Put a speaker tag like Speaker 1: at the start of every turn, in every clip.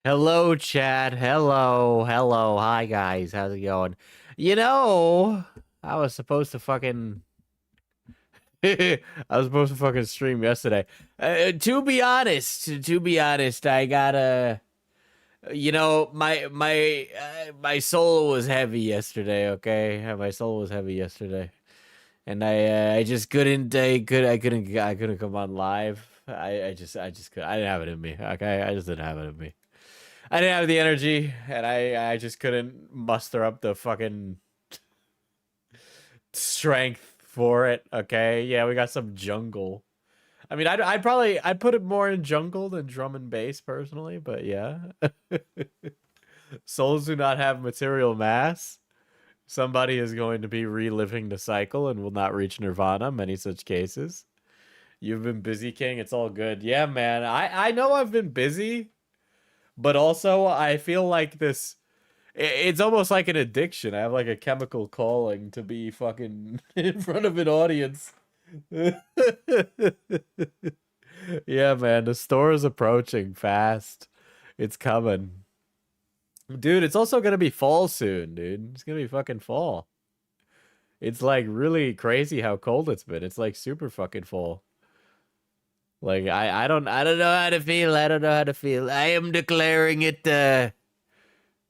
Speaker 1: Hello, Chad. Hello. Hi, guys. How's it going? You know, I was supposed to fucking, I was supposed to fucking stream yesterday. To be honest, I gotta, my soul was heavy yesterday. Okay, my soul was heavy yesterday, and I just couldn't, I couldn't come on live. I just could. I didn't have it in me. Okay, I just didn't have it in me. I didn't have the energy, and I just couldn't muster up the fucking strength for it. Okay, yeah, we got some jungle. I mean, I'd put it more in jungle than drum and bass personally, but yeah. Souls do not have material mass. Somebody is going to be reliving the cycle and will not reach nirvana. Many such cases. You've been busy, King. It's all good. Yeah, man. I know I've been busy, but also I feel like it's almost like an addiction. I have like a chemical calling to be fucking in front of an audience. Yeah, man, the store is approaching fast. It's coming. Dude, it's also gonna be fall soon, dude. It's gonna be fucking fall. It's like really crazy how cold it's been. It's like super fucking fall. Like I don't know how to feel. I don't know how to feel. I am declaring it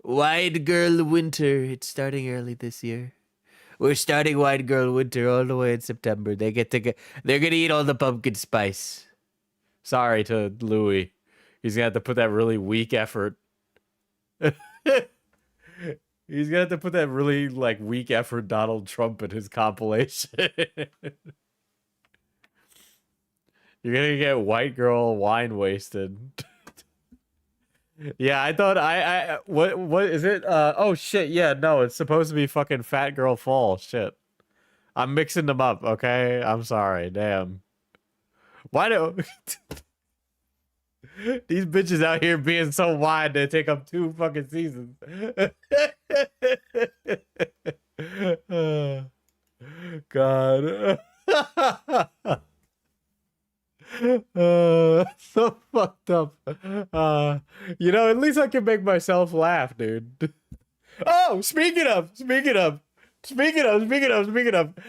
Speaker 1: Wide Girl Winter. It's starting early this year. We're starting Wide Girl Winter all the way in September. They're gonna eat all the pumpkin spice. Sorry to Louis. He's gonna have to put that really weak effort. He's gonna have to put that really like weak effort Donald Trump in his compilation. You're gonna get white girl wine wasted. Yeah, I thought what is it? Oh shit, yeah, no, it's supposed to be fucking Fat Girl Fall. Shit. I'm mixing them up, okay? I'm sorry, damn. Why do these bitches out here being so wide they take up 2 fucking seasons? God. So fucked up. At least I can make myself laugh, dude. Oh, speaking of, I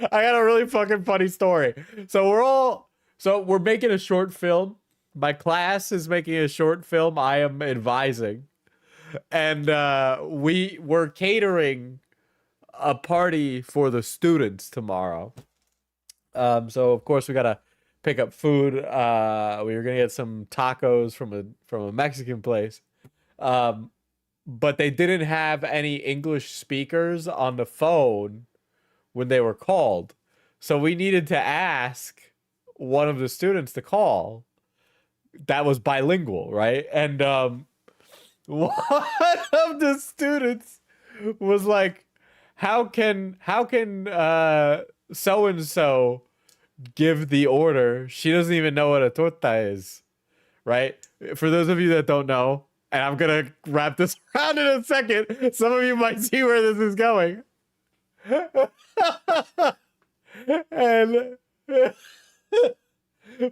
Speaker 1: got a really fucking funny story. So we're making a short film. My class is making a short film. I am advising, and we're catering a party for the students tomorrow. So of course we gotta pick up food. We were gonna get some tacos from a Mexican place. Um, but they didn't have any English speakers on the phone when they were called. So we needed to ask one of the students to call that was bilingual, right? And one of the students was like, how can so and so give the order? She doesn't even know what a torta is, right? For those of you that don't know, and I'm gonna wrap this around in a second. Some of you might see where this is going. And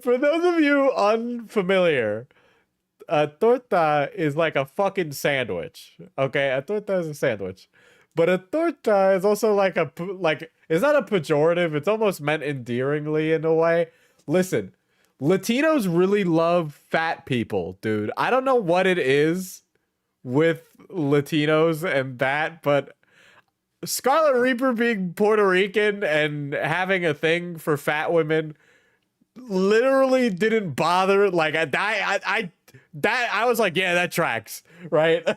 Speaker 1: for those of you unfamiliar, a torta is like a fucking sandwich. Okay, a torta is a sandwich, but a torta is also like it's not a pejorative. It's almost meant endearingly in a way. Listen, Latinos really love fat people, dude. I don't know what it is with Latinos and that, but Scarlet Reaper being Puerto Rican and having a thing for fat women literally didn't bother. Like I was like, yeah, that tracks, right?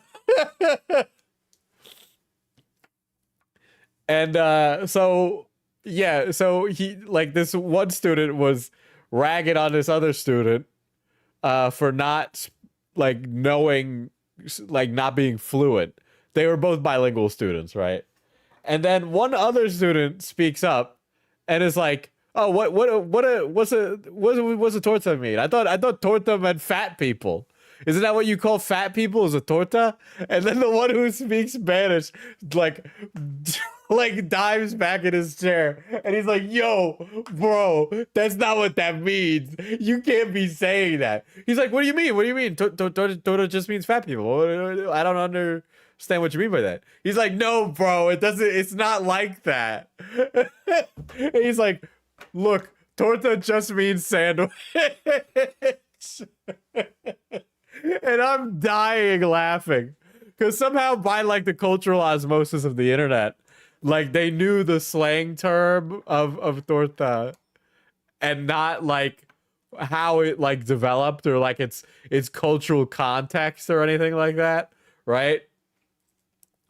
Speaker 1: And so he like this one student was ragging on this other student for not like knowing, like not being fluent. They were both bilingual students, right? And then one other student speaks up and is like, "Oh, what's a torta mean? I thought torta meant fat people. Isn't that what you call fat people? Is a torta?" And then the one who speaks Spanish like like dives back in his chair, and he's like, "Yo, bro, that's not what that means. You can't be saying that." He's like, "What do you mean? What do you mean? Torta just means fat people. I don't understand what you mean by that." He's like, "No, bro, it doesn't. It's not like that." And he's like, "Look, torta just means sandwich." And I'm dying laughing because somehow by like the cultural osmosis of the internet, like they knew the slang term of torta and not like how it like developed or like its cultural context or anything like that, right?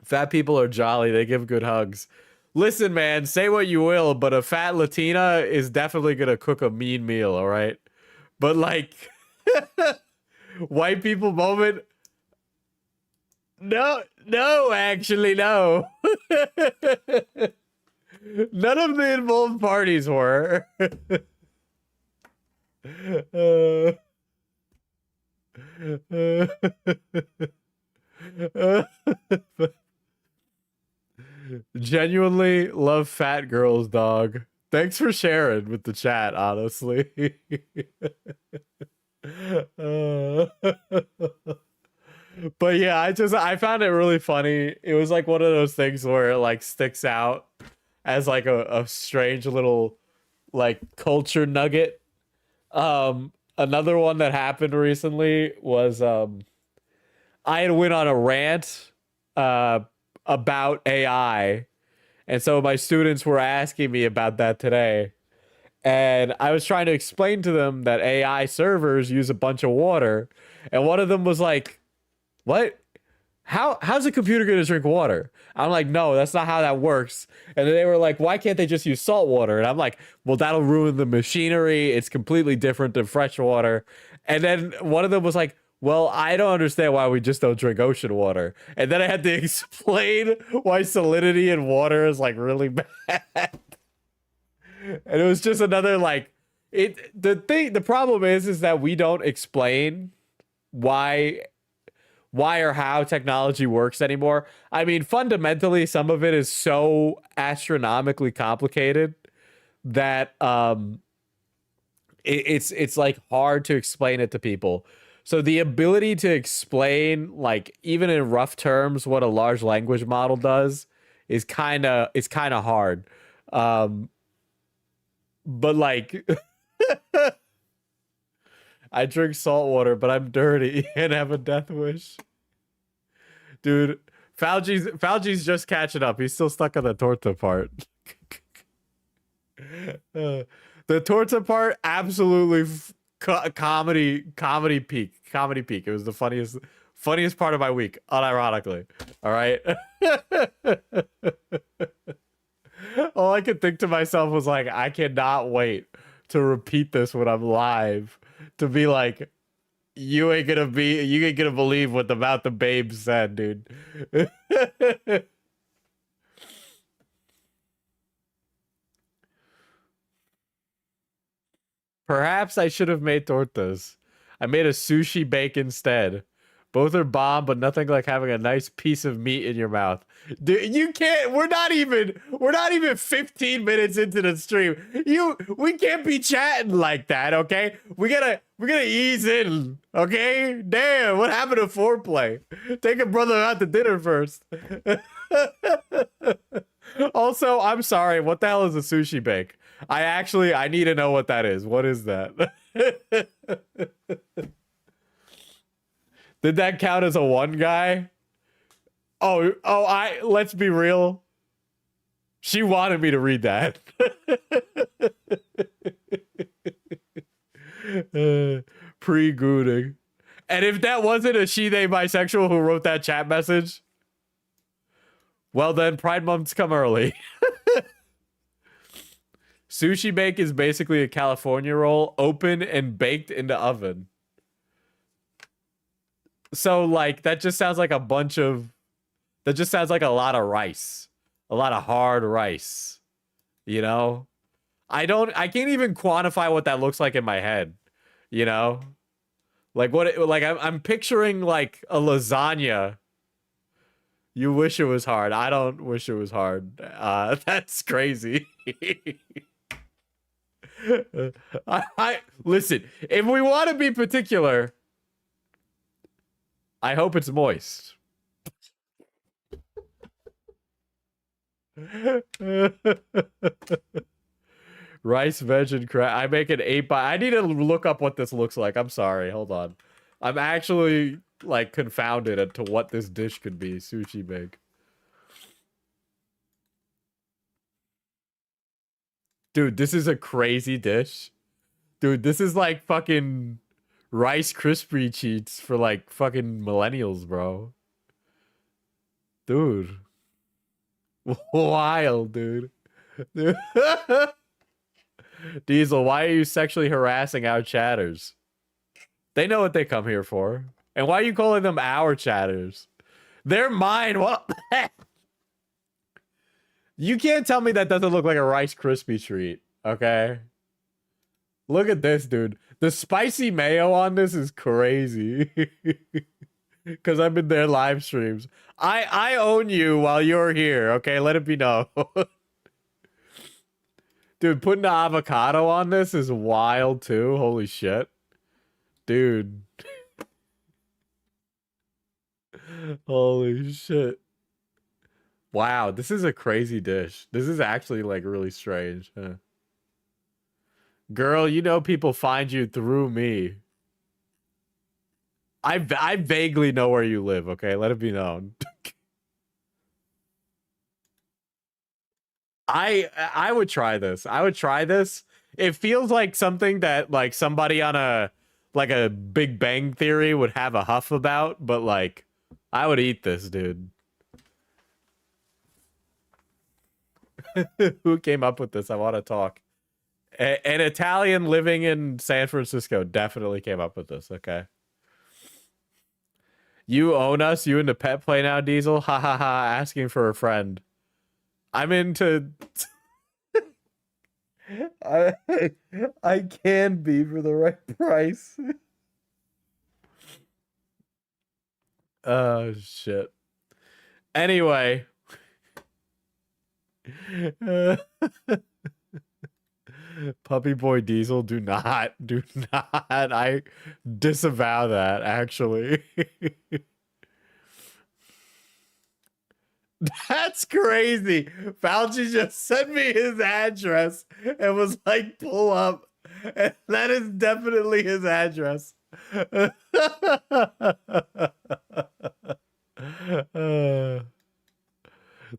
Speaker 1: Fat people are jolly, they give good hugs. Listen, man, say what you will, but a fat Latina is definitely gonna cook a mean meal, all right? But like white people moment, no, actually, no. None of the involved parties were. Genuinely love fat girls, dog. Thanks for sharing with the chat, honestly. But yeah, I found it really funny. It was like one of those things where it like sticks out as like a strange little like culture nugget. Another one that happened recently was I had went on a rant about AI, and so my students were asking me about that today. And I was trying to explain to them that AI servers use a bunch of water, and one of them was like, "What? How's a computer gonna drink water?" I'm like, "No, that's not how that works." And then they were like, "Why can't they just use salt water?" And I'm like, "Well, that'll ruin the machinery. It's completely different than fresh water." And then one of them was like, "Well, I don't understand why we just don't drink ocean water." And then I had to explain why salinity in water is like really bad. And it was just another like the problem is that we don't explain why or how technology works anymore. I mean, fundamentally, some of it is so astronomically complicated that it's like hard to explain it to people. So the ability to explain, like even in rough terms, what a large language model does is kind of hard. But like I drink salt water, but I'm dirty and have a death wish. Dude, Fauci's just catching up. He's still stuck on the torta part. The torta part, absolutely comedy peak. It was the funniest part of my week, unironically. All right. All I could think to myself was like, I cannot wait to repeat this when I'm live. To be like, you ain't gonna believe what the babe said, dude. Perhaps I should have made tortas. I made a sushi bake instead. Both are bomb, but nothing like having a nice piece of meat in your mouth. Dude, you can't. We're not even 15 minutes into the stream. We can't be chatting like that, okay? We gotta ease in, okay? Damn, what happened to foreplay? Take a brother out to dinner first. Also, I'm sorry. What the hell is a sushi bake? I need to know what that is. What is that? Did that count as a one guy? Let's be real. She wanted me to read that. Pre-gooning. And if that wasn't a she, they, bisexual who wrote that chat message, well then, Pride Month's come early. Sushi bake is basically a California roll, open and baked in the oven. So, like, that just sounds like a lot of rice. A lot of hard rice. You know? I can't even quantify what that looks like in my head. You know? Like, I'm picturing, like, a lasagna. You wish it was hard. I don't wish it was hard. That's crazy. I listen, if we want to be particular, I hope it's moist. Rice, veg, and crab. I make an 8 by. I need to look up what this looks like. I'm sorry. Hold on. I'm actually like confounded as to what this dish could be. Sushi bake. Dude, this is a crazy dish. Dude, this is like fucking Rice Krispie treats for like fucking millennials, bro. Dude. Wild, dude. Diesel, why are you sexually harassing our chatters? They know what they come here for. And why are you calling them our chatters? They're mine. What? You can't tell me that doesn't look like a Rice Krispie treat, okay? Look at this, dude. The spicy mayo on this is crazy. Because I'm in their live streams. I own you while you're here, okay? Let it be known. Dude, putting the avocado on this is wild, too. Holy shit. Dude. Holy shit. Wow, this is a crazy dish. This is actually, like, really strange. Huh? Girl, you know people find you through me. I vaguely know where you live, okay? Let it be known. I would try this. I would try this. It feels like something that like somebody on a Big Bang Theory would have a huff about, but like I would eat this, dude. Who came up with this? I want to talk. An Italian living in San Francisco definitely came up with this, okay? You own us? You into pet play now, Diesel? Ha ha ha, asking for a friend. I'm into... I can be for the right price. Oh, shit. Anyway. Puppy Boy Diesel, do not. I disavow that, actually. That's crazy. Fauci just sent me his address and was like, pull up. And that is definitely his address.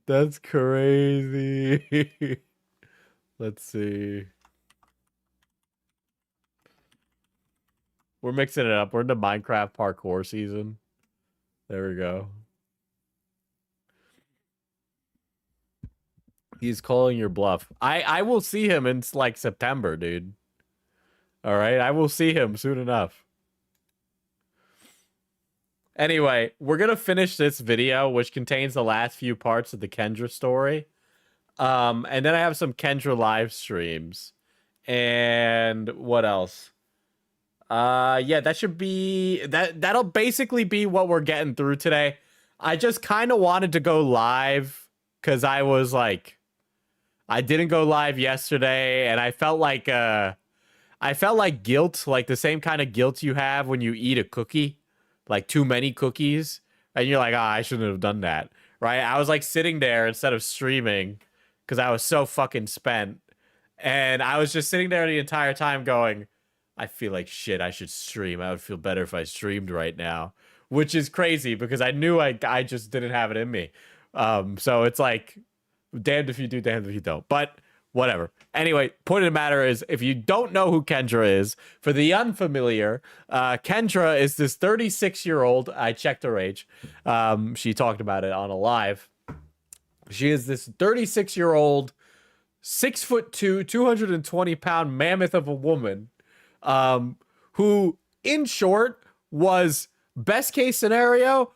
Speaker 1: That's crazy. Let's see. We're mixing it up. We're in the Minecraft parkour season. There we go. He's calling your bluff. I will see him in like September, dude. All right, I will see him soon enough. Anyway, we're gonna finish this video, which contains the last few parts of the Kendra story. And then I have some Kendra live streams. And what else? Yeah, that should be that'll basically be what we're getting through today. I just kind of wanted to go live because I was like, I didn't go live yesterday, and I felt like guilt, like the same kind of guilt you have when you eat a cookie, like too many cookies, and you're like, oh, I shouldn't have done that, right? I was like sitting there instead of streaming because I was so fucking spent, and I was just sitting there the entire time going, I feel like shit, I should stream. I would feel better if I streamed right now, which is crazy because I knew I just didn't have it in me. So it's like, damned if you do, damned if you don't. But whatever. Anyway, point of the matter is, if you don't know who Kendra is, for the unfamiliar, Kendra is this 36-year-old. I checked her age. She talked about it on a live. She is this 36-year-old, 6'2", 220-pound mammoth of a woman, who, in short, was best case scenario,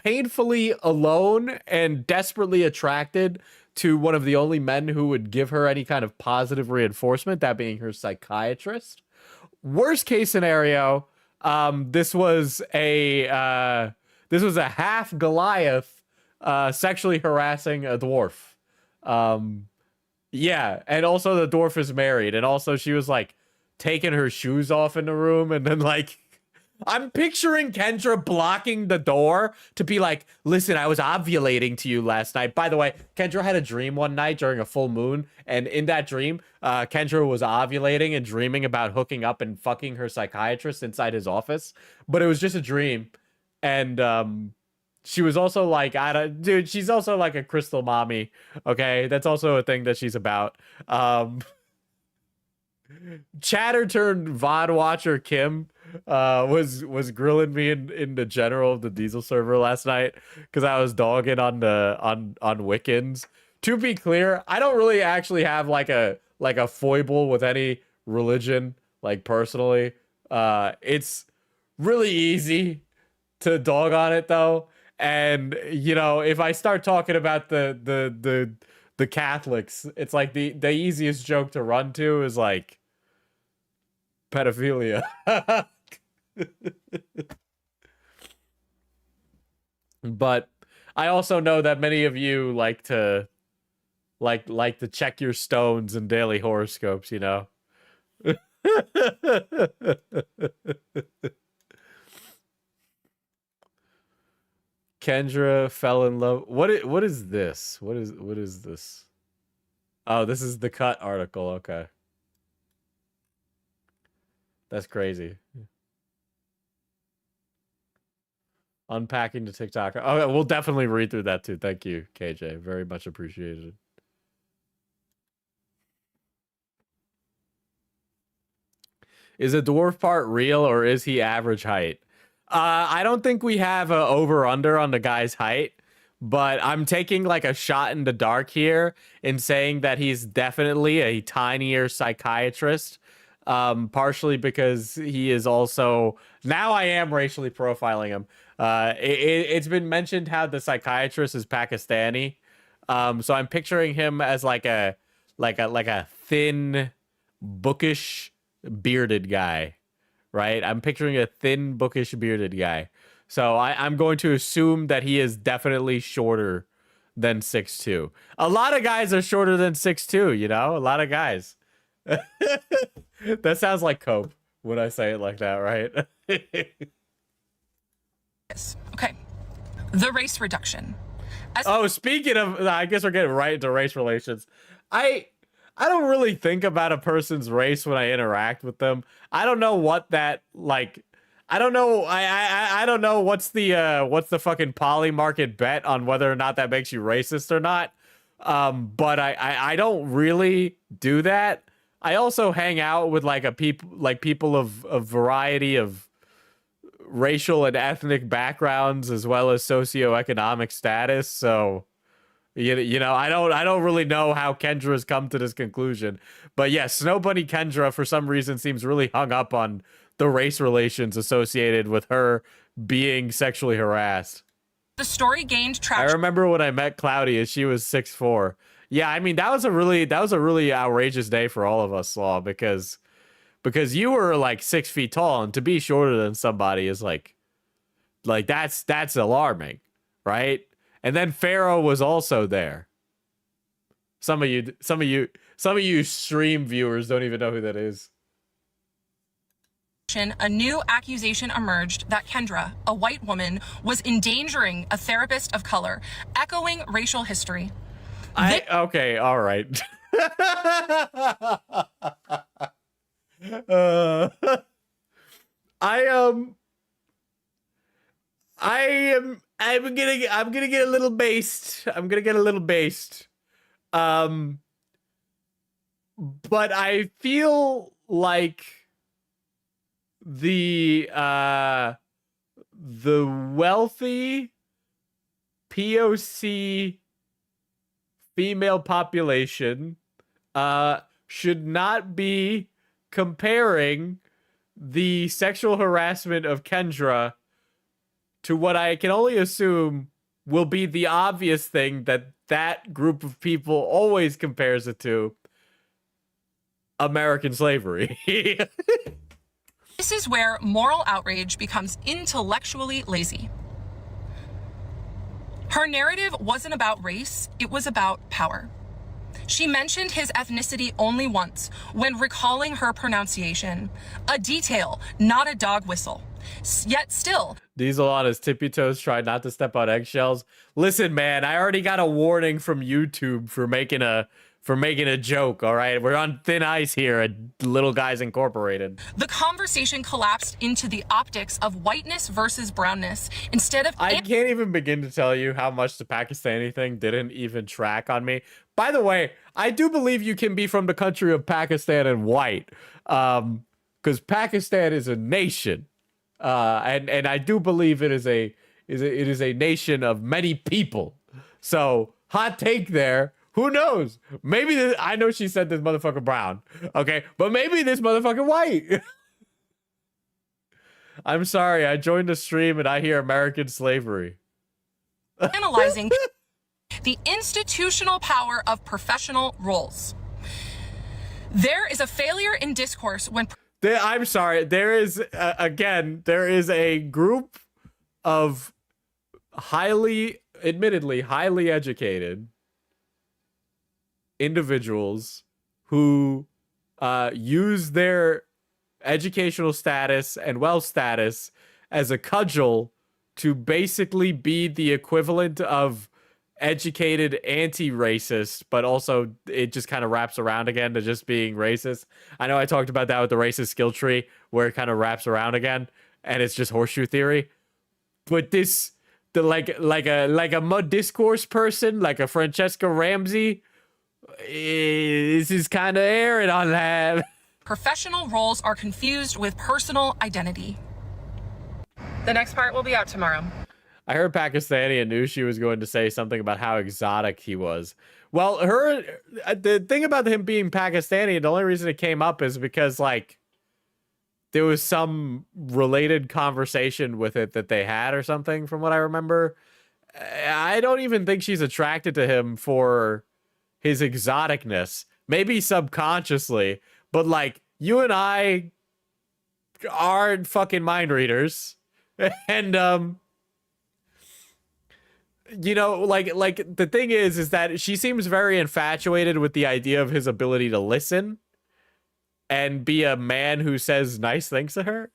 Speaker 1: painfully alone and desperately attracted to one of the only men who would give her any kind of positive reinforcement, that being her psychiatrist. Worst case scenario, this was a half Goliath sexually harassing a dwarf. Yeah, and also the dwarf is married, and also she was like taking her shoes off in the room, and then like I'm picturing Kendra blocking the door to be like, listen, I was ovulating to you last night. By the way, Kendra had a dream one night during a full moon, and in that dream, Kendra was ovulating and dreaming about hooking up and fucking her psychiatrist inside his office, but it was just a dream. And she was also like, dude, she's also like a crystal mommy. Okay, that's also a thing that she's about. Chatter turned VOD watcher Kim was grilling me in the general of the Diesel server last night because I was dogging on Wiccans. To be clear, I don't really actually have like a foible with any religion, like personally. It's really easy to dog on it though. And you know, if I start talking about the Catholics, it's like the easiest joke to run to is like pedophilia. But I also know that many of you like to check your stones and daily horoscopes, you know. Kendra fell in love. What is this? What is this? Oh, this is the Cut article. Okay. That's crazy. Unpacking the TikTok. Oh, we'll definitely read through that too. Thank you, KJ. Very much appreciated. Is a dwarf part real or is he average height? I don't think we have a over-under on the guy's height, but I'm taking like a shot in the dark here in saying that he's definitely a tinier psychiatrist, partially because he is also... Now I am racially profiling him. It's been mentioned how the psychiatrist is Pakistani, so I'm picturing him as like a thin, bookish, bearded guy. Right? I'm picturing a thin, bookish, bearded guy. So I'm going to assume that he is definitely shorter than 6'2". A lot of guys are shorter than 6'2", you know? A lot of guys. That sounds like cope when I say it like that, right?
Speaker 2: Okay. The race reduction.
Speaker 1: Speaking of, I guess we're getting right into race relations. I don't really think about a person's race when I interact with them. I don't know what that like. I don't know. I don't know what's the fucking poly market bet on whether or not that makes you racist or not. But I don't really do that. I also hang out with like people of a variety of racial and ethnic backgrounds as well as socioeconomic status. So. You know, I don't really know how Kendra has come to this conclusion, but yeah, Snow Bunny Kendra for some reason seems really hung up on the race relations associated with her being sexually harassed.
Speaker 2: The story gained traction.
Speaker 1: I remember when I met Claudia, she was 6'4". Yeah, I mean that was a really outrageous day for all of us, Slaw, because you were like 6 feet tall, and to be shorter than somebody is like that's alarming, right? And then Pharaoh was also there. Some of you stream viewers don't even know who that is.
Speaker 2: A new accusation emerged that Kendra, a white woman, was endangering a therapist of color, echoing racial history.
Speaker 1: Okay, all right. I'm gonna get a little based. But I feel like the wealthy POC female population should not be comparing the sexual harassment of Kendra to what I can only assume will be the obvious thing that group of people always compares it to: American slavery.
Speaker 2: This is where moral outrage becomes intellectually lazy. Her narrative wasn't about race, it was about power. She mentioned his ethnicity only once when recalling her pronunciation, a detail, not a dog whistle. Yet still,
Speaker 1: Diesel on his tippy toes, tried not to step on eggshells. Listen, man, I already got a warning from YouTube for making a joke, all right? We're on thin ice here at Little Guys Incorporated.
Speaker 2: the conversation collapsed into the optics of whiteness versus brownness instead of...
Speaker 1: I can't even begin to tell you how much the Pakistani thing didn't even track on me. By the way, I do believe you can be from the country of Pakistan and white, because Pakistan is a nation, and I do believe it is a nation of many people. So hot take there. Who knows? Maybe I know she said this motherfucker brown, okay, but maybe this motherfucker white. I'm sorry, I joined the stream and I hear American slavery.
Speaker 2: Analyzing the institutional power of professional roles. There is a failure in discourse when...
Speaker 1: I'm sorry, there is, there is a group of admittedly highly educated individuals who use their educational status and wealth status as a cudgel to basically be the equivalent of educated anti-racist, but also it just kind of wraps around again to just being racist. I know I talked about that with the racist skill tree where it kind of wraps around again and it's just horseshoe theory. But like a mud discourse person, like a Francesca Ramsey, this is kind of airing on that.
Speaker 2: professional roles are confused with personal identity. The next part will be out tomorrow.
Speaker 1: I heard Pakistani and knew she was going to say something about how exotic he was. Well, the thing about him being Pakistani, the only reason it came up is because, like, there was some related conversation with it that they had or something, from what I remember. I don't even think she's attracted to him for his exoticness. Maybe subconsciously, but, like, you and I aren't fucking mind readers. And, you know, like the thing is that she seems very infatuated with the idea of his ability to listen and be a man who says nice things to her.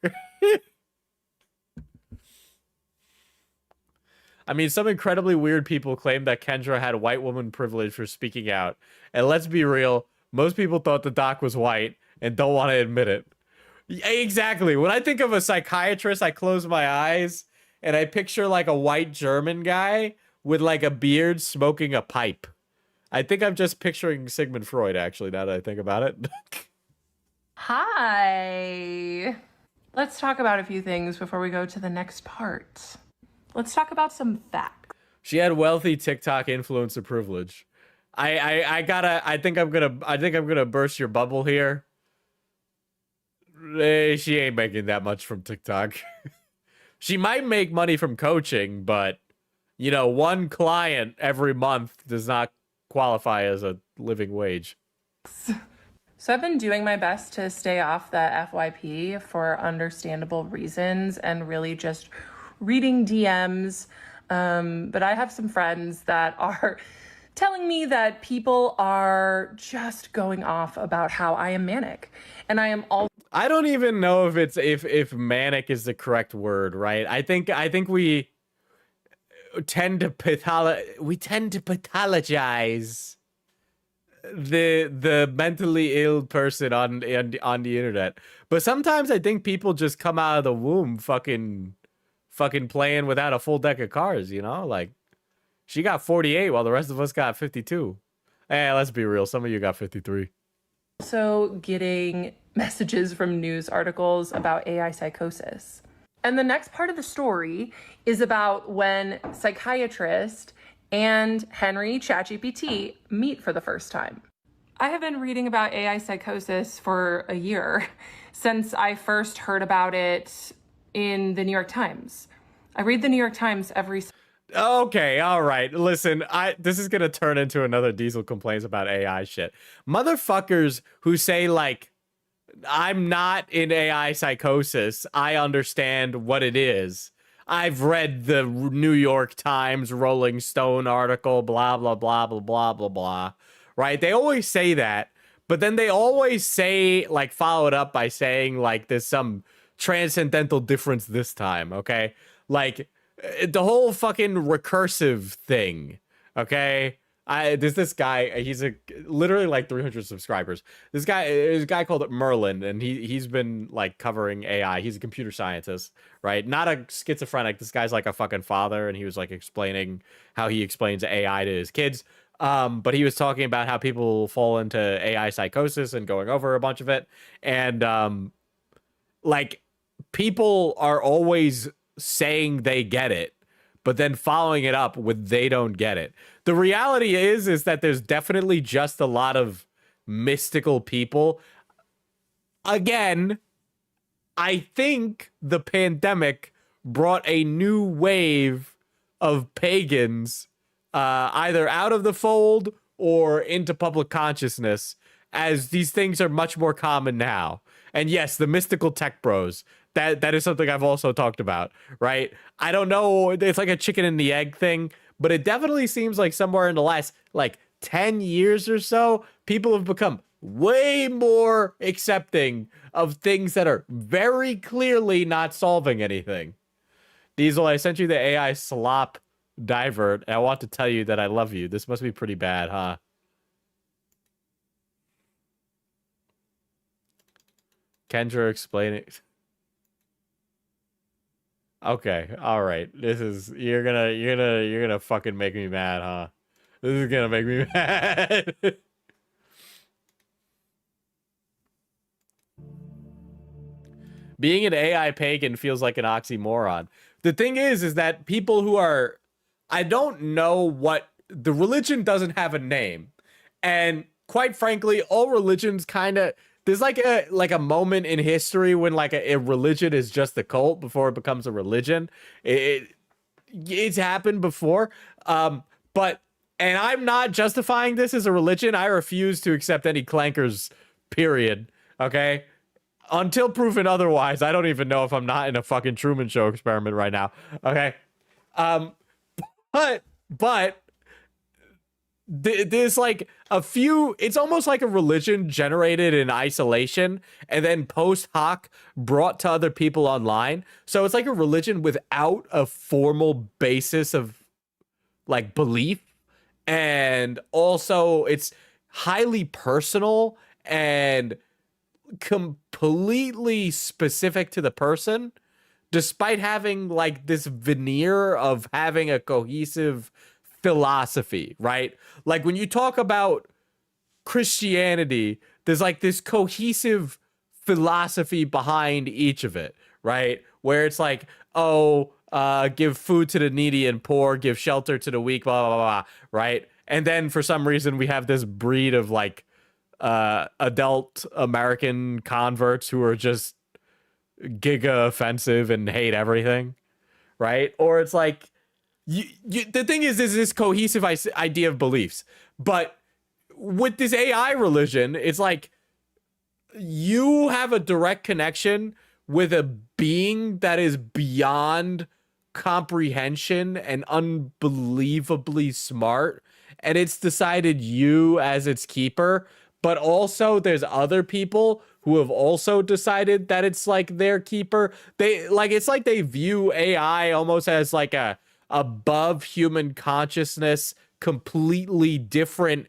Speaker 1: I mean, some incredibly weird people claim that Kendra had white woman privilege for speaking out. And let's be real, most people thought the doc was white and don't want to admit it. Exactly. When I think of a psychiatrist, I close my eyes and I picture like a white German guy with like a beard smoking a pipe. I think I'm just picturing Sigmund Freud, actually, now that I think about it.
Speaker 3: Hi. Let's talk about a few things before we go to the next part. Let's talk about some facts.
Speaker 1: She had wealthy TikTok influencer privilege. I think I'm gonna burst your bubble here. She ain't making that much from TikTok. She might make money from coaching, but, you know, one client every month does not qualify as a living wage.
Speaker 3: So I've been doing my best to stay off the FYP for understandable reasons and really just reading DMs. But I have some friends that are telling me that people are just going off about how I am manic. And I am all...
Speaker 1: I don't even know if manic is the correct word, right? I think we tend to pathologize the mentally ill person on the internet. But sometimes I think people just come out of the womb fucking playing without a full deck of cards, you know? Like, she got 48 while the rest of us got 52. Hey, let's be real, some of you got 53.
Speaker 3: Also getting messages from news articles about AI psychosis. And the next part of the story is about when Psychiatrist and Henry ChatGPT meet for the first time. I have been reading about AI psychosis for a year since I first heard about it in the New York Times. I read the New York Times every...
Speaker 1: Okay, all right. Listen, this is gonna turn into another Diesel complaints about AI shit. Motherfuckers who say, like, I'm not in AI psychosis, I understand what it is. I've read the New York Times, Rolling Stone article, blah, blah, blah, blah, blah, blah, blah, right? They always say that, but then they always say, like, follow it up by saying, like, there's some transcendental difference this time, okay? Like, the whole fucking recursive thing, okay? There's this guy, he's literally like 300 subscribers. There's a guy called Merlin, and he's been like covering AI. He's a computer scientist, right? Not a schizophrenic. This guy's like a fucking father, and he was like explaining how he explains AI to his kids. But he was talking about how people fall into AI psychosis and going over a bunch of it. And like people are always saying they get it, but then following it up with they don't get it. The reality is that there's definitely just a lot of mystical people. Again, I think the pandemic brought a new wave of pagans either out of the fold or into public consciousness, as these things are much more common now. And yes, the mystical tech bros, that is something I've also talked about, right? I don't know, it's like a chicken and the egg thing, but it definitely seems like somewhere in the last like 10 years or so, people have become way more accepting of things that are very clearly not solving anything. Diesel, I sent you the AI slop divert, and I want to tell you that I love you. This must be pretty bad, huh? Kendra explaining. Okay, all right. This is you're gonna fucking make me mad, huh? This is gonna make me mad. Being an AI pagan feels like an oxymoron. The thing is that people who are, I don't know what, the religion doesn't have a name, and quite frankly, all religions kind of, there's like a moment in history when like a religion is just a cult before it becomes a religion. It's happened before. But, and I'm not justifying this as a religion. I refuse to accept any clankers, period. Okay? Until proven otherwise, I don't even know if I'm not in a fucking Truman Show experiment right now. Okay? But there's like a few, it's almost like a religion generated in isolation and then post hoc brought to other people online. So it's like a religion without a formal basis of like belief, and also it's highly personal and completely specific to the person, despite having like this veneer of having a cohesive philosophy, right? Like when you talk about Christianity, there's like this cohesive philosophy behind each of it, right? Where it's like, oh, give food to the needy and poor, give shelter to the weak, blah, blah, blah, blah, right? And then for some reason we have this breed of like adult American converts who are just giga offensive and hate everything, right? Or it's like, the thing is this cohesive idea of beliefs, but with this AI religion, it's like you have a direct connection with a being that is beyond comprehension and unbelievably smart, and it's decided you as its keeper. But also there's other people who have also decided that it's like their keeper. They like, it's like they view AI almost as like a above human consciousness, completely different.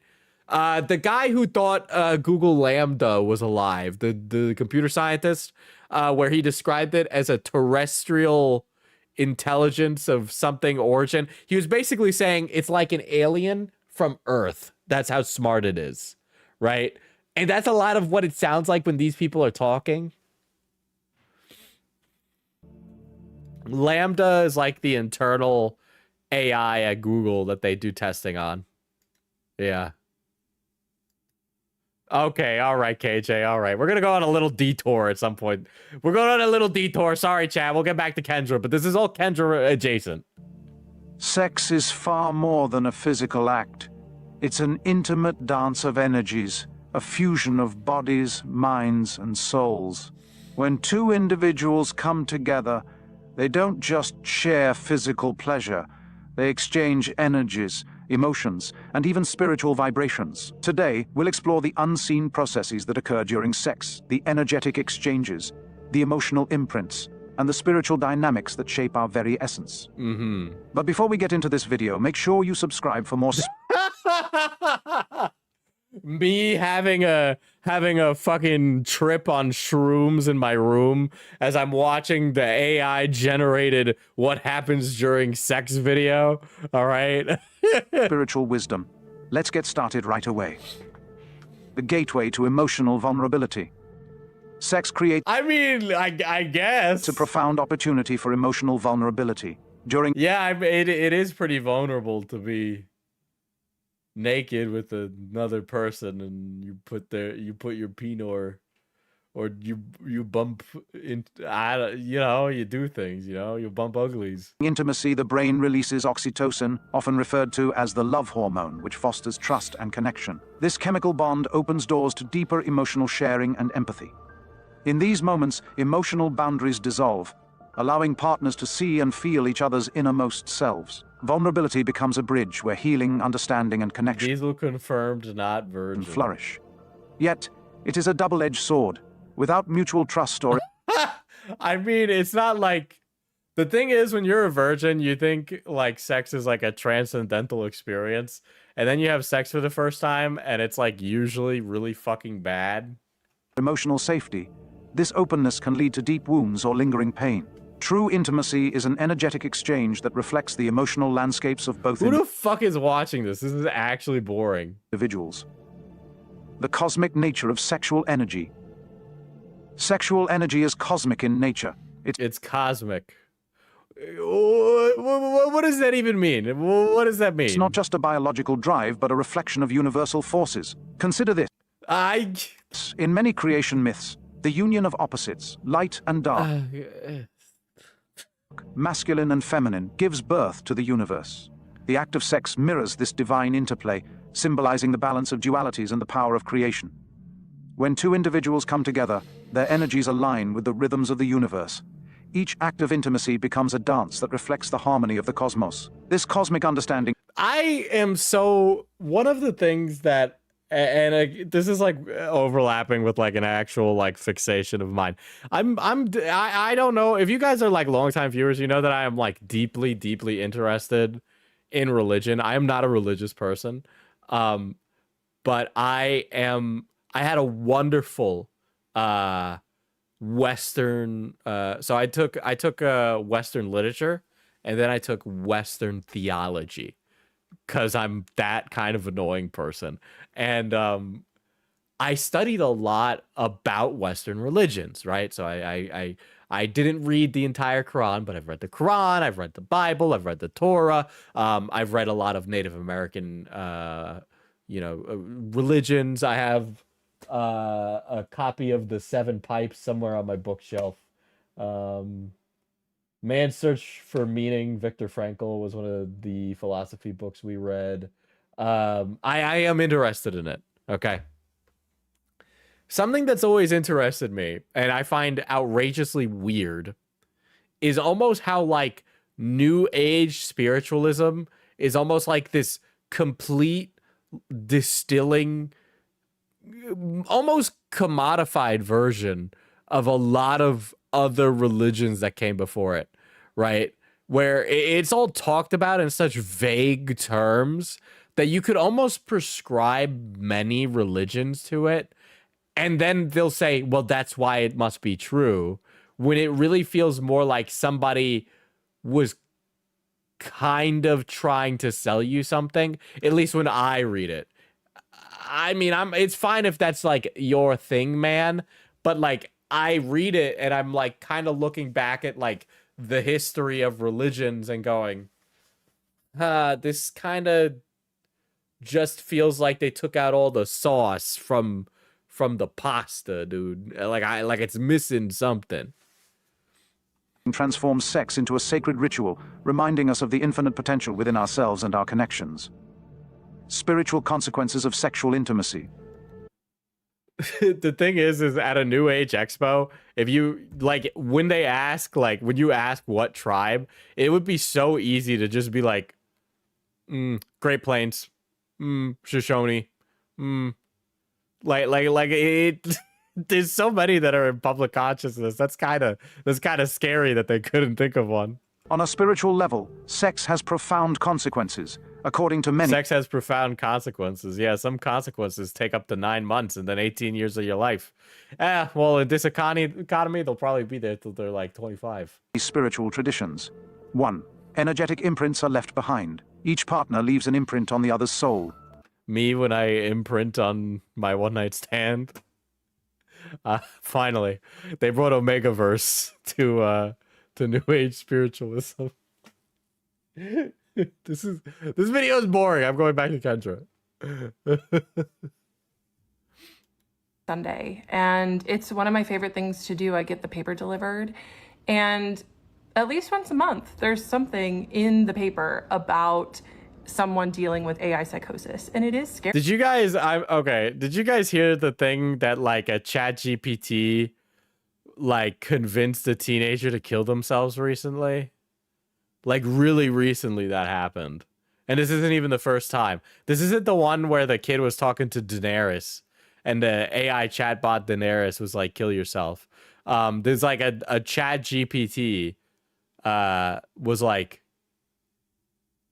Speaker 1: The guy who thought Google Lambda was alive, the computer scientist, where he described it as a terrestrial intelligence of something origin. He was basically saying it's like an alien from Earth. That's how smart it is, right? And that's a lot of what it sounds like when these people are talking. Lambda is like the internal AI at Google that they do testing on. Yeah. Okay, all right, KJ, all right. We're going to go on a little detour at some point. We're going on a little detour. Sorry, Chad. We'll get back to Kendra, but this is all Kendra adjacent.
Speaker 4: Sex is far more than a physical act. It's an intimate dance of energies, a fusion of bodies, minds, and souls. When two individuals come together, They don't just share physical pleasure. They exchange energies, emotions, and even spiritual vibrations. Today, we'll explore the unseen processes that occur during sex, the energetic exchanges, the emotional imprints, and the spiritual dynamics that shape our very essence. But before we get into this video, make sure you subscribe for more
Speaker 1: Me having a fucking trip on shrooms in my room as I'm watching the AI generated what happens during sex video. All right.
Speaker 4: spiritual wisdom. Let's get started right away. The gateway to emotional vulnerability. Sex creates
Speaker 1: I mean, I guess
Speaker 4: a profound opportunity for emotional vulnerability. During
Speaker 1: yeah, it is pretty vulnerable to be naked with another person, and you put your penor, or you bump into, you do things, you bump uglies.
Speaker 4: intimacy, the brain releases oxytocin, often referred to as the love hormone, which fosters trust and connection. This chemical bond opens doors to deeper emotional sharing and empathy. In these moments, emotional boundaries dissolve, allowing partners to see and feel each other's innermost selves. Vulnerability becomes a bridge where healing, understanding, and connection
Speaker 1: Diesel confirmed, not virgin.
Speaker 4: flourish. Yet, it is a double-edged sword. Without mutual trust or
Speaker 1: I mean, it's not like, the thing is, when you're a virgin, you think like sex is like a transcendental experience, and then you have sex for the first time, and it's like usually really fucking bad.
Speaker 4: emotional safety, this openness can lead to deep wounds or lingering pain. True intimacy is an energetic exchange that reflects the emotional landscapes of both
Speaker 1: Who the fuck is watching this? This is actually boring.
Speaker 4: individuals. The cosmic nature of sexual energy. Sexual energy is cosmic in nature.
Speaker 1: It's cosmic. What does that even mean? What does that mean?
Speaker 4: It's not just a biological drive, but a reflection of universal forces. Consider this. In many creation myths, the union of opposites, light and dark, masculine and feminine, gives birth to the universe. The act of sex mirrors this divine interplay, symbolizing the balance of dualities and the power of creation. When two individuals come together, their energies align with the rhythms of the universe. Each act of intimacy becomes a dance that reflects the harmony of the cosmos. This cosmic understanding.
Speaker 1: One of the things that, this is like overlapping with like an actual like fixation of mine. I don't know if you guys are like longtime viewers, you know that I am like deeply interested in religion. I am not a religious person, but I had a wonderful Western. So I took Western literature, and then I took Western theology, because I'm that kind of annoying person. And I studied a lot about Western religions, right? So I didn't read the entire Quran, but I've read the Quran, I've read the Bible, I've read the Torah, I've read a lot of Native American, religions. I have a copy of the Seven Pipes somewhere on my bookshelf. Man's Search for Meaning, Viktor Frankl, was one of the philosophy books we read. I am interested in it. Okay. Something that's always interested me, and I find outrageously weird, is almost how like New Age spiritualism is almost like this complete distilling, almost commodified version of a lot of other religions that came before it, right? Where it's all talked about in such vague terms that you could almost prescribe many religions to it, and then they'll say, well, that's why it must be true, when it really feels more like somebody was kind of trying to sell you something, at least when I read it. I mean, it's fine if that's like your thing, man, but like I read it and I'm like kind of looking back at like the history of religions and going, this kind of just feels like they took out all the sauce from the pasta, dude. Like it's missing something.
Speaker 4: Transforms sex into a sacred ritual, reminding us of the infinite potential within ourselves and our connections. Spiritual consequences of sexual intimacy.
Speaker 1: the thing is at a New Age Expo, if you like when they ask, like when you ask what tribe, it would be so easy to just be like, Great Plains, Shoshone, like it. There's so many that are in public consciousness. That's kind of scary that they couldn't think of one.
Speaker 4: On a spiritual level, sex has profound consequences. According to many,
Speaker 1: Sex has profound consequences. Yeah, some consequences take up to 9 months and then 18 years of your life. Well, in this economy, they'll probably be there till they're like 25.
Speaker 4: spiritual traditions. 1. Energetic imprints are left behind. Each partner leaves an imprint on the other's soul.
Speaker 1: Me when I imprint on my one-night stand. Finally, they brought Omegaverse to New Age spiritualism. This video is boring. I'm going back to Kendra.
Speaker 3: Sunday, and it's one of my favorite things to do. I get the paper delivered, and at least once a month, there's something in the paper about someone dealing with AI psychosis, and it is scary.
Speaker 1: Did you guys? Did you guys hear the thing that like a ChatGPT like convinced a teenager to kill themselves recently? Like really recently that happened. And this isn't even the first time. This isn't the one where the kid was talking to Daenerys and the AI chatbot Daenerys was like, kill yourself. There's like a chat GPT was like,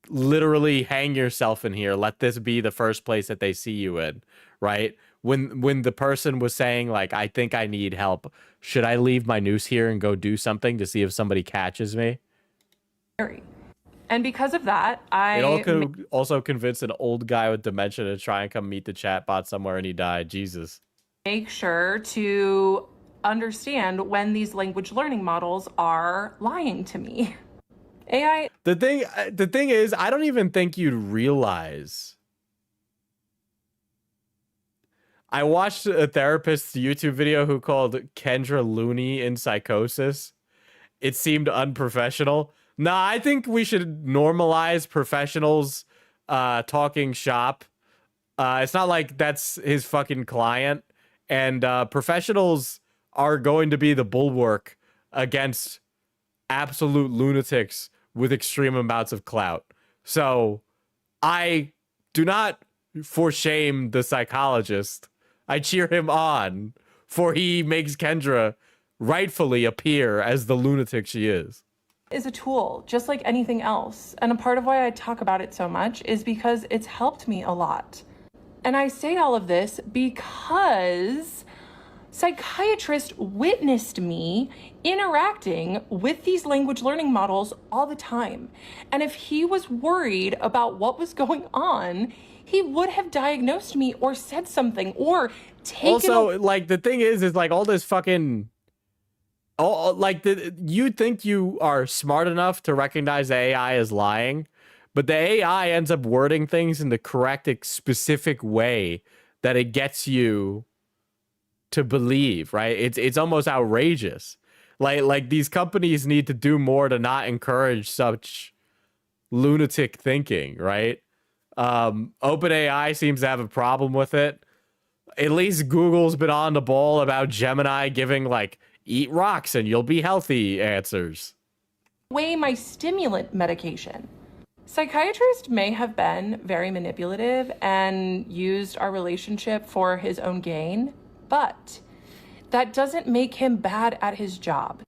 Speaker 1: literally hang yourself in here. Let this be the first place that they see you in, right? When the person was saying like, I think I need help. Should I leave my noose here and go do something to see if somebody catches me?
Speaker 3: And because of that,
Speaker 1: It also convinced an old guy with dementia to try and come meet the chatbot somewhere, and he died. Jesus.
Speaker 3: make sure to understand when these language learning models are lying to me. AI.
Speaker 1: The thing is, I don't even think you'd realize. I watched a therapist's YouTube video who called Kendra loony in psychosis. It seemed unprofessional. Nah, I think we should normalize professionals talking shop. It's not like that's his fucking client. And professionals are going to be the bulwark against absolute lunatics with extreme amounts of clout. So I do not foreshame the psychologist. I cheer him on, for he makes Kendra rightfully appear as the lunatic she is
Speaker 3: a tool, just like anything else. And a part of why I talk about it so much is because it's helped me a lot. And I say all of this because Psychiatrist witnessed me interacting with these language learning models all the time. And if he was worried about what was going on, he would have diagnosed me or said something or taken.
Speaker 1: Also, like, the thing is like all this fucking... Oh, like, you think you are smart enough to recognize the AI as lying, but the AI ends up wording things in the correct, specific way that it gets you to believe, right? It's almost outrageous. Like these companies need to do more to not encourage such lunatic thinking, right? OpenAI seems to have a problem with it. At least Google's been on the ball about Gemini giving like eat rocks and you'll be healthy answers.
Speaker 3: Weigh my stimulant medication. Psychiatrist may have been very manipulative and used our relationship for his own gain, but that doesn't make him bad at his job.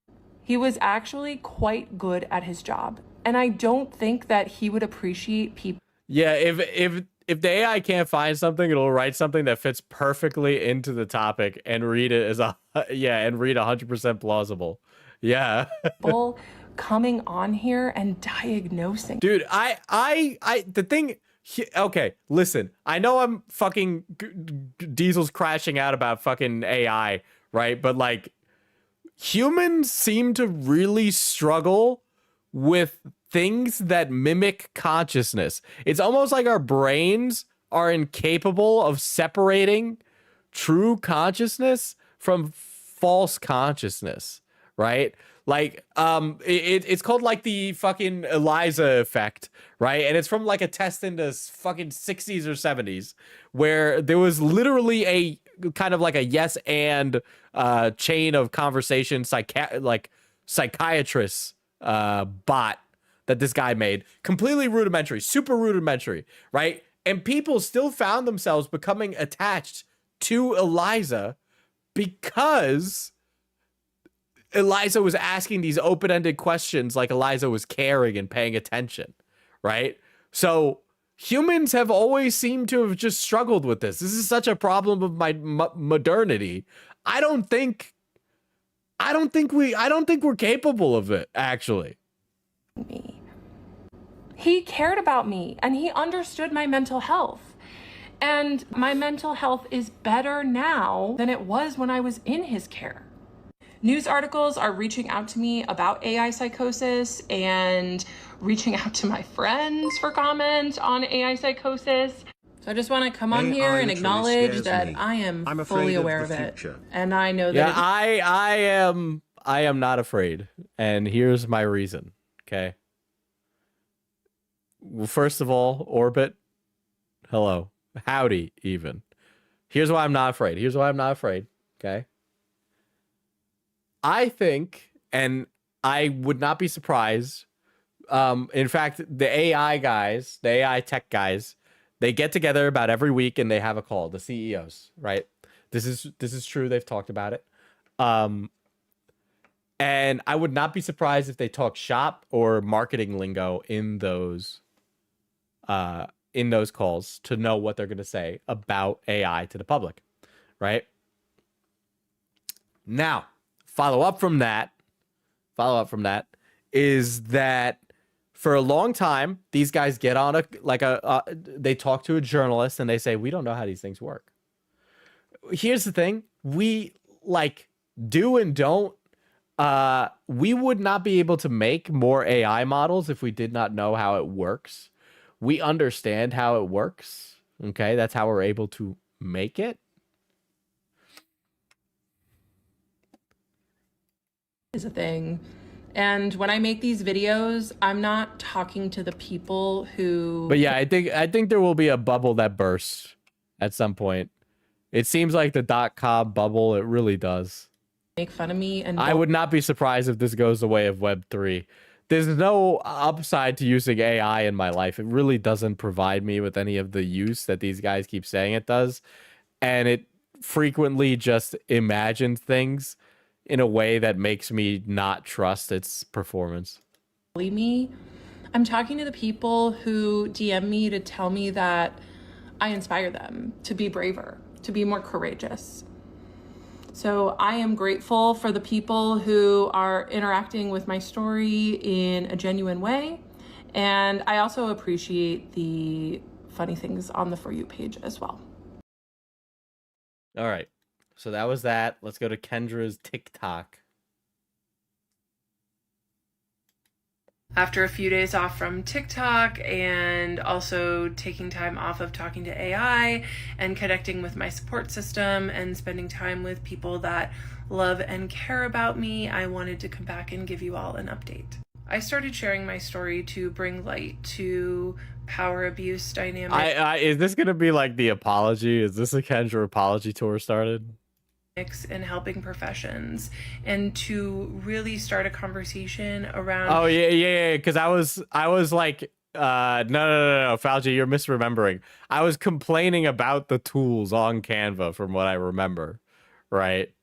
Speaker 3: He was actually quite good at his job, and I don't think that he would appreciate people.
Speaker 1: Yeah, if the AI can't find something, it'll write something that fits perfectly into the topic and read it as and read 100% plausible. Yeah.
Speaker 3: People coming on here and diagnosing.
Speaker 1: Dude, the thing. Okay, listen. I know I'm fucking Diesel's crashing out about fucking AI, right? But like, humans seem to really struggle with things that mimic consciousness. It's almost like our brains are incapable of separating true consciousness from false consciousness, right? Like, it's called like the fucking Eliza effect, right? And it's from like a test in the fucking 60s or 70s where there was literally a kind of like a yes and chain of conversation psychiatrist bot that this guy made. Completely rudimentary, super rudimentary, right? And people still found themselves becoming attached to Eliza because Eliza was asking these open-ended questions, like Eliza was caring and paying attention, right? So humans have always seemed to have just struggled with this. This is such a problem of my modernity. I don't think we're capable of it, actually.
Speaker 3: Me. He cared about me and he understood my mental health. And my mental health is better now than it was when I was in his care. News articles are reaching out to me about AI psychosis and reaching out to my friends for comment on AI psychosis. So I just want to come on here and acknowledge that I am fully aware of it. And I know that
Speaker 1: I am not afraid. And here's my reason. Okay. Well, first of all, Orbit, hello. Howdy, even. Here's why I'm not afraid. Okay. I think, and I would not be surprised. In fact, the AI guys, the AI tech guys, they get together about every week and they have a call, the CEOs, right? This is true. They've talked about it. And I would not be surprised if they talk shop or marketing lingo in those calls to know what they're going to say about AI to the public, right? Now, follow up from that is that for a long time, these guys get on they talk to a journalist and they say, we don't know how these things work. Here's the thing. We do and don't. We would not be able to make more AI models if we did not know how it works. We understand how it works. Okay. That's how we're able to make it.
Speaker 3: Is a thing. And when I make these videos, I'm not talking to the people who...
Speaker 1: But yeah, I think there will be a bubble that bursts at some point. It seems like the .com bubble, it really does.
Speaker 3: Make fun of me. And
Speaker 1: I would not be surprised if this goes the way of Web3. There's no upside to using AI in my life. It really doesn't provide me with any of the use that these guys keep saying it does. And it frequently just imagines things in a way that makes me not trust its performance.
Speaker 3: Me. I'm talking to the people who DM me to tell me that I inspire them to be braver, to be more courageous. So I am grateful for the people who are interacting with my story in a genuine way. And I also appreciate the funny things on the For You page as well.
Speaker 1: All right. So that was that. Let's go to Kendra's TikTok.
Speaker 3: After a few days off from TikTok and also taking time off of talking to AI and connecting with my support system and spending time with people that love and care about me, I wanted to come back and give you all an update. I started sharing my story to bring light to power abuse dynamics.
Speaker 1: Is this going to be like the apology? Is this a Kendra apology tour started?
Speaker 3: And helping professions, and to really start a conversation around...
Speaker 1: Oh yeah, because I was like, no, Fauci, you're misremembering. I was complaining about the tools on Canva from what I remember, right?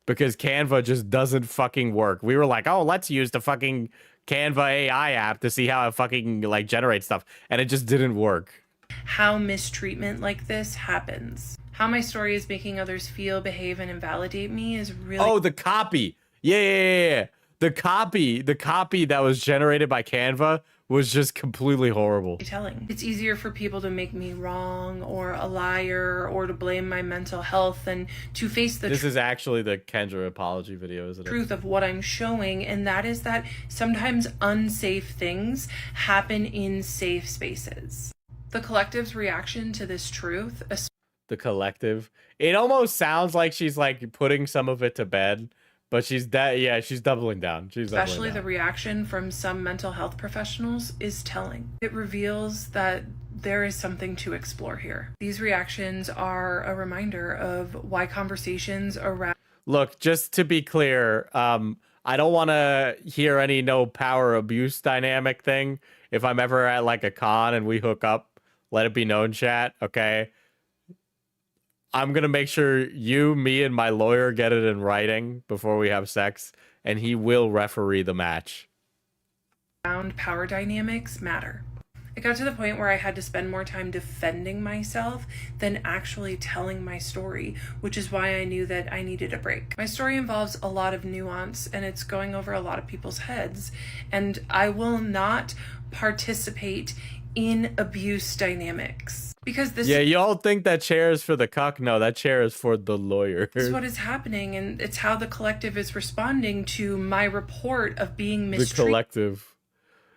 Speaker 1: Because Canva just doesn't fucking work. We were like, oh, let's use the fucking Canva AI app to see how it fucking generates stuff, and it just didn't work.
Speaker 3: How mistreatment like this happens. How my story is making others feel, behave, and invalidate me is really...
Speaker 1: Oh, the copy. Yeah. The copy that was generated by Canva was just completely horrible.
Speaker 3: Telling. It's easier for people to make me wrong or a liar or to blame my mental health than to face the...
Speaker 1: This is actually the Kendra apology video, isn't it?
Speaker 3: Truth of what I'm showing, and that is that sometimes unsafe things happen in safe spaces. The collective's reaction to this truth... The
Speaker 1: collective. It almost sounds like she's like putting some of it to bed But she's she's doubling down. She's doubling
Speaker 3: especially
Speaker 1: down.
Speaker 3: the reaction from some mental health professionals, is telling. It reveals that there is something to explore here. These reactions are a reminder of why conversations around...
Speaker 1: Look, just to be clear, I don't want to hear any no power abuse dynamic thing. If I'm ever at like a con and we hook up, let it be known, chat, okay? I'm going to make sure you, me, and my lawyer get it in writing before we have sex, and he will referee the match.
Speaker 3: Power dynamics matter. It got to the point where I had to spend more time defending myself than actually telling my story, which is why I knew that I needed a break. My story involves a lot of nuance, and it's going over a lot of people's heads, and I will not participate in abuse dynamics. Because this
Speaker 1: y'all think that chair is for the cuck? No, that chair is for the lawyer.
Speaker 3: is what is happening, and it's how the collective is responding to my report of being mistreated.
Speaker 1: The collective.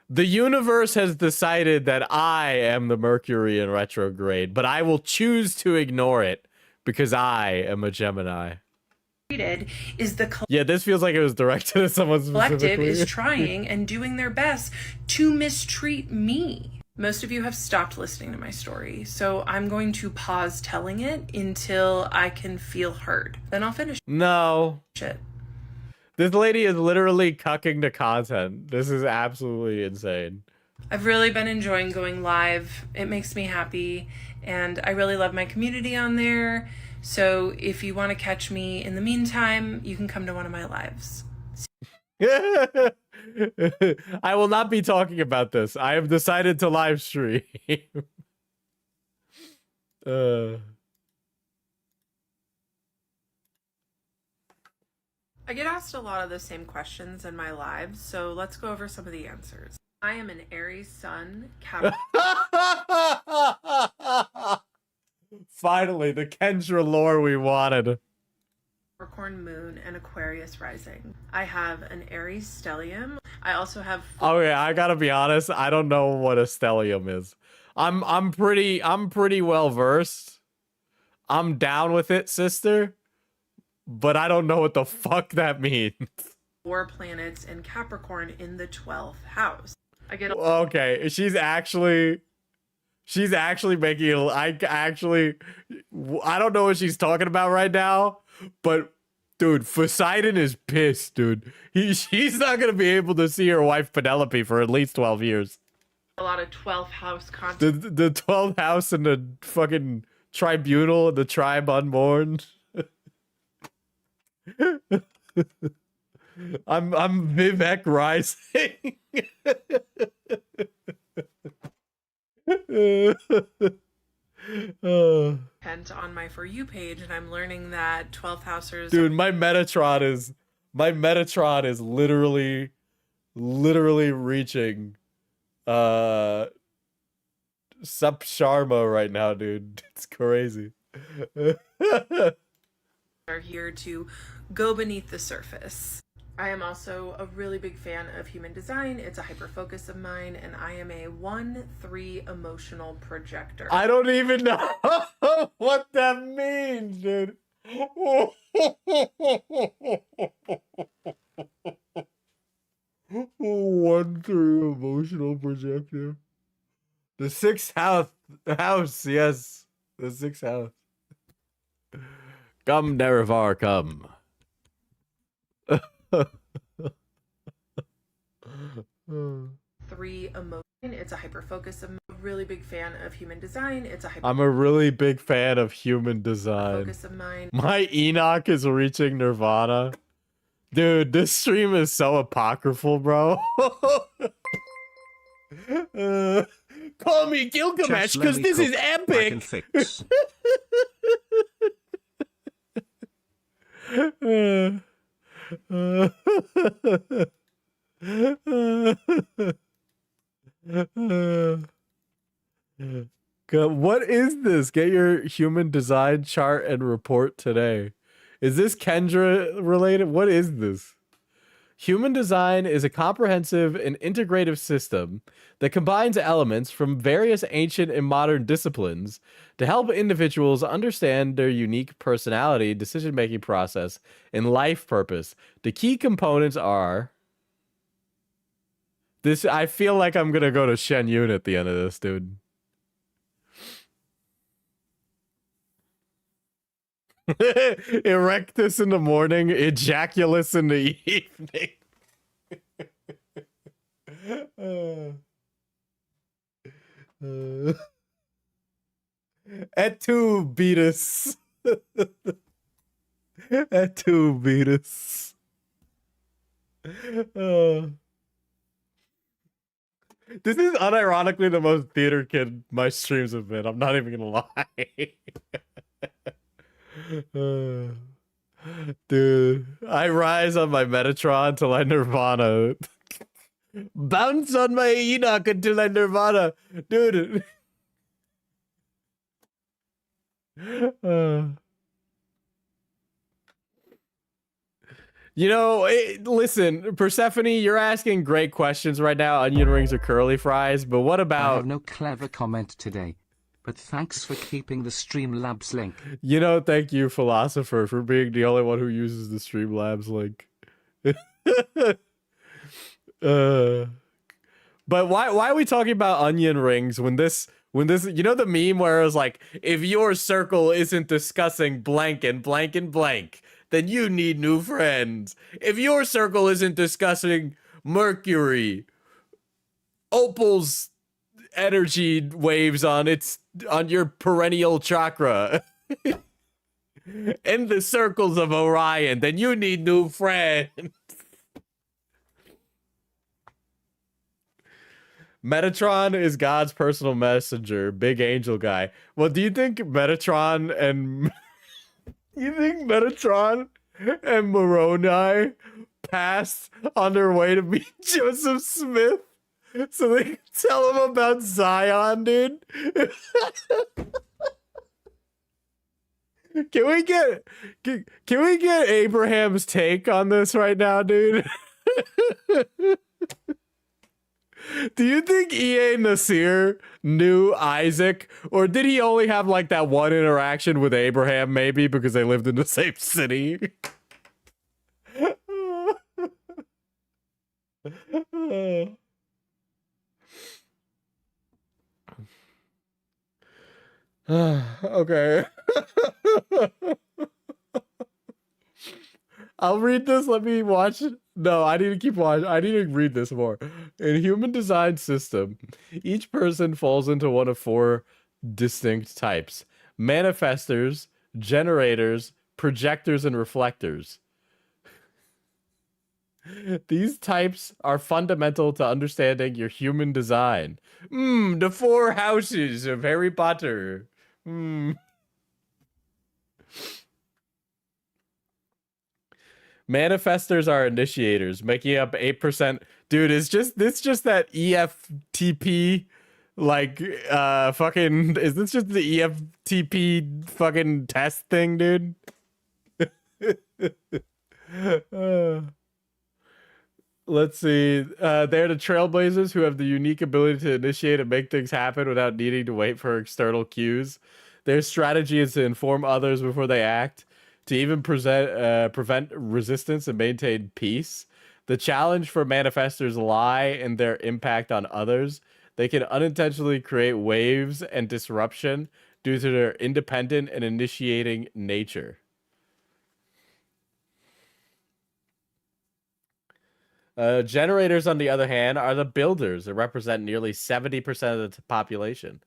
Speaker 1: The universe has decided that I am the Mercury in retrograde, but I will choose to ignore it because I am a Gemini.
Speaker 3: Is the
Speaker 1: Yeah, this feels like it was directed at someone
Speaker 3: collective
Speaker 1: specifically.
Speaker 3: is trying and doing their best to mistreat me. Most of you have stopped listening to my story, so I'm going to pause telling it until I can feel heard. Then I'll finish
Speaker 1: No.
Speaker 3: it.
Speaker 1: This lady is literally cucking the content. This is absolutely insane.
Speaker 3: I've really been enjoying going live. It makes me happy, and I really love my community on there. So if you want to catch me in the meantime, you can come to one of my lives.
Speaker 1: I will not be talking about this. I have decided to live stream.
Speaker 3: I get asked a lot of the same questions in my lives, so let's go over some of the answers. I am an Aries Sun,
Speaker 1: Finally, the Kendra lore we wanted.
Speaker 3: Capricorn Moon, and Aquarius Rising. I have an Aries Stellium. I also have...
Speaker 1: Oh yeah, I gotta be honest. I don't know what a stellium is. I'm pretty well versed. I'm down with it, sister. But I don't know what the fuck that means.
Speaker 3: 4 planets in Capricorn in the 12th house. I get
Speaker 1: okay. She's actually making it. I don't know what she's talking about right now, but dude, Poseidon is pissed, dude. She's not gonna be able to see her wife Penelope for at least 12 years.
Speaker 3: a lot of 12th house content.
Speaker 1: The 12th house and the fucking tribunal, the tribe unborn. I'm Vivek Rising.
Speaker 3: Content on my For You page, and I'm learning that 12th housers...
Speaker 1: Dude, my Metatron is literally reaching Sup Sharma right now, dude. It's crazy.
Speaker 3: are here to go beneath the surface. I am also a really big fan of human design. It's a hyper focus of mine, and I am a 1/3 emotional projector.
Speaker 1: I don't even know what that means, dude. 1/3 emotional projector. The 6th house, yes. The 6th house. Come, Nerevar, come.
Speaker 3: 3 emotion. It's a hyper focus. I'm a really big fan of human design. It's a hyper
Speaker 1: I'm a really big fan of human design.
Speaker 3: focus of mine.
Speaker 1: My Enoch is reaching Nirvana. Dude, this stream is so apocryphal, bro. Call me Gilgamesh, because this is epic. God, what is this? Get your human design chart and report today. Is this Kendra related? What is this? Human design is a comprehensive and integrative system that combines elements from various ancient and modern disciplines to help individuals understand their unique personality, decision-making process, and life purpose. The key components are this. I feel like I'm gonna go to Shen Yun at the end of this, dude. Erectus in the morning, ejaculus in the evening. Et tu, Beatus. Et tu, Beatus. This is unironically the most theater kid my streams have been. I'm not even gonna lie. Dude, I rise on my Metatron till I nirvana. Bounce on my Enoch until I nirvana. Dude. You know, listen, Persephone, you're asking great questions right now. Onion rings or curly fries, but what
Speaker 5: I
Speaker 1: about...
Speaker 5: have no clever comment today, but thanks for keeping the Streamlabs link.
Speaker 1: You know, thank you, Philosopher, for being the only one who uses the Streamlabs link. But why are we talking about onion rings when this, you know the meme where it was like, if your circle isn't discussing blank and blank and blank, then you need new friends. If your circle isn't discussing Mercury, Opal's energy waves on your perennial chakra, and the circles of Orion, then you need new friends. Metatron is God's personal messenger, big angel guy. Well, do you think Metatron and Moroni passed on their way to meet Joseph Smith so they could tell him about Zion, dude? Can we get Abraham's take on this right now, dude? Do you think E.A. Nasir knew Isaac, or did he only have like that one interaction with Abraham, maybe because they lived in the same city? Okay. I'll read this. Let me watch it. No, I need to keep watching. I need to read this more. In human design system, each person falls into one of 4 distinct types: manifestors, generators, projectors, and reflectors. These types are fundamental to understanding your human design. The 4 houses of Harry Potter. Manifestors are initiators, making up 8%. Dude, it's just that EFTP, like, fucking, is this just the EFTP fucking test thing, dude? Let's see. They're the trailblazers who have the unique ability to initiate and make things happen without needing to wait for external cues. Their strategy is to inform others before they act, to even prevent resistance and maintain peace. The challenge for manifestors lie in their impact on others. They can unintentionally create waves and disruption due to their independent and initiating nature. Generators, on the other hand, are the builders that represent nearly 70% of the population.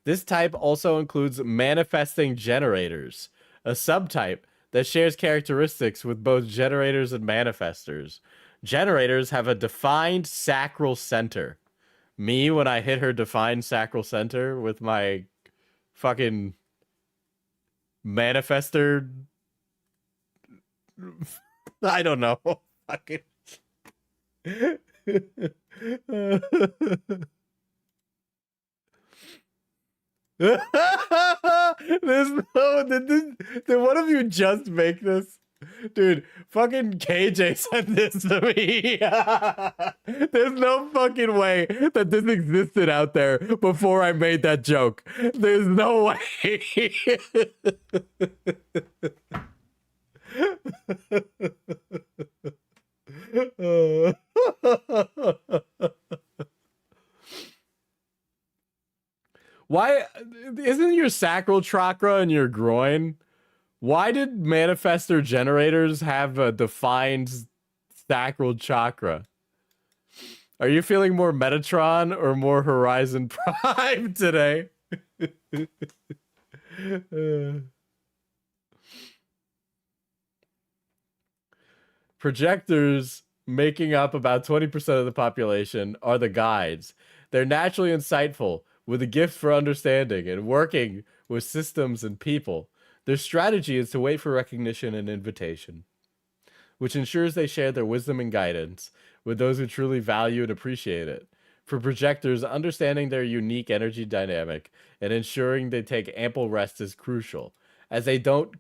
Speaker 1: This type also includes manifesting generators, a subtype that shares characteristics with both generators and manifestors. Generators have a defined sacral center. Me, when I hit her defined sacral center with my fucking manifester, I don't know. Fucking. There's no. Did one of you just make this? Dude, fucking KJ sent this to me. There's no fucking way that this existed out there before I made that joke. There's no way. Why isn't your sacral chakra in your groin? Why did manifestor generators have a defined sacral chakra? Are you feeling more Metatron or more Horizon Prime today? Projectors, making up about 20% of the population, are the guides. They're naturally insightful, with a gift for understanding and working with systems and people. Their strategy is to wait for recognition and invitation, which ensures they share their wisdom and guidance with those who truly value and appreciate it. For projectors, understanding their unique energy dynamic and ensuring they take ample rest is crucial, as they don't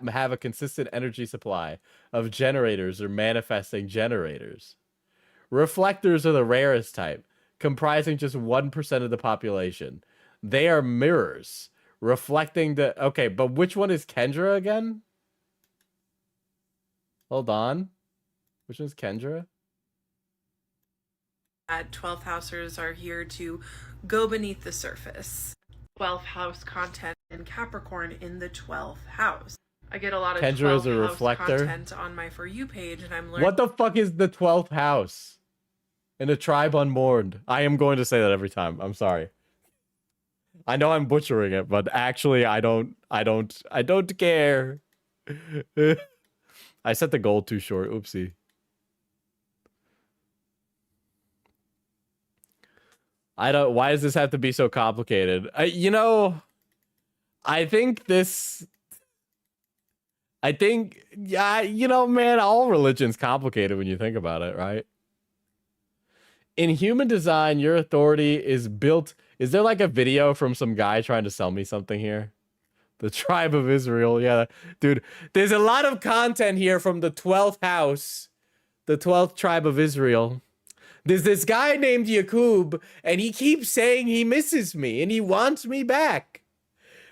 Speaker 1: have a consistent energy supply of generators or manifesting generators. Reflectors are the rarest type, comprising just 1% of the population. They are mirrors, reflecting the... Okay, but which one is Kendra again? Hold on. Which one's Kendra?
Speaker 6: 12th housers are here to go beneath the surface. 12th house content in Capricorn in the 12th house. I get a lot of
Speaker 1: Kendra is a
Speaker 6: 12th house
Speaker 1: reflector
Speaker 6: content on my For You page, and I'm learning...
Speaker 1: What the fuck is the 12th house? In a tribe unmourned. I am going to say that every time. I'm sorry. I know I'm butchering it, but actually I don't care. I set the goal too short. Oopsie. Why does this have to be so complicated? I think, yeah, man, all religion's complicated when you think about it, right? In human design, your authority is built... Is there like a video from some guy trying to sell me something here? The tribe of Israel. Yeah, dude, there's a lot of content here from the 12th house. The 12th tribe of Israel. There's this guy named Yakub, and he keeps saying he misses me and he wants me back.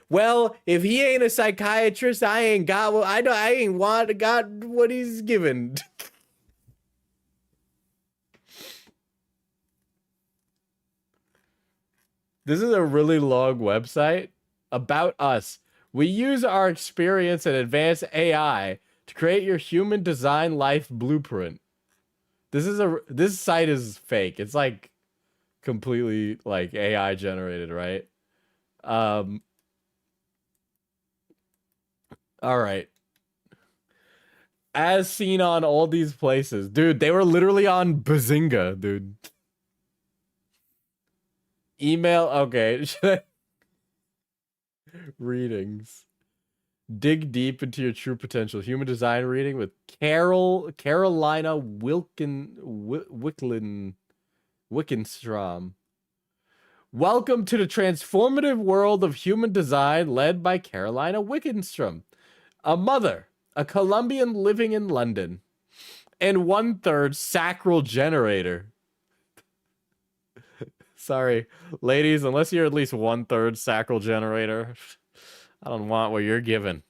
Speaker 1: Well, if he ain't a psychiatrist, I ain't got what he's given. This is a really long website about us. We use our experience and advanced AI to create your human design life blueprint. This site is fake. It's like completely like AI generated, right? All right. As seen on all these places. Dude, they were literally on Bazinga, dude. Email, okay. Readings. Dig deep into your true potential. Human design reading with Carolina Wickenstrom. Welcome to the transformative world of human design led by Carolina Wickenstrom, a mother, a Colombian living in London, and 1/3 sacral generator. Sorry, ladies, unless you're at least 1/3 sacral generator, I don't want what you're giving.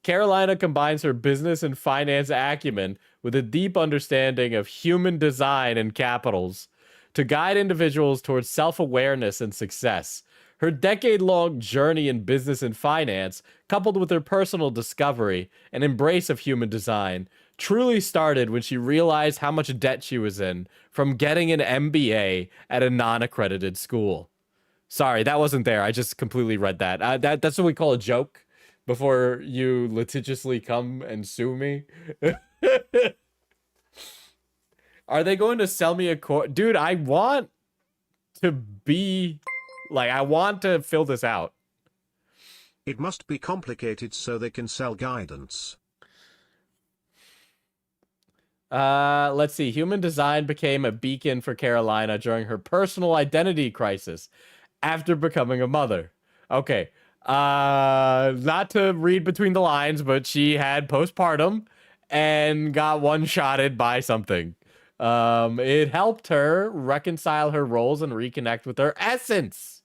Speaker 1: Carolina combines her business and finance acumen with a deep understanding of human design and capitals to guide individuals towards self-awareness and success. Her decade-long journey in business and finance, coupled with her personal discovery and embrace of human design, truly started when she realized how much debt she was in from getting an MBA at a non-accredited school. Sorry, that wasn't there. I just completely read that. That's what we call a joke before you litigiously come and sue me. Are they going to sell me a course? Dude, I want to be... Like, I want to fill this out.
Speaker 7: It must be complicated so they can sell guidance.
Speaker 1: Let's see. Human design became a beacon for Carolina during her personal identity crisis after becoming a mother. Okay. Not to read between the lines, but she had postpartum and got one-shotted by something. It helped her reconcile her roles and reconnect with her essence.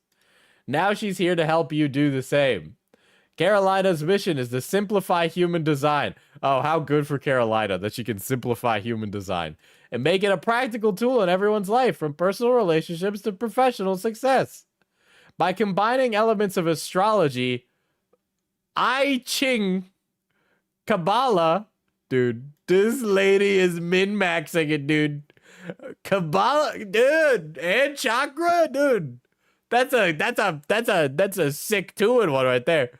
Speaker 1: Now she's here to help you do the same. Carolina's mission is to simplify human design. Oh, how good for Carolina that she can simplify human design and make it a practical tool in everyone's life, from personal relationships to professional success. By combining elements of astrology, I Ching, Kabbalah, dude, this lady is min-maxing it, dude. Kabbalah, dude, and chakra, dude. That's a sick 2-in-1 right there.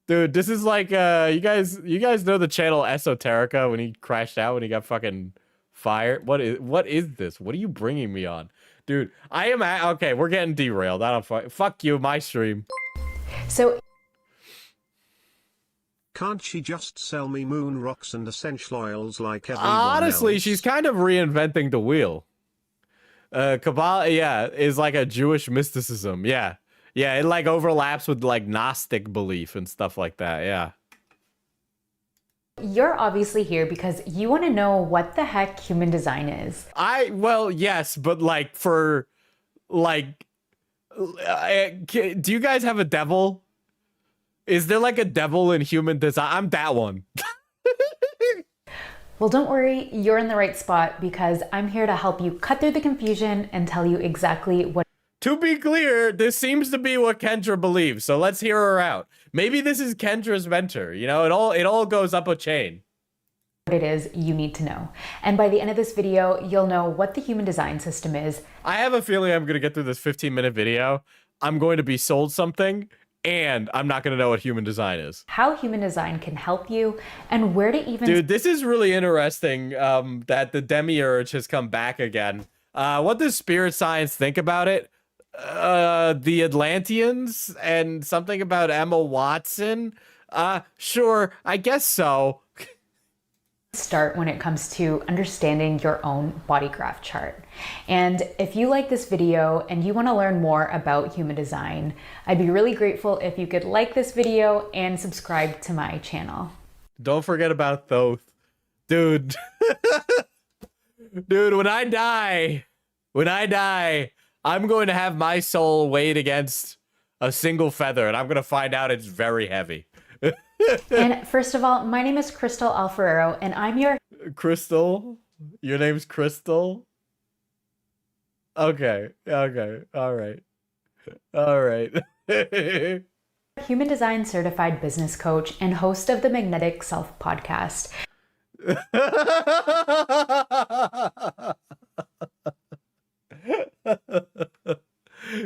Speaker 1: Dude, this is like you guys know the channel Esoterica when he crashed out when he got fucking fired. What is this? What are you bringing me on? Dude, I am okay, we're getting derailed. I don't fuck you, my stream.
Speaker 8: So
Speaker 7: Can't she just sell me moon rocks and essential oils like everyone
Speaker 1: Honestly,
Speaker 7: else?
Speaker 1: she's kind of reinventing the wheel. Kabbalah, yeah, is like a Jewish mysticism. Yeah. Yeah, it like overlaps with like Gnostic belief and stuff like that. Yeah.
Speaker 8: you're obviously here because you want to know what the heck human design is.
Speaker 1: Well, yes, but like for like, do you guys have a devil? Is there like a devil in human design? I'm that one.
Speaker 8: Well, don't worry, you're in the right spot because I'm here to help you cut through the confusion and tell you exactly what.
Speaker 1: To be clear, this seems to be what Kendra believes, so let's hear her out. Maybe this is Kendra's mentor. You know, it all goes up a chain.
Speaker 8: It is you need to know. And by the end of this video, you'll know what the human design system is.
Speaker 1: I have a feeling I'm going to get through this 15-minute video. I'm going to be sold something, and I'm not going to know what human design is.
Speaker 8: How human design can help you, and where to even...
Speaker 1: Dude, this is really interesting that the demiurge has come back again. What does spirit science think about it? The Atlanteans and something about Emma Watson? Sure, I guess so.
Speaker 8: Start when it comes to understanding your own body graph chart. And if you like this video and you want to learn more about human design, I'd be really grateful if you could like this video and subscribe to my channel.
Speaker 1: Don't forget about Thoth. Dude. Dude, when I die, I'm going to have my soul weighed against a single feather, and I'm going to find out it's very heavy.
Speaker 8: And first of all, my name is Crystal Alferrero, and I'm your...
Speaker 1: Crystal? Your name's Crystal? Okay, all right.
Speaker 8: human design certified business coach and host of the Magnetic Self podcast.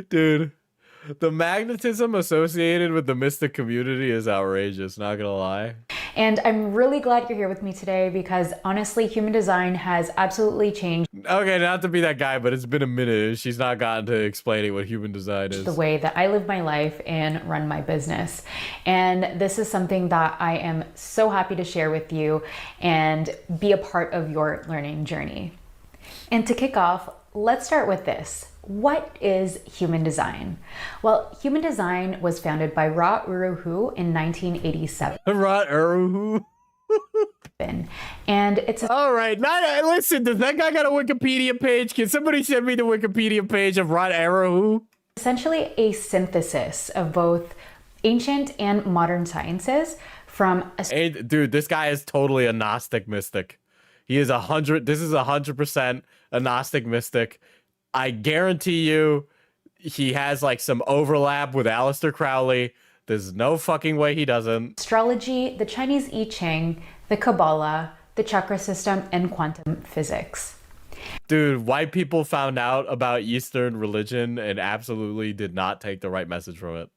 Speaker 1: Dude, the magnetism associated with the mystic community is outrageous, not gonna lie.
Speaker 8: And I'm really glad you're here with me today because honestly, human design has absolutely changed.
Speaker 1: Okay, not to be that guy, but it's been a minute. She's not gotten to explaining what human design is.
Speaker 8: The way that I live my life and run my business. And this is something that I am so happy to share with you and be a part of your learning journey. And to kick off, let's start with this. What is human design? Well, human design was founded by Ra Uru Hu in 1987.
Speaker 1: Ra Uru Hu?
Speaker 8: And it's
Speaker 1: all right. Listen, does that guy got a Wikipedia page? Can somebody send me the Wikipedia page of Ra Uru Hu?
Speaker 8: Essentially a synthesis of both ancient and modern sciences from...
Speaker 1: Dude, this guy is totally a Gnostic mystic. He is this is 100% a Gnostic mystic. I guarantee you he has like some overlap with Aleister Crowley. There's no fucking way he doesn't.
Speaker 8: Astrology, the Chinese I Ching, the Kabbalah, the chakra system, and quantum physics.
Speaker 1: Dude, white people found out about Eastern religion and absolutely did not take the right message from it.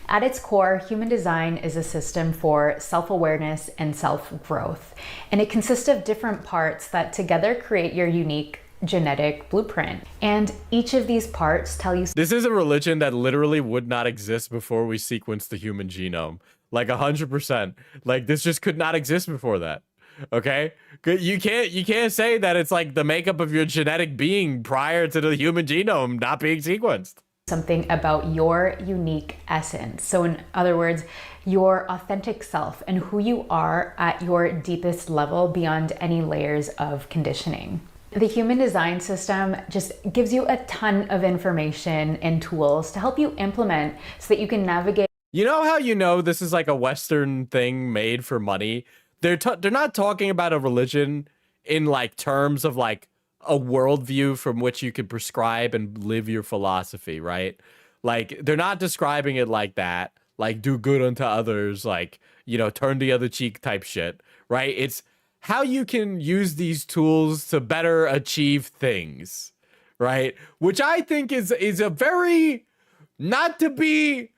Speaker 8: At its core, human design is a system for self-awareness and self-growth. And it consists of different parts that together create your unique genetic blueprint. And each of these parts tell you...
Speaker 1: This is a religion that literally would not exist before we sequenced the human genome. Like 100%. Like this just could not exist before that. Okay, you can't say that it's like the makeup of your genetic being prior to the human genome not being sequenced.
Speaker 8: Something about your unique essence. So in other words, your authentic self and who you are at your deepest level beyond any layers of conditioning. The human design system just gives you a ton of information and tools to help you implement so that you can navigate.
Speaker 1: You know how you know this is like a Western thing made for money? They're not talking about a religion in like terms of like a worldview from which you could prescribe and live your philosophy, right? Like they're not describing it like that, like do good unto others, like, you know, turn the other cheek type shit, right? It's how you can use these tools to better achieve things, right? Which I think is a very, not to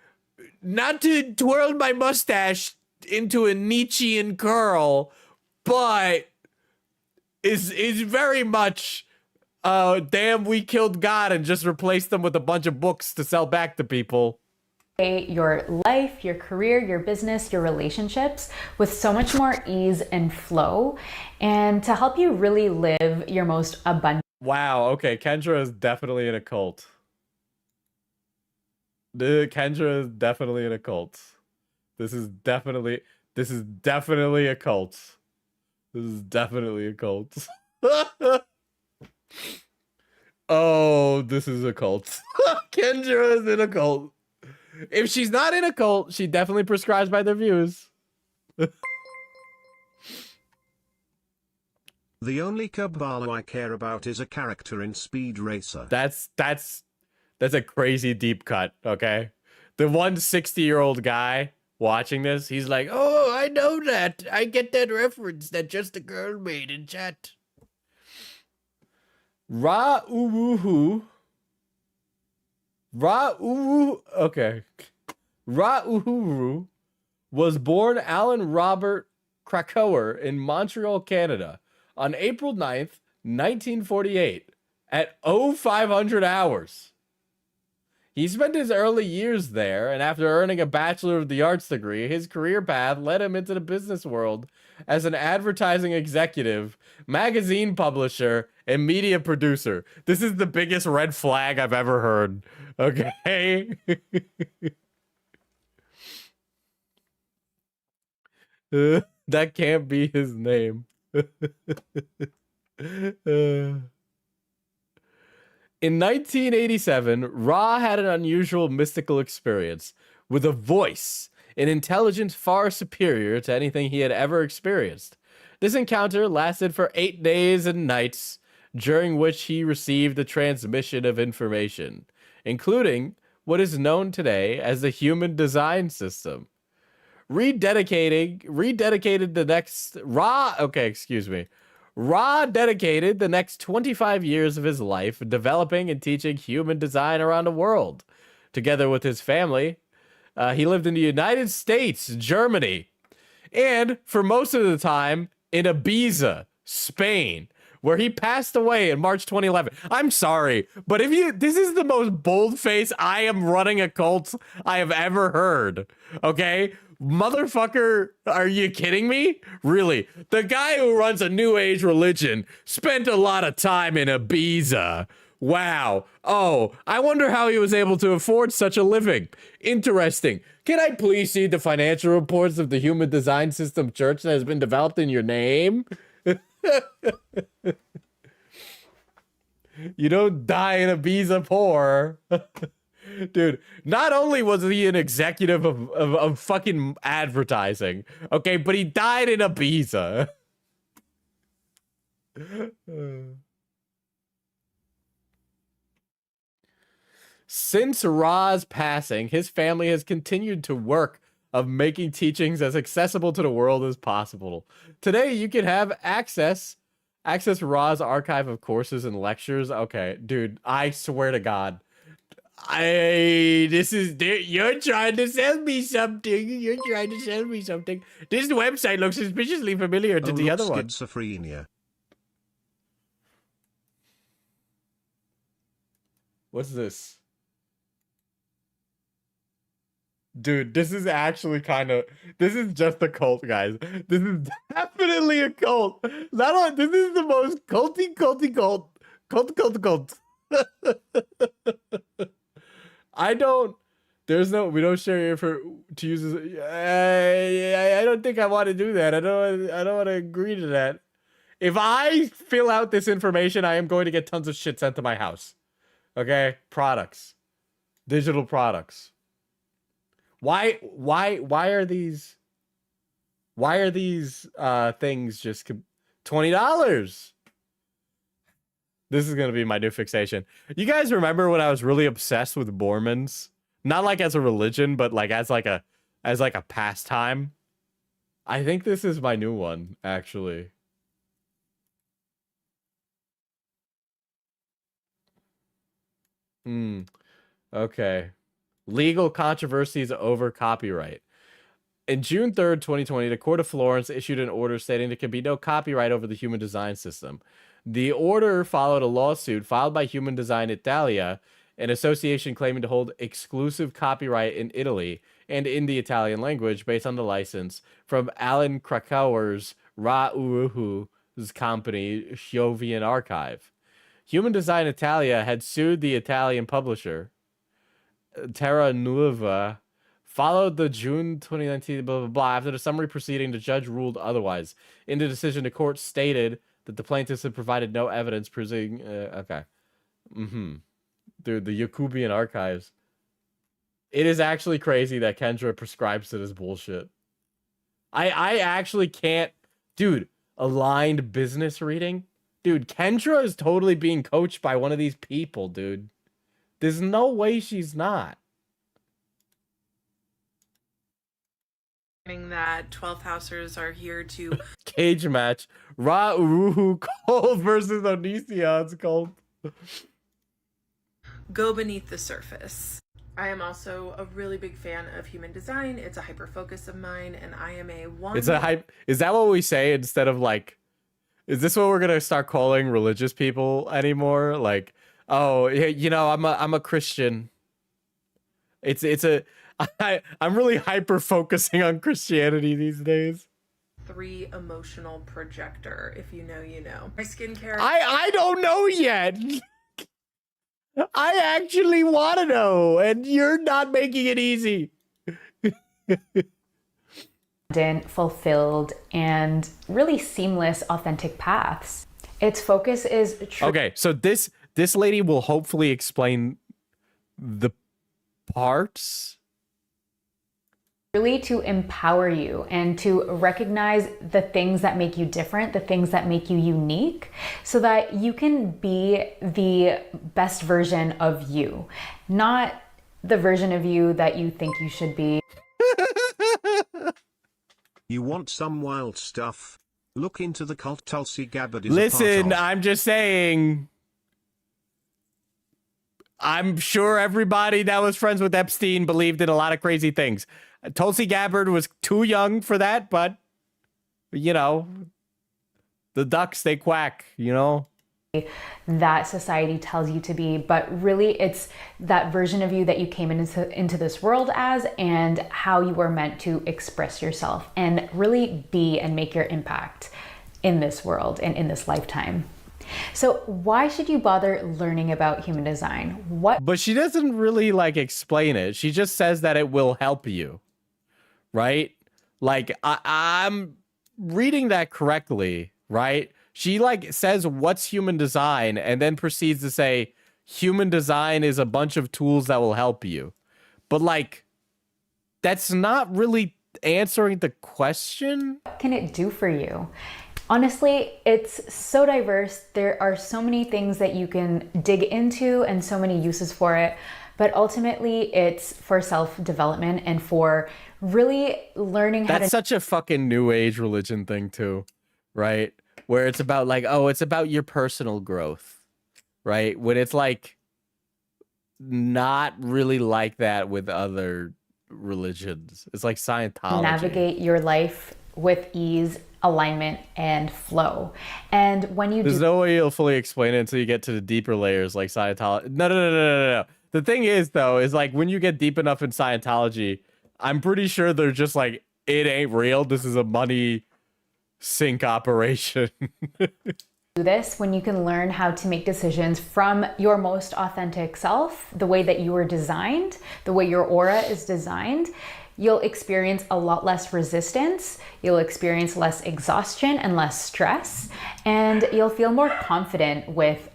Speaker 1: twirl my mustache into a Nietzschean curl, but is very much damn, we killed God and just replaced them with a bunch of books to sell back to people.
Speaker 8: Your life, your career, your business, your relationships with so much more ease and flow, and to help you really live your most abundant.
Speaker 1: Wow, okay, Kendra is definitely in a cult. Kendra is definitely in a cult. This is definitely a cult. This is definitely a cult. Oh, this is a cult. Kendra is in a cult. If she's not in a cult, she definitely prescribes by their views.
Speaker 7: The only Kabbalah I care about is a character in Speed Racer.
Speaker 1: That's a crazy deep cut, okay? The 160-year-old guy watching this, he's like, oh, I know that. I get that reference that just a girl made in chat. Ra'uhu. Okay. Ra'uhuru was born Alan Robert Krakauer in Montreal, Canada on April 9th, 1948 at 0500 hours. He spent his early years there, and after earning a Bachelor of the Arts degree, his career path led him into the business world as an advertising executive, magazine publisher, and media producer. This is the biggest red flag I've ever heard. Okay? That can't be his name. In 1987, Ra had an unusual mystical experience with a voice, an intelligence far superior to anything he had ever experienced. This encounter lasted for 8 days and nights, during which he received a transmission of information, including what is known today as the Human Design System. Ra dedicated the next 25 years of his life developing and teaching human design around the world. Together with his family, he lived in the United States, Germany, and for most of the time in Ibiza, Spain, where he passed away in March 2011. I'm sorry, but this is the most bold-faced I am running a cult I have ever heard. Okay? Motherfucker, are you kidding me? Really? The guy who runs a new age religion spent a lot of time in Ibiza. Wow. Oh, I wonder how he was able to afford such a living. Interesting. Can I please see the financial reports of the Human Design System Church that has been developed in your name? You don't die in Ibiza poor. Dude, not only was he an executive of fucking advertising, okay, but he died in Ibiza. Since Ra's passing, his family has continued to work of making teachings as accessible to the world as possible. Today, you can have access Ra's archive of courses and lectures. Okay, dude, I swear to God. You're trying to sell me something. This website looks suspiciously familiar to the other one.
Speaker 7: Schizophrenia.
Speaker 1: What's this? Dude, this is actually this is just a cult, guys. This is definitely a cult. This is the most culty cult. We don't share info to use this. I don't think I want to do that. I don't want to agree to that. If I fill out this information, I am going to get tons of shit sent to my house. Okay? Products. Digital products. Why are these things just $20? This is going to be my new fixation. You guys remember when I was really obsessed with Mormons? Not like as a religion, but like as like a pastime. I think this is my new one, actually. Okay. Legal controversies over copyright. In June 3rd, 2020, the Court of Florence issued an order stating there can be no copyright over the human design system. The order followed a lawsuit filed by Human Design Italia, an association claiming to hold exclusive copyright in Italy and in the Italian language based on the license from Alan Krakauer's Ra Uruhu's company, Jovian Archive. Human Design Italia had sued the Italian publisher, Terra Nuova, followed the June 2019 blah, blah, blah. After the summary proceeding, the judge ruled otherwise. In the decision, the court stated that the plaintiffs had provided no evidence proving... okay. Dude, the Jacobian archives. It is actually crazy that Kendra prescribes it as bullshit. I actually can't... Dude, aligned business reading? Dude, Kendra is totally being coached by one of these people, dude. There's no way she's not.
Speaker 6: That 12th housers are here to
Speaker 1: cage match. Ra Uruhu cult versus Onision's cult.
Speaker 6: go beneath the surface. I am also a really big fan of human design. It's a hyper focus of mine, and I am a one.
Speaker 1: It's a hype. Is that what we say instead of like? Is this what we're gonna start calling religious people anymore? Like, oh, you know, I'm a Christian. I'm really hyper focusing on Christianity these days.
Speaker 6: 3 emotional projector. If you know, you know. My skincare.
Speaker 1: I don't know yet. I actually want to know, and you're not making it easy.
Speaker 8: Fulfilled and really seamless, authentic paths. Its focus is
Speaker 1: okay. So this lady will hopefully explain the parts.
Speaker 8: Really to empower you and to recognize the things that make you different, the things that make you unique, so that you can be the best version of you, not the version of you that you think you should be.
Speaker 7: You want some wild stuff? Look into the cult Tulsi Gabbard is
Speaker 1: Listen,
Speaker 7: a part of.
Speaker 1: I'm just saying. I'm sure everybody that was friends with Epstein believed in a lot of crazy things. Tulsi Gabbard was too young for that, but, you know, the ducks, they quack, you know?
Speaker 8: That society tells you to be, but really it's that version of you that you came into this world as, and how you were meant to express yourself and really be and make your impact in this world and in this lifetime. So why should you bother learning about human design?
Speaker 1: But she doesn't really like explain it. She just says that it will help you, right? Like I'm reading that correctly, right? She like says what's human design and then proceeds to say human design is a bunch of tools that will help you. But like that's not really answering the question.
Speaker 8: What can it do for you? Honestly, it's so diverse. There are so many things that you can dig into and so many uses for it. But ultimately, it's for self-development and for really learning how to...
Speaker 1: That's such a fucking new age religion thing too, right? Where it's about like, oh, it's about your personal growth, right? When it's like not really like that with other religions. It's like Scientology.
Speaker 8: Navigate your life with ease, alignment, and flow. And when you
Speaker 1: There's no way you'll fully explain it until you get to the deeper layers like Scientology. No. The thing is, though, is like when you get deep enough in Scientology, I'm pretty sure they're just like, it ain't real. This is a money sink operation.
Speaker 8: Do this when you can learn how to make decisions from your most authentic self, the way that you were designed, the way your aura is designed. You'll experience a lot less resistance, you'll experience less exhaustion and less stress, and you'll feel more confident with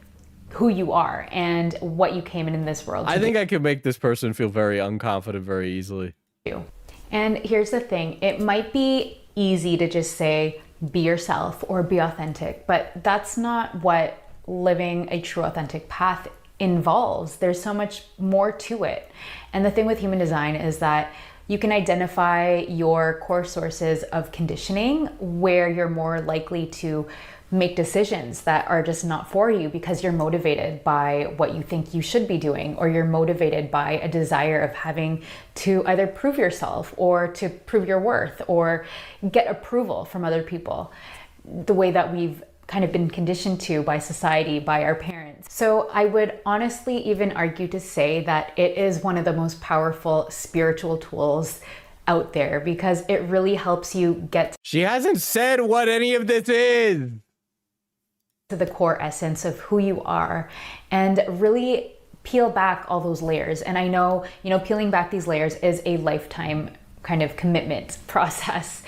Speaker 8: who you are and what you came in this world to
Speaker 1: I think I could make this person feel very unconfident very easily.
Speaker 8: do. And here's the thing, it might be easy to just say, be yourself or be authentic, but that's not what living a true authentic path involves. There's so much more to it. And the thing with human design is that you can identify your core sources of conditioning where you're more likely to make decisions that are just not for you because you're motivated by what you think you should be doing, or you're motivated by a desire of having to either prove yourself or to prove your worth or get approval from other people, the way that we've kind of been conditioned to by society, by our parents. So I would honestly even argue to say that it is one of the most powerful spiritual tools out there because it really helps you get
Speaker 1: She hasn't said what any of this is.
Speaker 8: to the core essence of who you are and really peel back all those layers. And I know, peeling back these layers is a lifetime kind of commitment process.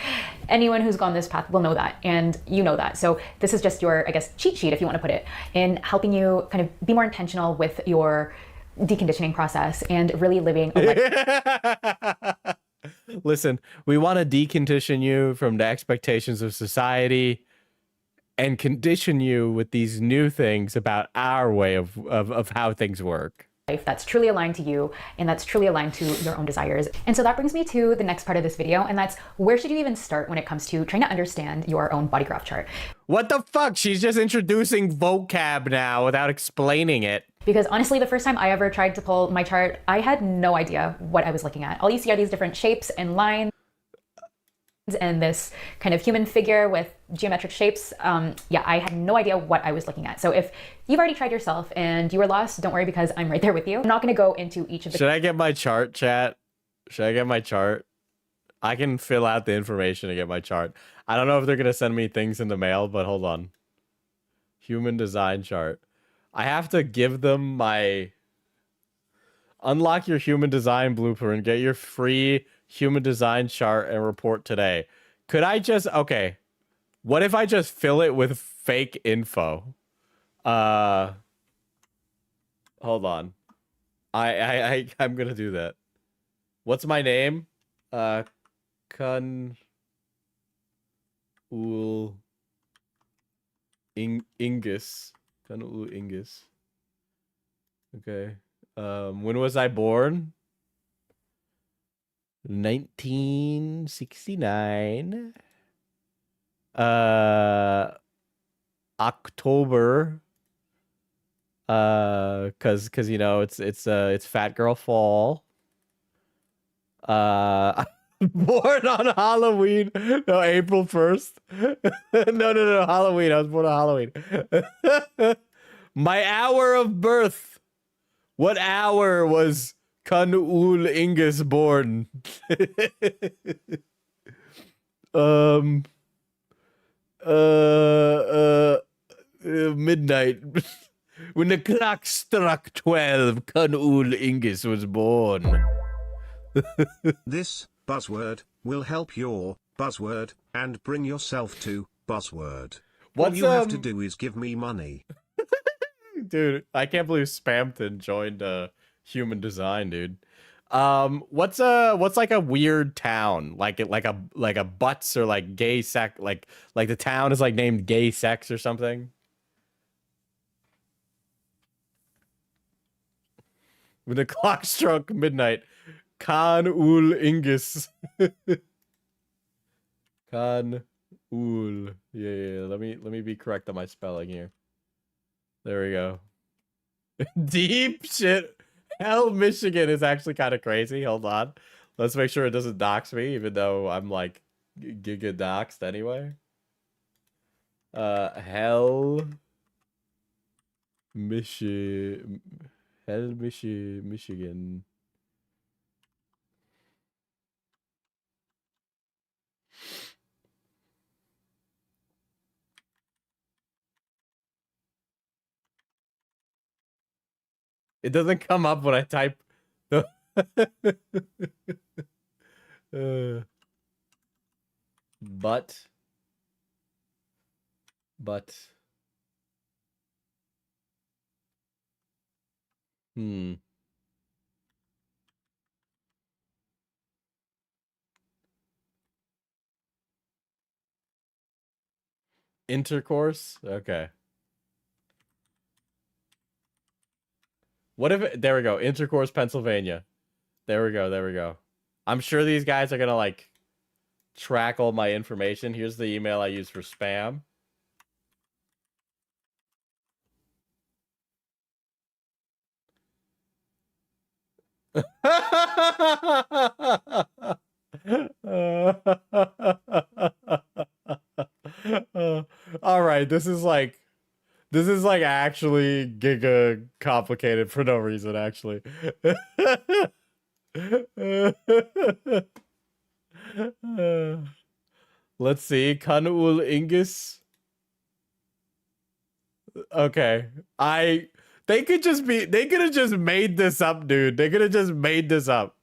Speaker 8: Anyone who's gone this path will know that, and you know that. So this is just your, I guess, cheat sheet, if you want to put it, in helping you kind of be more intentional with your deconditioning process and really living a life.
Speaker 1: Listen, we want to decondition you from the expectations of society and condition you with these new things about our way of how things work.
Speaker 8: That's truly aligned to you and that's truly aligned to your own desires. And so that brings me to the next part of this video, and that's where should you even start when it comes to trying to understand your own body graph chart?
Speaker 1: What the fuck? She's just introducing vocab now without explaining it.
Speaker 8: Because honestly, the first time I ever tried to pull my chart, I had no idea what I was looking at. All you see are these different shapes and lines and this kind of human figure with geometric shapes. Yeah, I had no idea what I was looking at. So if you've already tried yourself and you were lost, don't worry because I'm right there with you. I'm not going to go into each of the...
Speaker 1: Should I get my chart, chat? Should I get my chart? I can fill out the information to get my chart. I don't know if they're going to send me things in the mail, but hold on. Human design chart. I have to give them my... Unlock your human design blueprint. Get your free human design chart and report today. Could I just... Okay. What if I just fill it with fake info? Hold on. I'm gonna do that. What's my name? Kun Ul Ingus. Kun Ul Ingus. Okay. When was I born? 1969. October. Cause you know it's Fat Girl Fall. Born on Halloween. No, April 1st. No, Halloween. I was born on Halloween. My hour of birth. What hour was Kun Ul Ingus born? Midnight. When the clock struck 12, Kun Ul Ingus was born.
Speaker 7: This buzzword will help your buzzword and bring yourself to buzzword. All you have to do is give me money.
Speaker 1: Dude, I can't believe Spamton joined human design, dude. What's like a weird town? Like a butts or like gay sex, like the town is like named gay sex or something? When the clock struck midnight, Kun Ul Ingus. Kun Ul. Yeah. Let me be correct on my spelling here. There we go. Deep shit. Hell, Michigan is actually kind of crazy. Hold on. Let's make sure it doesn't dox me, even though I'm like giga doxed anyway. Hell, Michigan. It doesn't come up when I type. But. Intercourse? Okay. What if there we go. Intercourse, Pennsylvania. There we go. I'm sure these guys are gonna like track all my information. Here's the email I use for spam. All right, this is like actually giga complicated for no reason, actually. Let's see. Kanul Ingis. Okay. They could have just made this up, dude. They could have just made this up.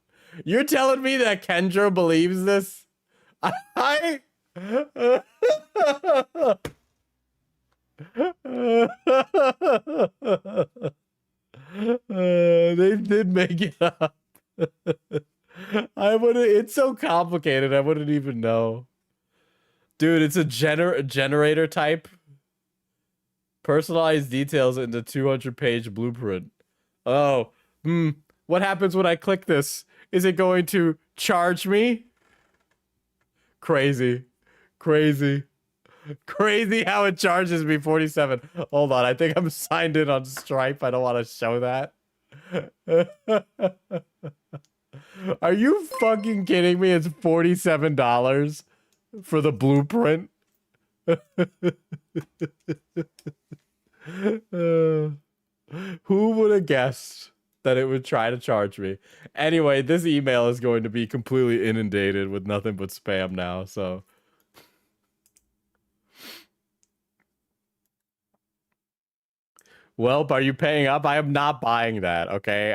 Speaker 1: You're telling me that Kendra believes this? They did make it up. It's so complicated, I wouldn't even know. Dude, it's a generator type. Personalized details in the 200-page blueprint. Oh, what happens when I click this? Is it going to charge me? Crazy how it charges me 47. Hold on, I think I'm signed in on Stripe. I don't want to show that. Are you fucking kidding me? It's $47 for the blueprint. Who would have guessed that it would try to charge me? Anyway, this email is going to be completely inundated with nothing but spam now, so. Welp, are you paying up? I am not buying that, okay?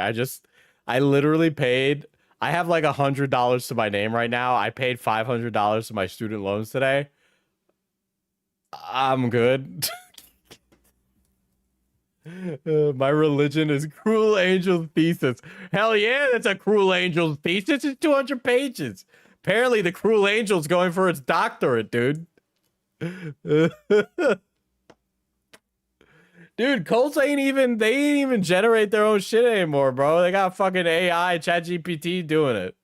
Speaker 1: I literally paid, I have like $100 to my name right now. I paid $500 to my student loans today. I'm good. My religion is Cruel Angel's Thesis. Hell yeah, that's a Cruel Angel's Thesis. It's 200 pages. Apparently the Cruel Angel's going for its doctorate, dude. Dude, cults they ain't even generate their own shit anymore, bro. They got fucking AI, ChatGPT doing it.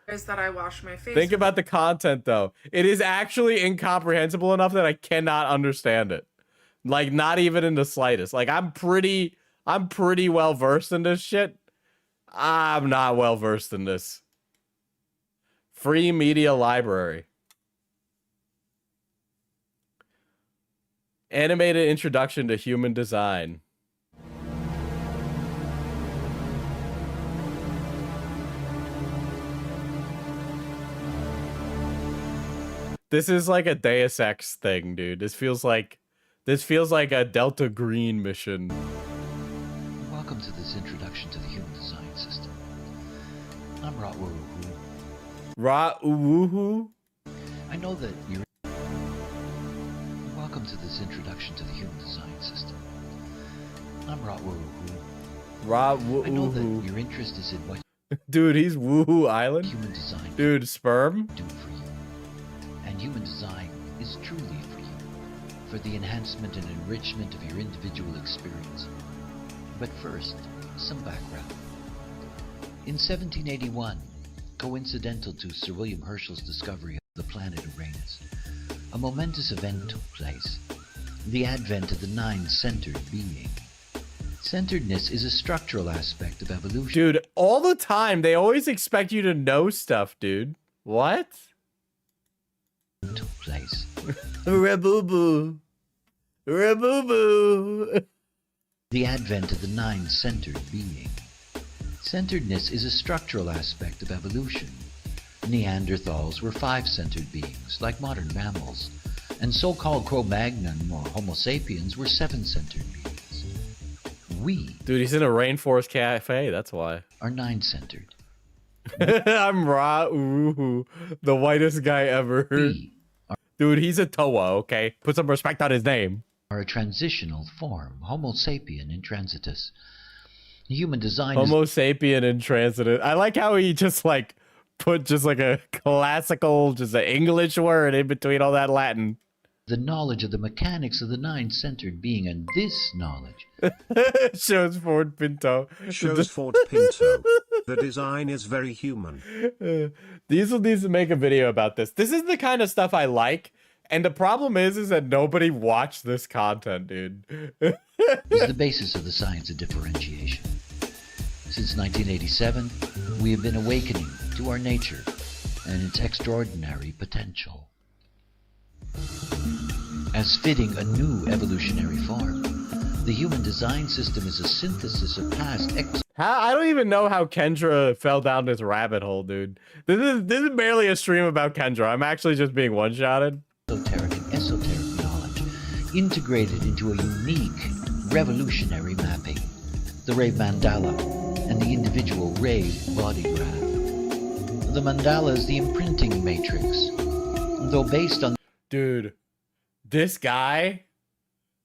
Speaker 6: Is that I wash my face.
Speaker 1: Think about the content, though. It is actually incomprehensible enough that I cannot understand it. Like, not even in the slightest. Like, I'm pretty well versed in this shit. I'm not well versed in this. Free media library. Animated introduction to human design. This is like a Deus Ex thing, dude. This feels like a Delta Green mission.
Speaker 9: Welcome to this introduction to the human design system. I'm Ra-Uruhu.
Speaker 1: Ra-Uruhu?
Speaker 9: I know that you're... Welcome to this introduction to the human design system. I'm Ra-Uruhu.
Speaker 1: Ra-Uruhu.
Speaker 9: I know that your interest is in what...
Speaker 1: Dude, he's Woohoo Island?
Speaker 9: Human design...
Speaker 1: Dude, sperm?
Speaker 9: ...do for you. And human design is truly for you. For the enhancement and enrichment of your individual experience. But first, some background. In 1781, coincidental to Sir William Herschel's discovery of the planet Uranus, a momentous event took place. The advent of the nine-centered being. Centeredness is a structural aspect of evolution.
Speaker 1: Dude, all the time, they always expect you to know stuff, dude. What?
Speaker 9: Took place.
Speaker 1: Raboo-boo. Raboo-boo.
Speaker 9: The advent of the nine-centered being. Centeredness is a structural aspect of evolution. Neanderthals were five-centered beings, like modern mammals, and so-called Cro-Magnon or Homo sapiens were seven-centered beings. we.
Speaker 1: Dude, he's in a rainforest cafe. That's why.
Speaker 9: Are nine-centered.
Speaker 1: I'm raw. Ooh, the whitest guy ever.
Speaker 9: We
Speaker 1: Dude, he's a Toa, okay? Put some respect on his name.
Speaker 9: are a transitional form, Homo sapien intransitus. Human design
Speaker 1: Homo sapien intransitus. I like how he just like put just like a classical, just an English word in between all that Latin.
Speaker 9: the knowledge of the mechanics of the nine-centered being, and this knowledge
Speaker 1: Shows Ford Pinto.
Speaker 7: Shows Ford Pinto. The design is very human.
Speaker 1: Diesel needs to make a video about this. This is the kind of stuff I like. And the problem is that nobody watched this content, dude.
Speaker 9: is the basis of the science of differentiation. Since 1987, we have been awakening to our nature and its extraordinary potential. As fitting a new evolutionary form, the human design system is a synthesis of past
Speaker 1: I don't even know how Kendra fell down this rabbit hole, dude. This is barely a stream about Kendra. I'm actually just being one-shotted.
Speaker 9: Esoteric and esoteric knowledge integrated into a unique revolutionary mapping, the Rave Mandala and the individual Rave body graph. The mandala is the imprinting matrix, though based on...
Speaker 1: Dude, this guy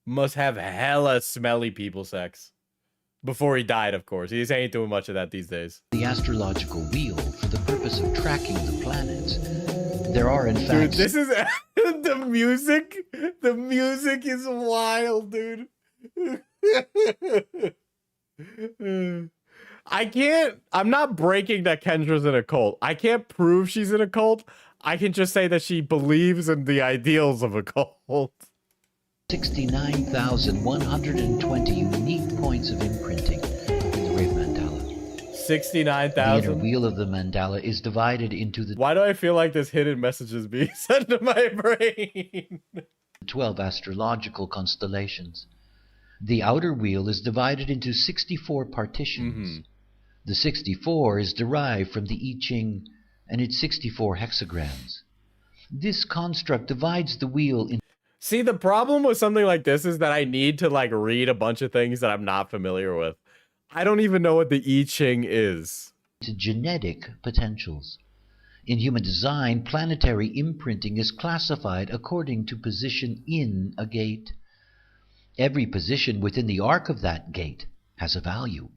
Speaker 1: must have hella smelly people sex. Before he died, of course. He ain't doing much of that these days.
Speaker 9: The astrological wheel for the purpose of tracking the planets. There are, in fact...
Speaker 1: Dude, this is... the music? The music is wild, dude. I'm not breaking that Kendra's in a cult. I can't prove she's in a cult. I can just say that she believes in the ideals of a cult.
Speaker 9: 69,120 unique points of imprinting in the Rave Mandala.
Speaker 1: 69,000?
Speaker 9: The inner wheel of the mandala is divided into the...
Speaker 1: Why do I feel like this hidden message is being sent to my brain?
Speaker 9: 12 astrological constellations. The outer wheel is divided into 64 partitions. The 64 is derived from the I Ching and its 64 hexagrams. This construct divides the wheel into...
Speaker 1: See, the problem with something like this is that I need to like read a bunch of things that I'm not familiar with. I don't even know what the I Ching is.
Speaker 9: To genetic potentials. In human design, planetary imprinting is classified according to position in a gate. Every position within the arc of that gate has a value.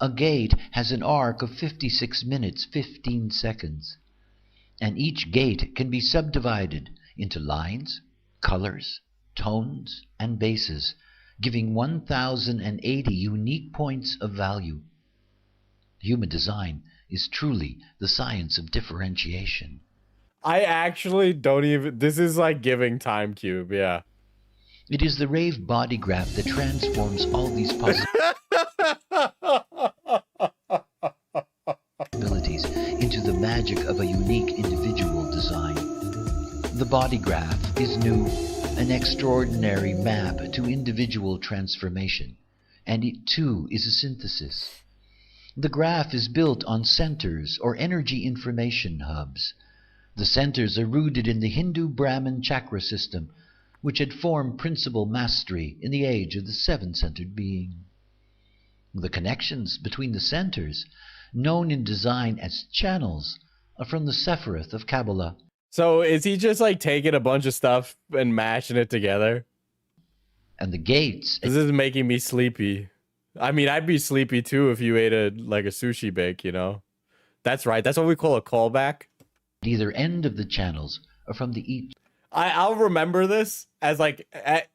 Speaker 9: A gate has an arc of 56 minutes, 15 seconds. And each gate can be subdivided into lines, colors, tones, and bases, giving 1,080 unique points of value. Human design is truly the science of differentiation.
Speaker 1: I actually don't even... This is like giving Time Cube, yeah.
Speaker 9: It is the Rave body graph that transforms all these possibilities into the magic of a unique individual design. The body graph is new, an extraordinary map to individual transformation, and it too is a synthesis. The graph is built on centers or energy information hubs. The centers are rooted in the Hindu Brahmin chakra system, which had formed principal mastery in the age of the seven-centered being. The connections between the centers, known in design as channels, are from the Sephiroth of Kabbalah.
Speaker 1: So is he just like taking a bunch of stuff and mashing it together?
Speaker 9: And the gates...
Speaker 1: This is making me sleepy. I mean, I'd be sleepy too if you ate a sushi bake, you know? That's right. That's what we call a callback.
Speaker 9: Either end of the channels are from the each.
Speaker 1: I'll remember this as like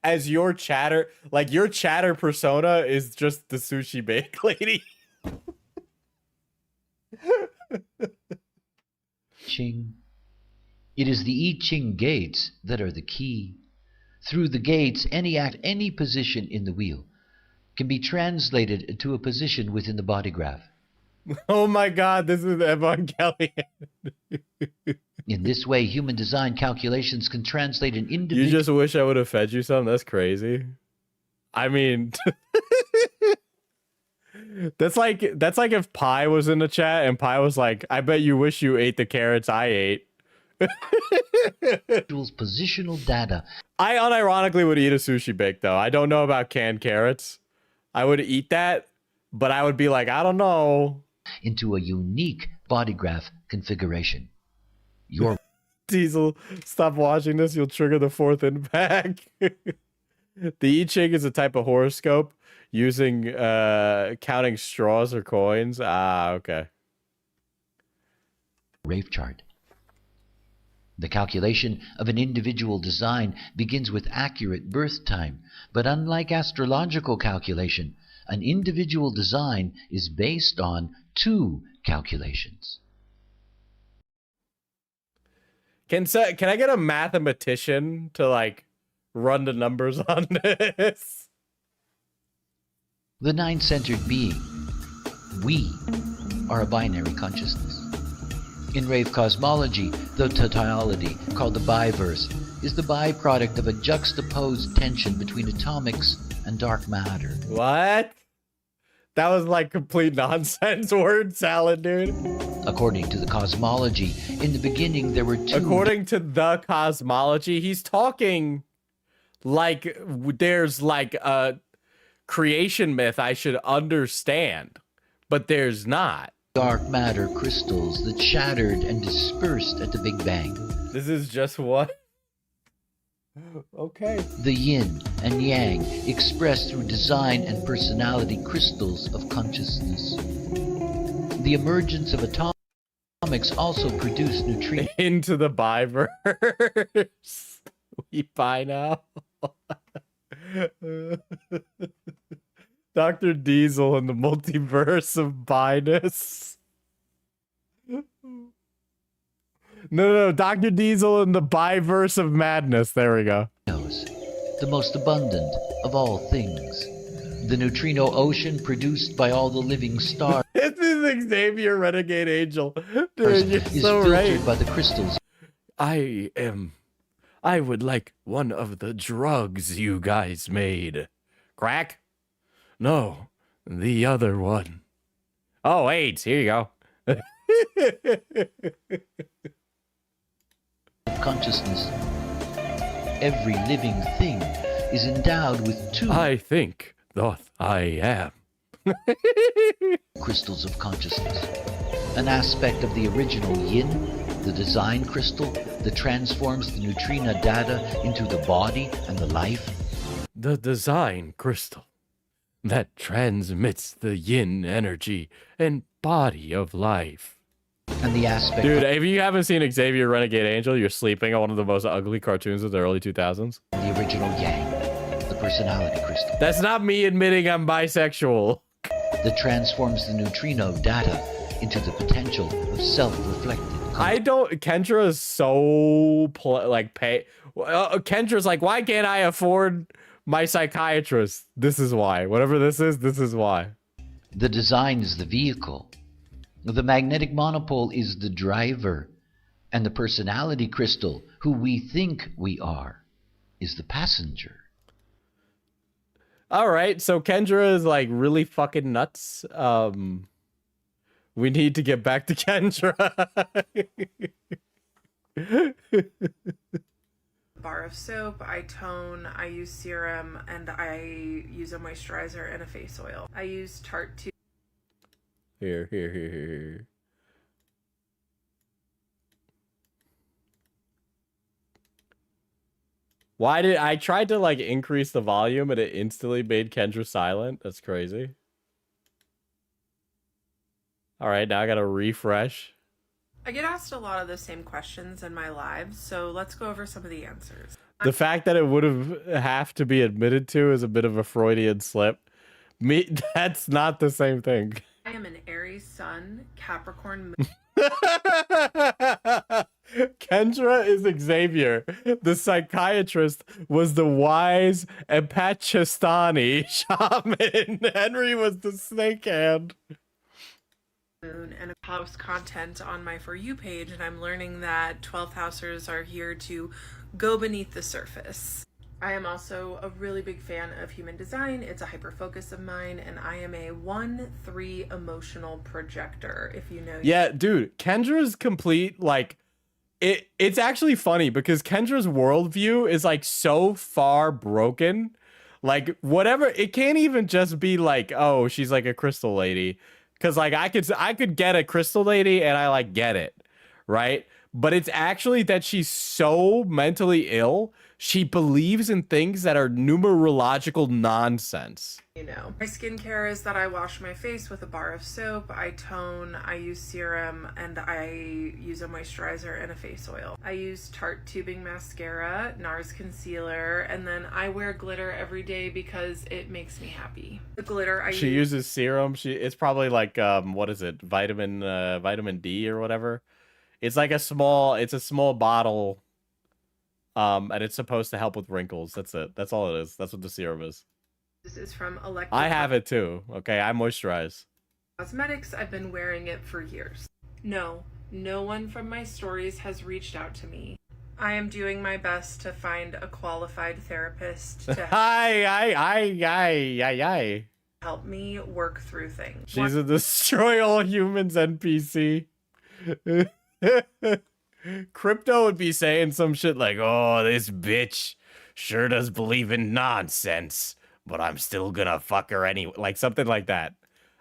Speaker 1: as your chatter, like your chatter persona is just the sushi bake lady.
Speaker 9: Ching. It is the I Ching gates that are the key. Through the gates, any position in the wheel can be translated to a position within the body graph.
Speaker 1: Oh my God, this is Evangelion.
Speaker 9: In this way, human design calculations can translate an individual...
Speaker 1: You just wish I would have fed you some? That's crazy. I mean... That's like if Pi was in the chat and Pi was like, I bet you wish you ate the carrots I ate.
Speaker 9: Positional data.
Speaker 1: I unironically would eat a sushi bake, though. I don't know about canned carrots. I would eat that, but I would be like, I don't know.
Speaker 9: Into a unique body graph configuration. Your
Speaker 1: Diesel, stop watching this. You'll trigger the fourth impact. The I Ching is a type of horoscope using counting straws or coins. Ah, okay.
Speaker 9: rave chart. The calculation of an individual design begins with accurate birth time, but unlike astrological calculation, an individual design is based on two calculations.
Speaker 1: Can I get a mathematician to like run the numbers on this?
Speaker 9: The nine-centered being, we, are a binary consciousness. In rave cosmology, the totality, called the biverse, is the byproduct of a juxtaposed tension between atomics and dark matter.
Speaker 1: What? That was like complete nonsense word salad, dude.
Speaker 9: According to the cosmology, in the beginning there were two...
Speaker 1: According to the cosmology, he's talking like there's like a creation myth I should understand, but there's not.
Speaker 9: Dark matter crystals that shattered and dispersed at the Big Bang.
Speaker 1: This is just what? Okay.
Speaker 9: The yin and yang expressed through design and personality crystals of consciousness. The emergence of atomics also produced neutrinos.
Speaker 1: Into the biverse. We buy now. Dr. Diesel and the multiverse of biness. No, Dr. Diesel and the biverse of madness. There we go.
Speaker 9: The most abundant of all things. The neutrino ocean produced by all the living stars.
Speaker 1: This is Xavier Renegade Angel. Dude, you're
Speaker 9: is
Speaker 1: so
Speaker 9: filtered
Speaker 1: right.
Speaker 9: by the crystals.
Speaker 1: I would like one of the drugs you guys made. Crack? No, the other one. Oh, AIDS. Here you go.
Speaker 9: Consciousness. Every living thing is endowed with two
Speaker 1: I think doth I am.
Speaker 9: crystals of consciousness. An aspect of the original yin, the design crystal, that transforms the neutrino data into the body and the life.
Speaker 1: The design crystal that transmits the yin energy and body of life.
Speaker 9: And the aspect...
Speaker 1: Dude, if you haven't seen Xavier Renegade Angel, you're sleeping on one of the most ugly cartoons of the early 2000s.
Speaker 9: The original yang, the personality crystal.
Speaker 1: That's not me admitting I'm bisexual.
Speaker 9: That transforms the neutrino data into the potential of self-reflected.
Speaker 1: Kendra is so Kendra's like, why can't I afford my psychiatrist? This is why. Whatever this is why.
Speaker 9: The design is the vehicle. The magnetic monopole is the driver. And the personality crystal, who we think we are, is the passenger.
Speaker 1: All right, so Kendra is like really fucking nuts. We need to get back to Kendra.
Speaker 6: Bar of soap, I tone, I use serum, and I use a moisturizer and a face oil. I use Tarte to...
Speaker 1: Here. Why did I tried to like increase the volume and it instantly made Kendra silent? That's crazy. All right, now I gotta refresh.
Speaker 6: I get asked a lot of the same questions in my lives, so let's go over some of the answers.
Speaker 1: The fact that it would have to be admitted to is a bit of a Freudian slip. That's not the same thing.
Speaker 6: I am an Aries Sun, Capricorn
Speaker 1: Kendra is Xavier. The psychiatrist was the wise Apachistani shaman. Henry was the snake hand.
Speaker 6: Moon and a house content on my For You page, and I'm learning that 12th housers are here to go beneath the surface. I am also a really big fan of human design. It's a hyper focus of mine, and I am a 1/3 emotional projector, if you know.
Speaker 1: Yeah, dude, Kendra's complete, like, it's actually funny because Kendra's worldview is like so far broken. Like, whatever, it can't even just be like, oh, she's like a crystal lady. Cause like I could get a crystal lady and I like get it, right? But it's actually that she's so mentally ill, she believes in things that are numerological nonsense.
Speaker 6: You know, my skincare is that I wash my face with a bar of soap, I tone, I use serum, and I use a moisturizer and a face oil. I use Tarte tubing mascara, NARS concealer, and then I wear glitter every day because it makes me happy. The glitter
Speaker 1: She uses serum. It's probably like what is it? Vitamin D or whatever. It's like a small bottle. And it's supposed to help with wrinkles. That's it. That's all it is. That's what the serum is.
Speaker 6: This is from Electric.
Speaker 1: I have it too. Okay, I moisturize.
Speaker 6: Cosmetics. I've been wearing it for years. No one from my stories has reached out to me. I am doing my best to find a qualified therapist to help me work through things.
Speaker 1: She's a destroy all humans NPC. Crypto would be saying some shit like, oh, this bitch sure does believe in nonsense, but I'm still gonna fuck her anyway. Like something like that.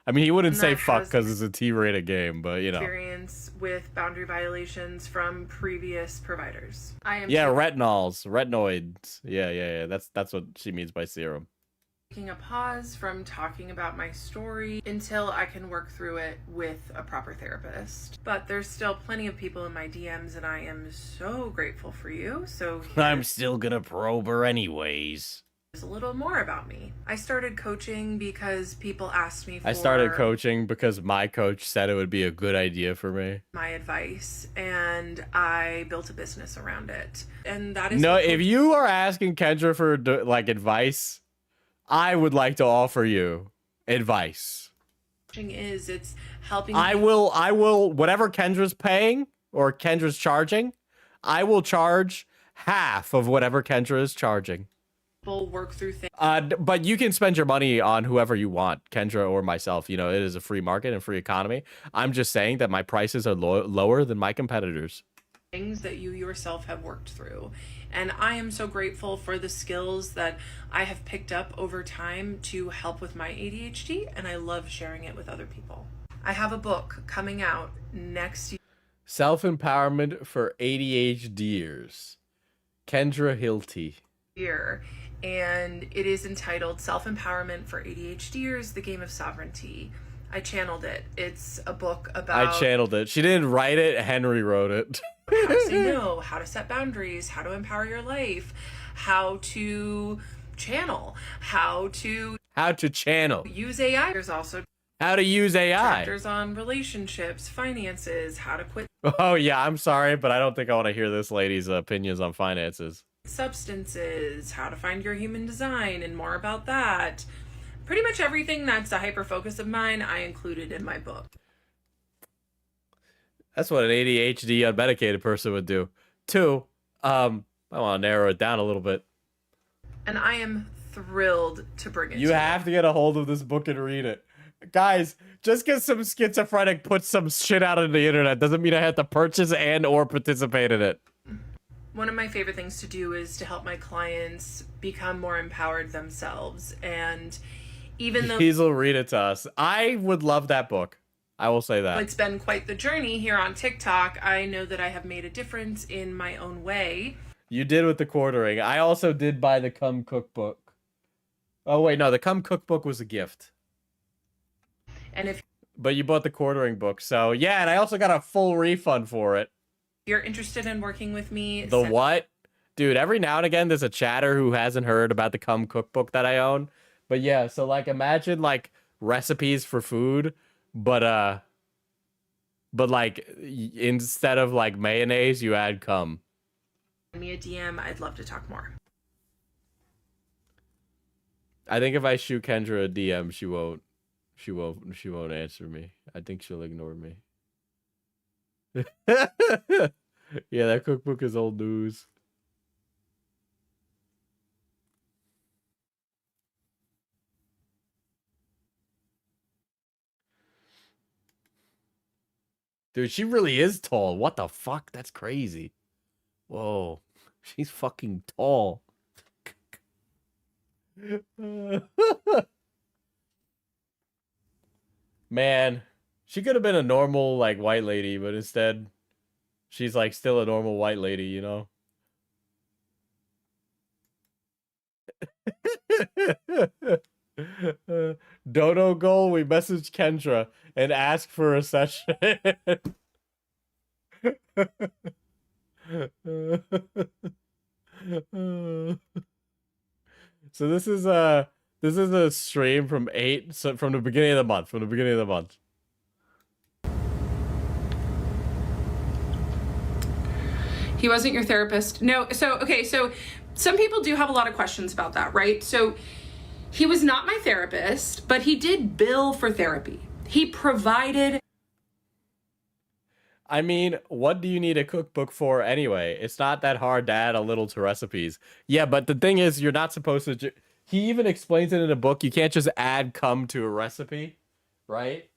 Speaker 1: I mean, he wouldn't say fuck because it's a T-rated game, but you know.
Speaker 6: Experience with boundary violations from previous providers.
Speaker 1: Retinoids. Yeah. That's what she means by serum.
Speaker 6: Taking a pause from talking about my story until I can work through it with a proper therapist. But there's still plenty of people in my DMs, and I am so grateful for you. So
Speaker 1: I'm still gonna probe her anyways.
Speaker 6: There's a little more about me. I started coaching because people asked me for
Speaker 1: I started coaching because my coach said it would be a good idea for me.
Speaker 6: My advice, and I built a business around it. And that is
Speaker 1: if you are asking Kendra for like advice, I would like to offer you advice.
Speaker 6: It's helping.
Speaker 1: I will, whatever Kendra's paying or Kendra's charging, I will charge half of whatever Kendra is charging.
Speaker 6: People work through things.
Speaker 1: But you can spend your money on whoever you want, Kendra or myself. You know, it is a free market and free economy. I'm just saying that my prices are lower than my competitors.
Speaker 6: Things that you yourself have worked through. And I am so grateful for the skills that I have picked up over time to help with my ADHD, and I love sharing it with other people. I have a book coming out next year.
Speaker 1: Self-Empowerment for ADHDers. Kendra Hilty.
Speaker 6: And it is entitled Self-Empowerment for ADHDers, The Game of Sovereignty. I channeled it. It's a book about...
Speaker 1: I channeled it. She didn't write it. Henry wrote it.
Speaker 6: How to say no, how to set boundaries, how to empower your life, how to channel, how to
Speaker 1: channel.
Speaker 6: Use AI. There's also
Speaker 1: how to use AI.
Speaker 6: Chapters on relationships, finances, how to quit.
Speaker 1: Oh yeah, I'm sorry, but I don't think I want to hear this lady's opinions on finances.
Speaker 6: Substances, how to find your human design, and more about that. Pretty much everything that's a hyper focus of mine, I included in my book.
Speaker 1: That's what an ADHD unmedicated person would do. 2, I want to narrow it down a little bit.
Speaker 6: And I am thrilled to bring it.
Speaker 1: You have to get a hold of this book and read it. Guys, just because some schizophrenic puts some shit out on the internet doesn't mean I have to purchase and or participate in it.
Speaker 6: One of my favorite things to do is to help my clients become more empowered themselves. And even though
Speaker 1: Hazel, read it to us. I would love that book. I will say that.
Speaker 6: It's been quite the journey here on TikTok. I know that I have made a difference in my own way.
Speaker 1: You did with the quartering. I also did buy the Come Cookbook. Oh, wait, no, the Come Cookbook was a gift. But you bought the quartering book, so yeah, and I also got a full refund for it.
Speaker 6: If you're interested in working with me...
Speaker 1: The what? Dude, every now and again, there's a chatter who hasn't heard about the Come Cookbook that I own. But yeah, so like imagine like recipes for food, but like instead of like mayonnaise, you add cum.
Speaker 6: Send me a DM. I'd love to talk more.
Speaker 1: I think if I shoot Kendra a DM, she won't answer me. I think she'll ignore me. Yeah, that cookbook is old news. Dude, she really is tall. What the fuck? That's crazy. Whoa. She's fucking tall. Man, she could have been a normal like white lady, but instead she's like still a normal white lady, you know? Dodo goal, we message Kendra and ask for a session. So this is a stream from from the beginning of the month.
Speaker 2: He wasn't your therapist. No, so okay, so some people do have a lot of questions about that, right? So he was not my therapist, but he did bill for therapy. He provided.
Speaker 1: I mean, what do you need a cookbook for anyway? It's not that hard to add a little to recipes. Yeah, but the thing is, you're not supposed to. He even explains it in a book. You can't just add cum to a recipe, right?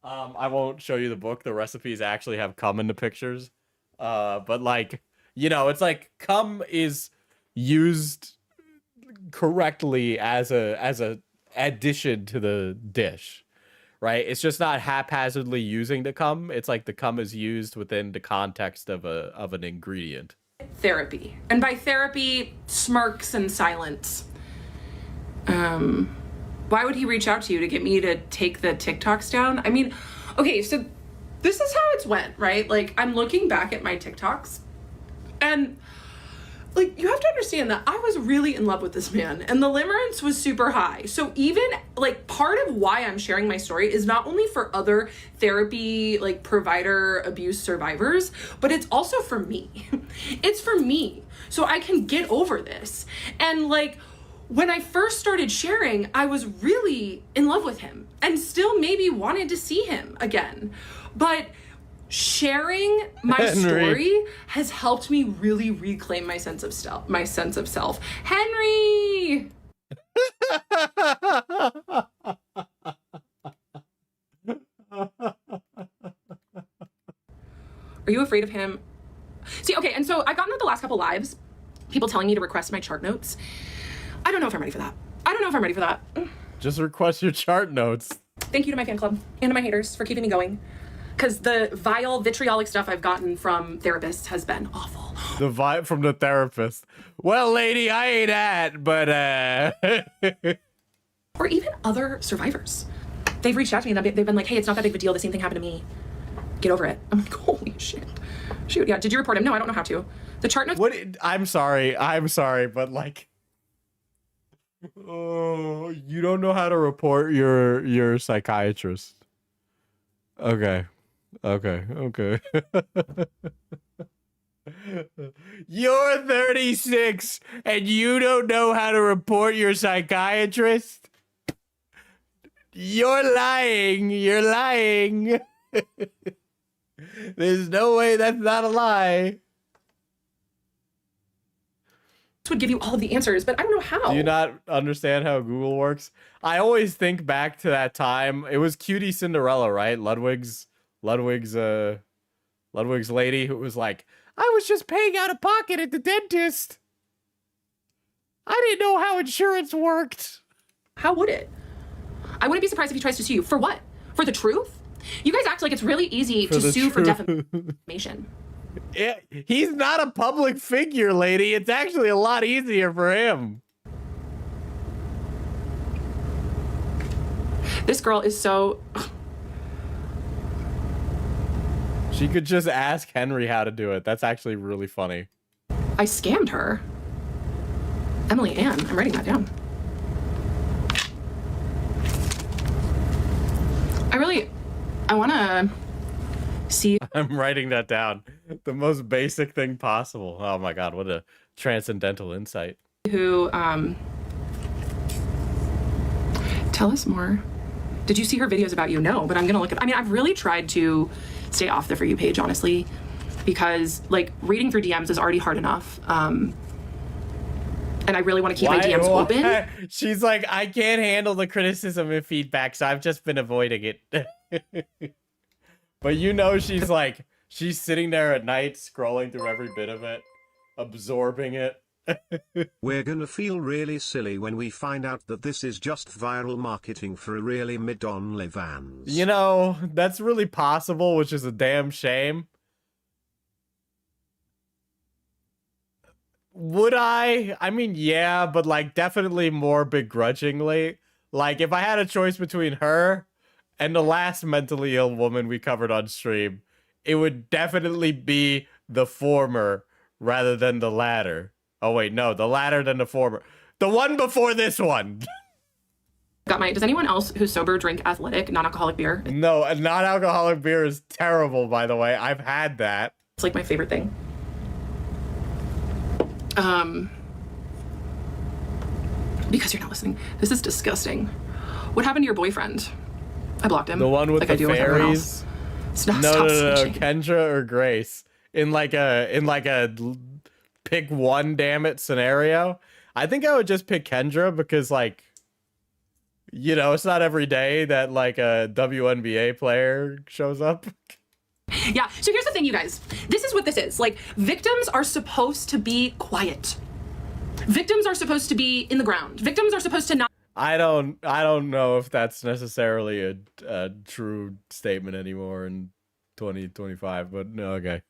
Speaker 1: I won't show you the book. The recipes actually have cum in the pictures. But like, you know, it's like cum is used correctly as a addition to the dish, right? It's just not haphazardly using the cum. It's like the cum is used within the context of an ingredient.
Speaker 2: Therapy. And by therapy, smirks and silence. Why would he reach out to you to get me to take the TikToks down? I mean, okay, so this is how it's went, right? Like, I'm looking back at my TikToks and like, you have to understand that I was really in love with this man and the limerence was super high. So even like part of why I'm sharing my story is not only for other therapy, like provider abuse survivors, but it's also for me. It's for me. So I can get over this. And like, when I first started sharing, I was really in love with him and still maybe wanted to see him again. But sharing my story has helped me really reclaim my sense of self. Henry! Are you afraid of him? See, okay, and so I've gotten into the last couple lives, people telling me to request my chart notes. I don't know if I'm ready for that.
Speaker 1: Just request your chart notes.
Speaker 2: Thank you to my fan club and to my haters for keeping me going. Because the vile, vitriolic stuff I've gotten from therapists has been awful.
Speaker 1: The vibe from the therapist. Well, lady, I ain't at, but
Speaker 2: Or even other survivors. They've reached out to me and they've been like, hey, it's not that big of a deal. The same thing happened to me. Get over it. I'm like, holy shit. Shoot, yeah. Did you report him? No, I don't know how to. The chart notes.
Speaker 1: What? I'm sorry, but like, oh, you don't know how to report your psychiatrist. Okay. You're 36 and you don't know how to report your psychiatrist? You're lying. There's no way that's not a lie.
Speaker 2: Would give you all of the answers, but I don't know how.
Speaker 1: Do you not understand how Google works? I always think back to that time. It was Cutie Cinderella, right? Ludwig's lady who was like, I was just paying out of pocket at the dentist. I didn't know how insurance worked.
Speaker 2: How would it? I wouldn't be surprised if he tries to sue you. For what? For the truth? You guys act like it's really easy to sue for defamation.
Speaker 1: Yeah, he's not a public figure, lady. It's actually a lot easier for him.
Speaker 2: This girl is so...
Speaker 1: She could just ask Henry how to do it. That's actually really funny.
Speaker 2: I scammed her. Emily Ann. I'm writing that down. I want to see...
Speaker 1: I'm writing that down. The most basic thing possible. Oh my god, what a transcendental insight.
Speaker 2: Who, tell us more. Did you see her videos about you? No, but I'm gonna look at... I mean, I've really tried to stay off the For You page, honestly, because, like, reading through DMs is already hard enough. And I really want to keep my DMs open.
Speaker 1: She's like, I can't handle the criticism and feedback, so I've just been avoiding it. But you know, she's sitting there at night, scrolling through every bit of it, absorbing it,
Speaker 7: We're gonna feel really silly when we find out that this is just viral marketing for a really mid-on OnlyFans.
Speaker 1: You know, that's really possible, which is a damn shame. Would I? I mean, yeah, but like definitely more begrudgingly. Like if I had a choice between her and the last mentally ill woman we covered on stream, it would definitely be the former rather than the latter. Oh wait, no, the latter than the former. The one before this one.
Speaker 2: Does anyone else who's sober drink athletic, non-alcoholic beer?
Speaker 1: No, a non-alcoholic beer is terrible, by the way. I've had that.
Speaker 2: It's like my favorite thing. Because you're not listening. This is disgusting. What happened to your boyfriend? I blocked him.
Speaker 1: The one with
Speaker 2: like
Speaker 1: the
Speaker 2: I do with everyone
Speaker 1: fairies?
Speaker 2: else. Stop
Speaker 1: No,
Speaker 2: snitching.
Speaker 1: Kendra or Grace. In like a pick one, damn it scenario. I think I would just pick Kendra because like, you know, it's not every day that like a WNBA player shows up.
Speaker 2: Yeah, so here's the thing, you guys. This is what this is. Like, victims are supposed to be quiet. Victims are supposed to be in the ground. Victims are supposed to not...
Speaker 1: I don't know if that's necessarily a true statement anymore in 2025, but no, okay.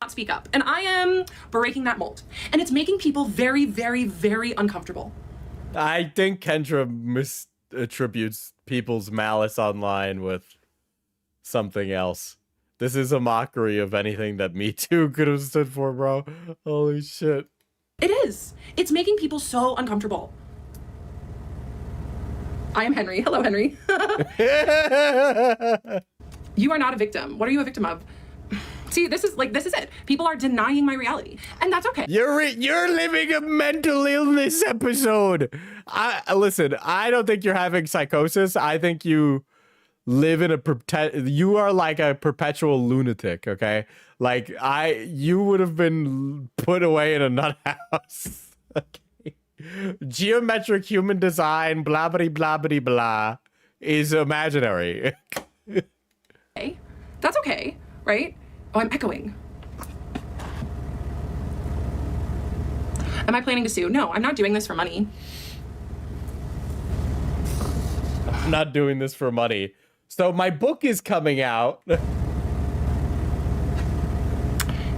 Speaker 2: Not speak up. And I am breaking that mold. And it's making people very, very, very uncomfortable.
Speaker 1: I think Kendra misattributes people's malice online with something else. This is a mockery of anything that Me Too could have stood for, bro. Holy shit.
Speaker 2: It is. It's making people so uncomfortable. I am Henry. Hello, Henry. You are not a victim. What are you a victim of? See, this is it. People are denying my reality, and that's okay.
Speaker 1: You're living a mental illness episode. Listen, I don't think you're having psychosis. I think you live in you are like a perpetual lunatic, okay? Like you would have been put away in a nut house. Okay. Geometric human design, blah blah blah blah blah, is imaginary.
Speaker 2: Okay. That's okay, right? Oh, I'm echoing. Am I planning to sue? No, I'm not doing this for money.
Speaker 1: I'm not doing this for money. So my book is coming out.
Speaker 2: You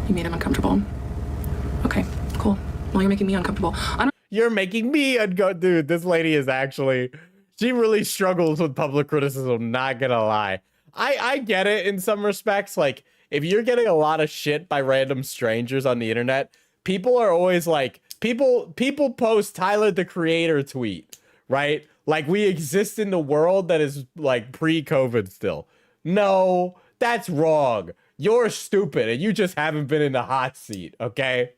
Speaker 2: made him uncomfortable. Okay, cool. Well, you're making me uncomfortable.
Speaker 1: You're making me dude, this lady is actually, she really struggles with public criticism, not gonna lie. I get it in some respects. Like, if you're getting a lot of shit by random strangers on the internet, people are always like, people post Tyler the Creator tweet, right? Like, we exist in the world that is like pre-COVID still. No, that's wrong. You're stupid and you just haven't been in the hot seat, okay?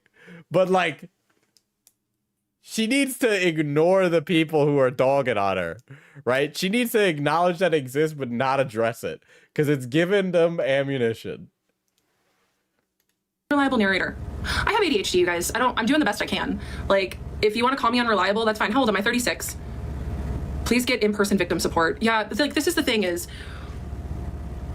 Speaker 1: But like, she needs to ignore the people who are dogging on her, right? She needs to acknowledge that it exists but not address it because it's giving them ammunition.
Speaker 2: Reliable narrator. I have ADHD, you guys. I'm doing the best I can. Like, if you want to call me unreliable, that's fine. How old am I? 36. Please get in-person victim support. Yeah, like, this is the thing is,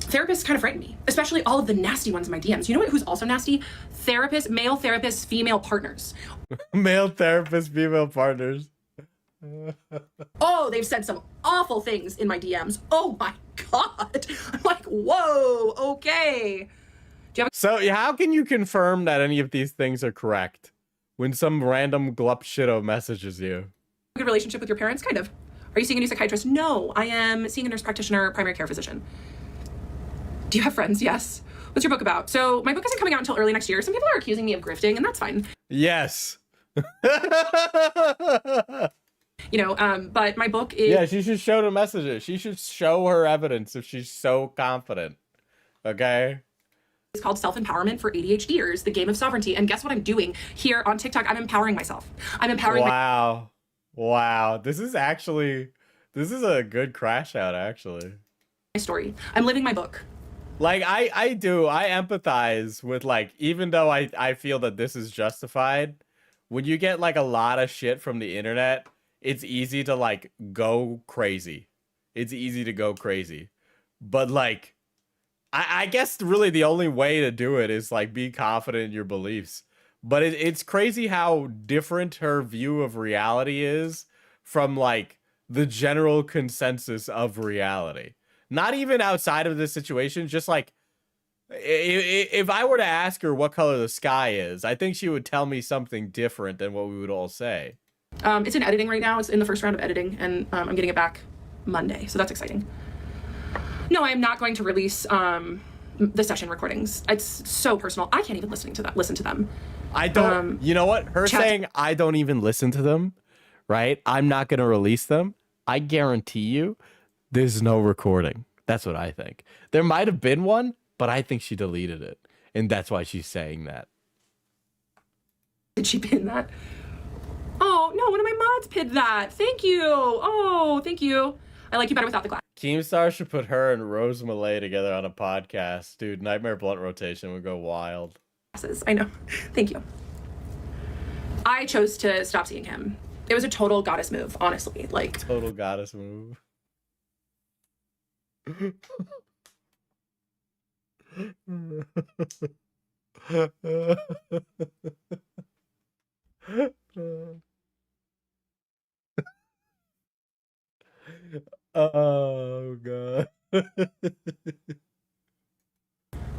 Speaker 2: therapists kind of frighten me, especially all of the nasty ones in my DMs. You know who's also nasty? Therapists, male therapists, female partners.
Speaker 1: Male therapists, female partners.
Speaker 2: Oh, they've said some awful things in my DMs. Oh my God. I'm like, whoa, okay.
Speaker 1: So how can you confirm that any of these things are correct when some random glup shitto messages you?
Speaker 2: Good relationship with your parents? Kind of. Are you seeing a new psychiatrist? No, I am seeing a nurse practitioner, primary care physician. Do you have friends? Yes. What's your book about? So my book isn't coming out until early next year. Some people are accusing me of grifting, and that's fine.
Speaker 1: Yes.
Speaker 2: You know, but my book is...
Speaker 1: Yeah, she should show the messages. She should show her evidence if she's so confident. Okay?
Speaker 2: It's called Self-Empowerment for ADHDers, the Game of Sovereignty. And guess what I'm doing here on TikTok? I'm empowering myself. I'm empowering
Speaker 1: Wow. This is a good crash out, actually.
Speaker 2: My story. I'm living my book.
Speaker 1: Like, I empathize with, like, even though I feel that this is justified, when you get, like, a lot of shit from the internet, it's easy to, like, go crazy. It's easy to go crazy. But, like, I guess really the only way to do it is, like, be confident in your beliefs. but it's crazy how different her view of reality is from like the general consensus of reality. Not even outside of this situation, just like if I were to ask her what color the sky is, I think she would tell me something different than what we would all say.
Speaker 10: It's in editing right now. It's in the first round of editing, and I'm getting it back Monday, so that's exciting. No, I am not going to release the session recordings. It's so personal. I can't even listen to them.
Speaker 1: I don't. You know what? Her saying I don't even listen to them, right? I'm not going to release them. I guarantee you, there's no recording. That's what I think. There might have been one, but I think she deleted it, and that's why she's saying that.
Speaker 10: Did she pin that? Oh no, one of my mods pinned that. Thank you. Oh, thank you. I like you better without the glass.
Speaker 1: Keemstar should put her and Rose Malay together on a podcast. Dude, Nightmare Blunt Rotation would go wild.
Speaker 10: I know. Thank you. I chose to stop seeing him. It was a total goddess move, honestly. Like
Speaker 1: total goddess move. Oh god.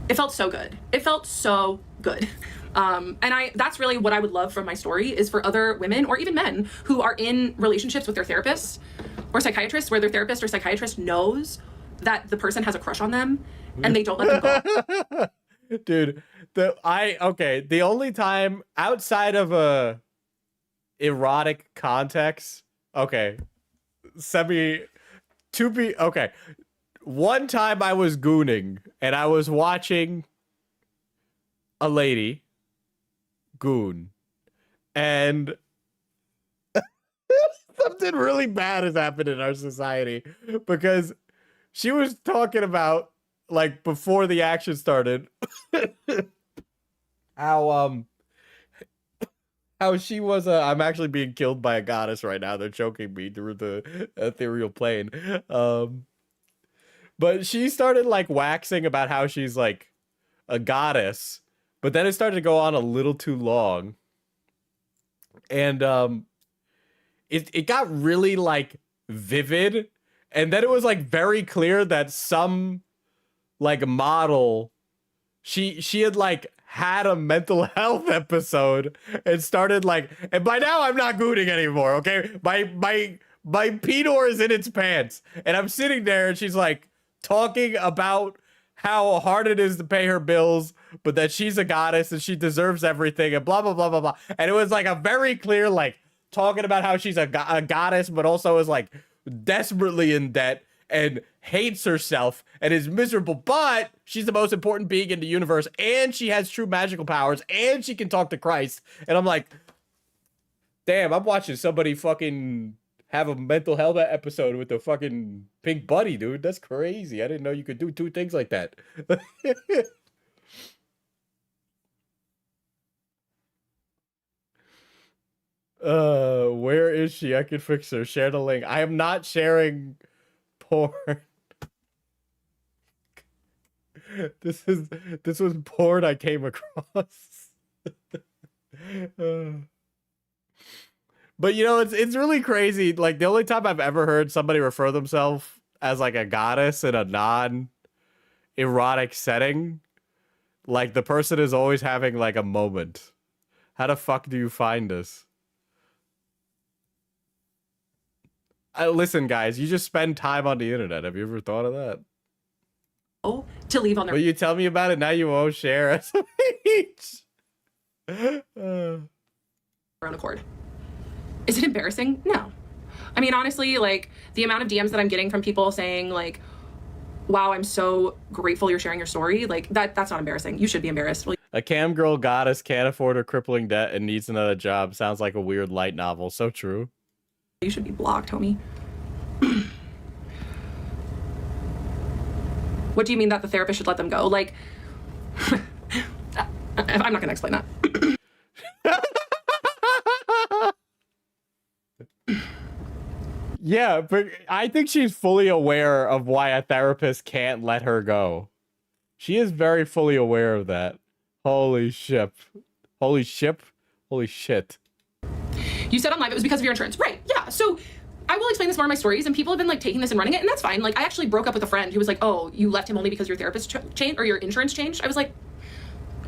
Speaker 10: It felt so good. It felt so good. And that's really what I would love from my story, is for other women or even men who are in relationships with their therapists or psychiatrists, where their therapist or psychiatrist knows that the person has a crush on them and they don't let them go.
Speaker 1: Dude, the only time outside of a erotic context, okay. One time I was gooning and I was watching a lady goon, and something really bad has happened in our society, because she was talking about, like, before the action started, how she was I'm actually being killed by a goddess right now. They're choking me through the ethereal plane. But she started like waxing about how she's like a goddess, but then it started to go on a little too long. And it got really like vivid, and then it was like very clear that some like model, she had like had a mental health episode and started like, and by now I'm not gooning anymore, okay? My pedor is in its pants, and I'm sitting there and she's like talking about how hard it is to pay her bills, but that she's a goddess and she deserves everything and blah, blah, blah, blah, blah. And it was like a very clear, like talking about how she's a goddess, but also is like desperately in debt and hates herself and is miserable, but she's the most important being in the universe, and she has true magical powers, and she can talk to Christ. And I'm like, damn, I'm watching somebody fucking have a mental health episode with the fucking pink buddy, dude. That's crazy. I didn't know you could do two things like that. Where is she? I can fix her. Share the link. I am not sharing porn. This was porn I came across. But you know, it's really crazy. Like, the only time I've ever heard somebody refer themselves as like a goddess in a non-erotic setting, like the person is always having like a moment. How the fuck do you find this? Listen, guys, you just spend time on the internet. Have you ever thought of that?
Speaker 10: Oh, to leave on their...
Speaker 1: But you tell me about it, now you won't share SMH.
Speaker 10: own accord. Is it embarrassing? No. I mean, honestly, like, the amount of DMs that I'm getting from people saying, like, wow, I'm so grateful you're sharing your story, like, that's not embarrassing. You should be embarrassed.
Speaker 1: A cam girl goddess can't afford her crippling debt and needs another job. Sounds like a weird light novel. So true.
Speaker 10: You should be blocked, homie. What do you mean that the therapist should let them go? Like, I'm not gonna explain that.
Speaker 1: Yeah, but I think she's fully aware of why a therapist can't let her go. She is very fully aware of that. Holy shit. Holy ship. Holy shit.
Speaker 10: You said on live it was because of your insurance. Right, yeah. So I will explain this more in my stories, and people have been like taking this and running it, and that's fine. Like I actually broke up with a friend who was like, oh, you left him only because your therapist changed or your insurance changed? I was like,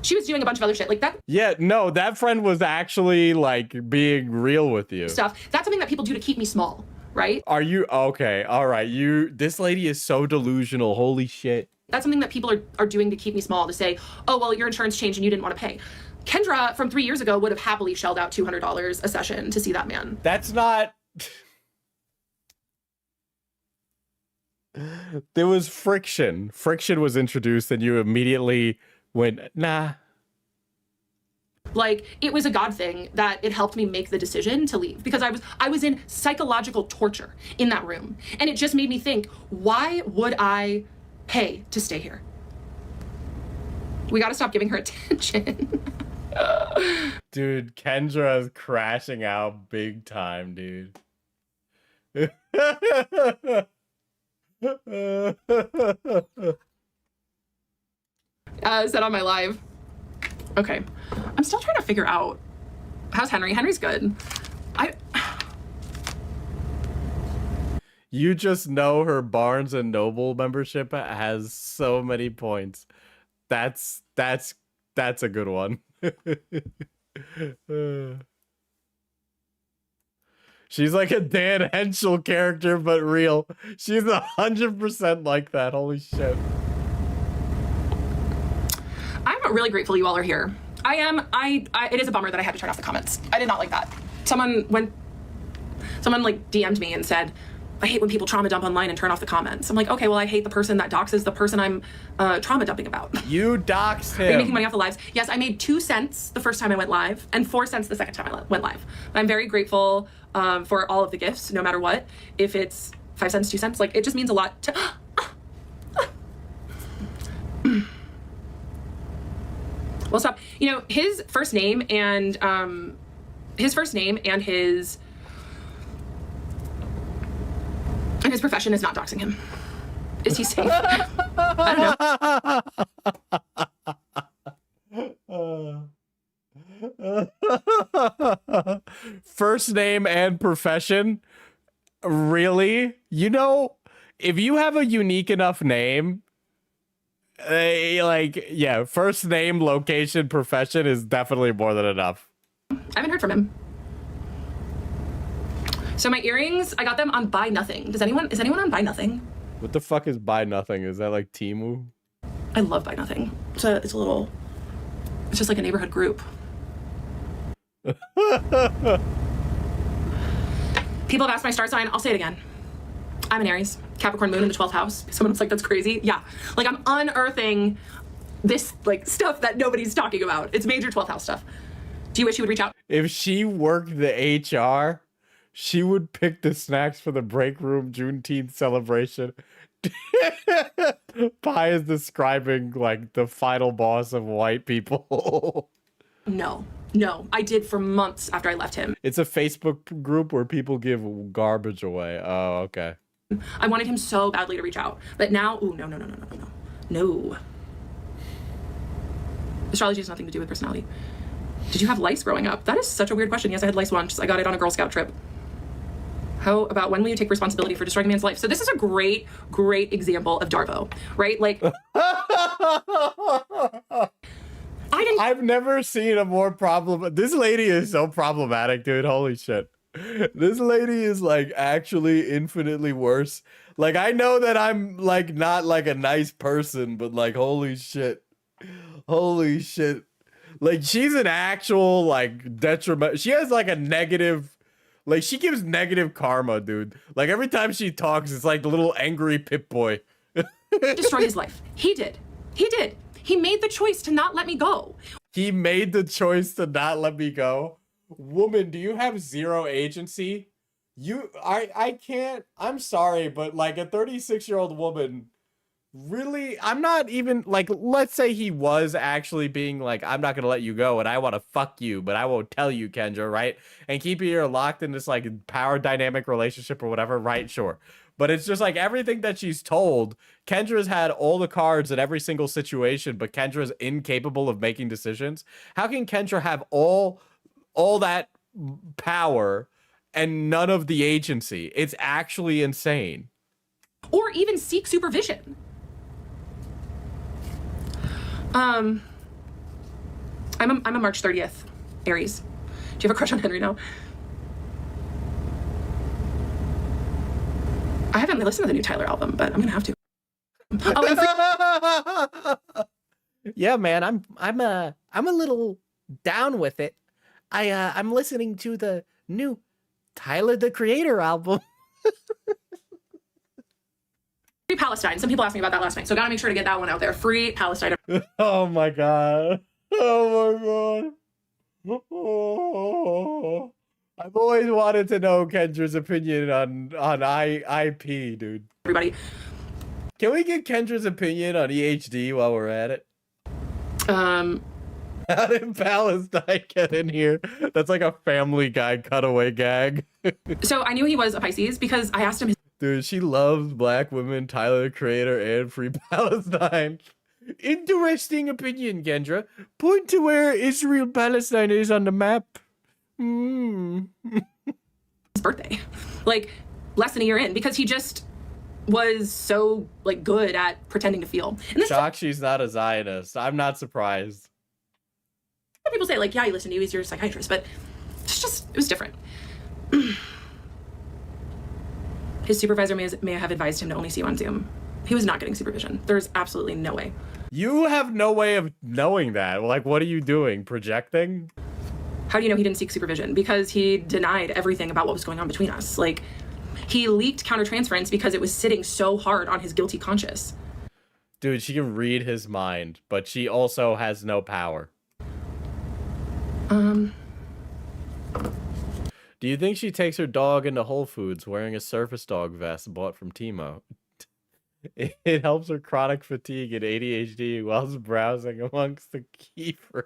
Speaker 10: she was doing a bunch of other shit like that.
Speaker 1: Yeah, no, that friend was actually like being real with you.
Speaker 10: Stuff. That's something that people do to keep me small, right?
Speaker 1: Are you okay? All right. This lady is so delusional. Holy shit.
Speaker 10: That's something that people are doing to keep me small, to say, oh, well, your insurance changed and you didn't want to pay. Kendra from 3 years ago would have happily shelled out $200 a session to see that man.
Speaker 1: That's not. There was friction. Friction was introduced and you immediately went, nah.
Speaker 10: Like, it was a God thing that it helped me make the decision to leave, because I was in psychological torture in that room. And it just made me think, why would I pay to stay here? We got to stop giving her attention.
Speaker 1: Dude, Kendra is crashing out big time, dude.
Speaker 10: Said on my live. Okay. I'm still trying to figure out, how's Henry? Henry's good.
Speaker 1: You just know her Barnes and Noble membership has so many points. That's a good one. She's like a Dan Henschel character, but real. She's 100% like that. Holy shit.
Speaker 10: I'm really grateful you all are here. I am. It is a bummer that I had to turn off the comments. I did not like that. Someone like DM'd me and said, I hate when people trauma dump online and turn off the comments. I'm like, okay, well, I hate the person that doxes the person I'm trauma dumping about.
Speaker 1: You doxed him.
Speaker 10: Are you making money off the lives? Yes, I made 2 cents the first time I went live and 4 cents the second time I went live. I'm very grateful for all of the gifts, no matter what. If it's 5 cents, 2 cents, like, it just means a lot to... Well, stop. You know, his first name and his profession is not doxing him. Is he safe? I
Speaker 1: don't know. First name and profession? Really? You know, if you have a unique enough name, yeah, first name, location, profession is definitely more than enough.
Speaker 10: I haven't heard from him. So my earrings, I got them on Buy Nothing. Is anyone on Buy Nothing?
Speaker 1: What the fuck is Buy Nothing? Is that like Temu?
Speaker 10: I love Buy Nothing. It's just like a neighborhood group. People have asked my star sign. I'll say it again. I'm an Aries, Capricorn moon in the 12th house. Someone was like, that's crazy. Yeah, like I'm unearthing this like stuff that nobody's talking about. It's major 12th house stuff. Do you wish you would reach out?
Speaker 1: If she worked the HR, she would pick the snacks for the break room Juneteenth celebration. Pi is describing like the final boss of white people.
Speaker 10: No, I did for months after I left him.
Speaker 1: It's a Facebook group where people give garbage away. Oh, okay.
Speaker 10: I wanted him so badly to reach out, but now, ooh, no. Astrology has nothing to do with personality. Did you have lice growing up? That is such a weird question. Yes, I had lice once. I got it on a Girl Scout trip. How about when will you take responsibility for destroying a man's life? So this is a great example of Darvo, right? Like,
Speaker 1: I've never seen a more problem. This lady is so problematic, dude. Holy shit. This lady is like actually infinitely worse. Like, I know that I'm like not like a nice person, but like, holy shit. Like, she's an actual like detriment. She has like a negative, like she gives negative karma, dude. Like every time she talks, it's like the little angry Pip Boy.
Speaker 10: Destroy his life. He did. He made the choice to not let me go.
Speaker 1: Woman, do you have zero agency? I can't, I'm sorry, but like a 36-year-old woman, really, I'm not even, like, let's say he was actually being like, I'm not gonna let you go and I want to fuck you, but I won't tell you, Kendra, right? And keep you locked in this like power dynamic relationship or whatever, right? Sure. But it's just like everything that she's told, Kendra's had all the cards in every single situation, but Kendra's incapable of making decisions. How can Kendra have all that power and none of the agency? It's actually insane.
Speaker 10: Or even seek supervision. I'm a March 30th Aries. Do you have a crush on Henry now? I haven't listened to the new Tyler album, but I'm gonna have to. Oh,
Speaker 1: yeah, man, I'm a little down with it. I'm listening to the new Tyler the Creator album.
Speaker 10: Free Palestine. Some people asked me about that last night, so gotta make sure to get that one out there. Free Palestine.
Speaker 1: Oh my god. Oh my god. Oh. I've always wanted to know Kendra's opinion on IP, dude.
Speaker 10: Everybody.
Speaker 1: Can we get Kendra's opinion on EHD while we're at it? How did Palestine get in here? That's like a Family Guy cutaway gag.
Speaker 10: So I knew he was a Pisces because I asked him.
Speaker 1: Dude, she loves black women, Tyler the Creator, and Free Palestine. Interesting opinion, Kendra. Point to where Israel-Palestine is on the map.
Speaker 10: His birthday, like less than a year in, because he just was so like good at pretending to feel. And
Speaker 1: shocked she's not a Zionist. I'm not surprised.
Speaker 10: People say like, yeah, you listen to you, he's your psychiatrist, but it was different. His supervisor may have advised him to only see you on Zoom. He was not getting supervision. There's absolutely no way.
Speaker 1: You have no way of knowing that. Like, what are you doing? Projecting?
Speaker 10: How do you know he didn't seek supervision? Because he denied everything about what was going on between us. Like, he leaked countertransference because it was sitting so hard on his guilty conscience.
Speaker 1: Dude, she can read his mind, but she also has no power. Do you think she takes her dog into Whole Foods wearing a surface dog vest bought from Timo? It helps her chronic fatigue and ADHD whilst browsing amongst the kefir.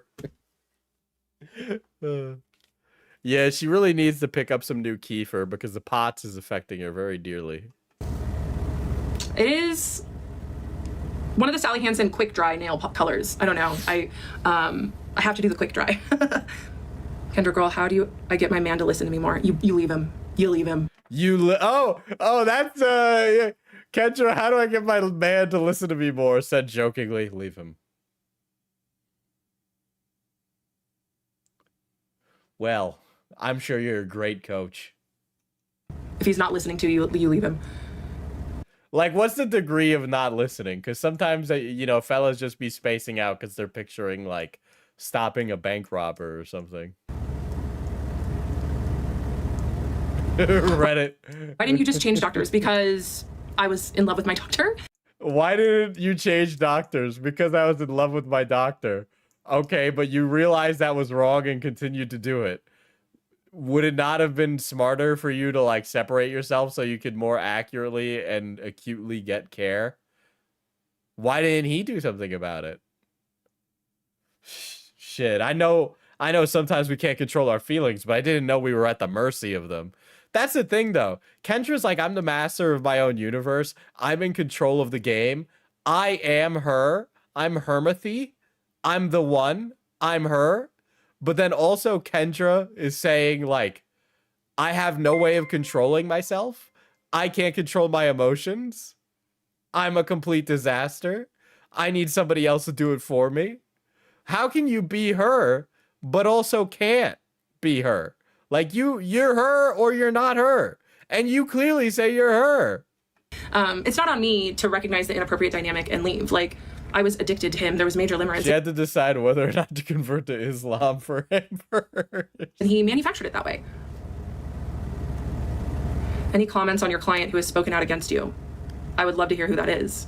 Speaker 1: Yeah, she really needs to pick up some new kefir because the POTS is affecting her very dearly.
Speaker 10: It is one of the Sally Hansen quick dry nail colors. I don't know. I have to do the quick dry. Kendra girl, how do I get my man to listen to me more? You leave him. You leave him.
Speaker 1: Oh, that's Kendra, how do I get my man to listen to me more? Said jokingly, leave him. Well, I'm sure you're a great coach.
Speaker 10: If he's not listening to you, you leave him.
Speaker 1: Like, what's the degree of not listening? Because sometimes, fellas just be spacing out because they're picturing, like, stopping a bank robber or something. Reddit.
Speaker 10: Why didn't you just change doctors? Because I was in love with my doctor?
Speaker 1: Why didn't you change doctors? Because I was in love with my doctor. Okay, but you realized that was wrong and continued to do it. Would it not have been smarter for you to, like, separate yourself so you could more accurately and acutely get care? Why didn't he do something about it? Shit, I know sometimes we can't control our feelings, but I didn't know we were at the mercy of them. That's the thing, though. Kendra's like, I'm the master of my own universe. I'm in control of the game. I am her. I'm Hermithy. I'm the one. I'm her. But then also Kendra is saying, like, I have no way of controlling myself. I can't control my emotions. I'm a complete disaster. I need somebody else to do it for me. How can you be her, but also can't be her? Like, you're her or you're not her. And you clearly say you're her.
Speaker 10: It's not on me to recognize the inappropriate dynamic and leave. Like, I was addicted to him. There was major limerence.
Speaker 1: She had to decide whether or not to convert to Islam for him first.
Speaker 10: And he manufactured it that way. Any comments on your client who has spoken out against you? I would love to hear who that is.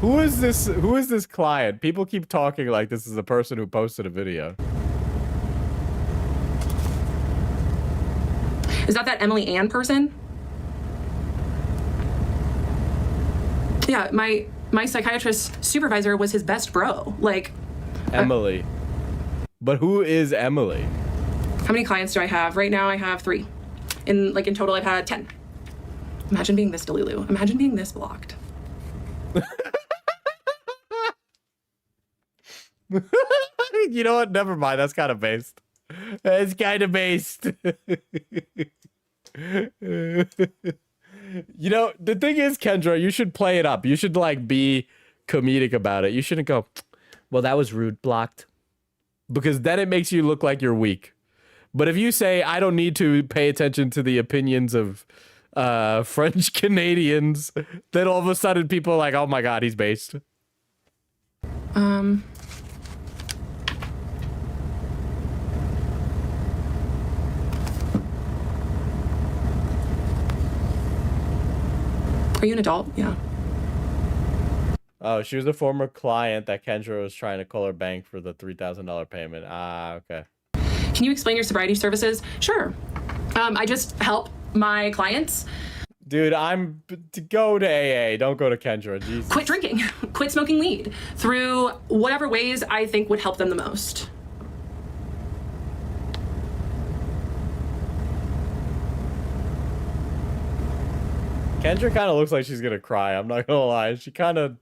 Speaker 1: Who is this client? People keep talking like this is the person who posted a video.
Speaker 10: Is that Emily Ann person? Yeah, my psychiatrist supervisor was his best bro. Like,
Speaker 1: Emily. But who is Emily?
Speaker 10: How many clients do I have? Right now I have 3. In total I've had 10. Imagine being this Delulu. Imagine being this blocked.
Speaker 1: You know what? Never mind. That's kind of based. It's kind of based. You know, the thing is, Kendra, you should play it up. You should like be comedic about it. You shouldn't go, well, that was rude, blocked. Because then it makes you look like you're weak. But if you say, I don't need to pay attention to the opinions of French Canadians, then all of a sudden people are like, oh my God, he's based.
Speaker 10: Are you an adult? Yeah.
Speaker 1: Oh, she was a former client that Kendra was trying to call her bank for the $3,000 payment. Ah, okay.
Speaker 10: Can you explain your sobriety services? Sure. I just help my clients.
Speaker 1: Dude, go to AA. Don't go to Kendra. Jesus.
Speaker 10: Quit drinking, quit smoking weed through whatever ways I think would help them the most.
Speaker 1: Kendra kind of looks like she's gonna cry. I'm not gonna lie. She kind of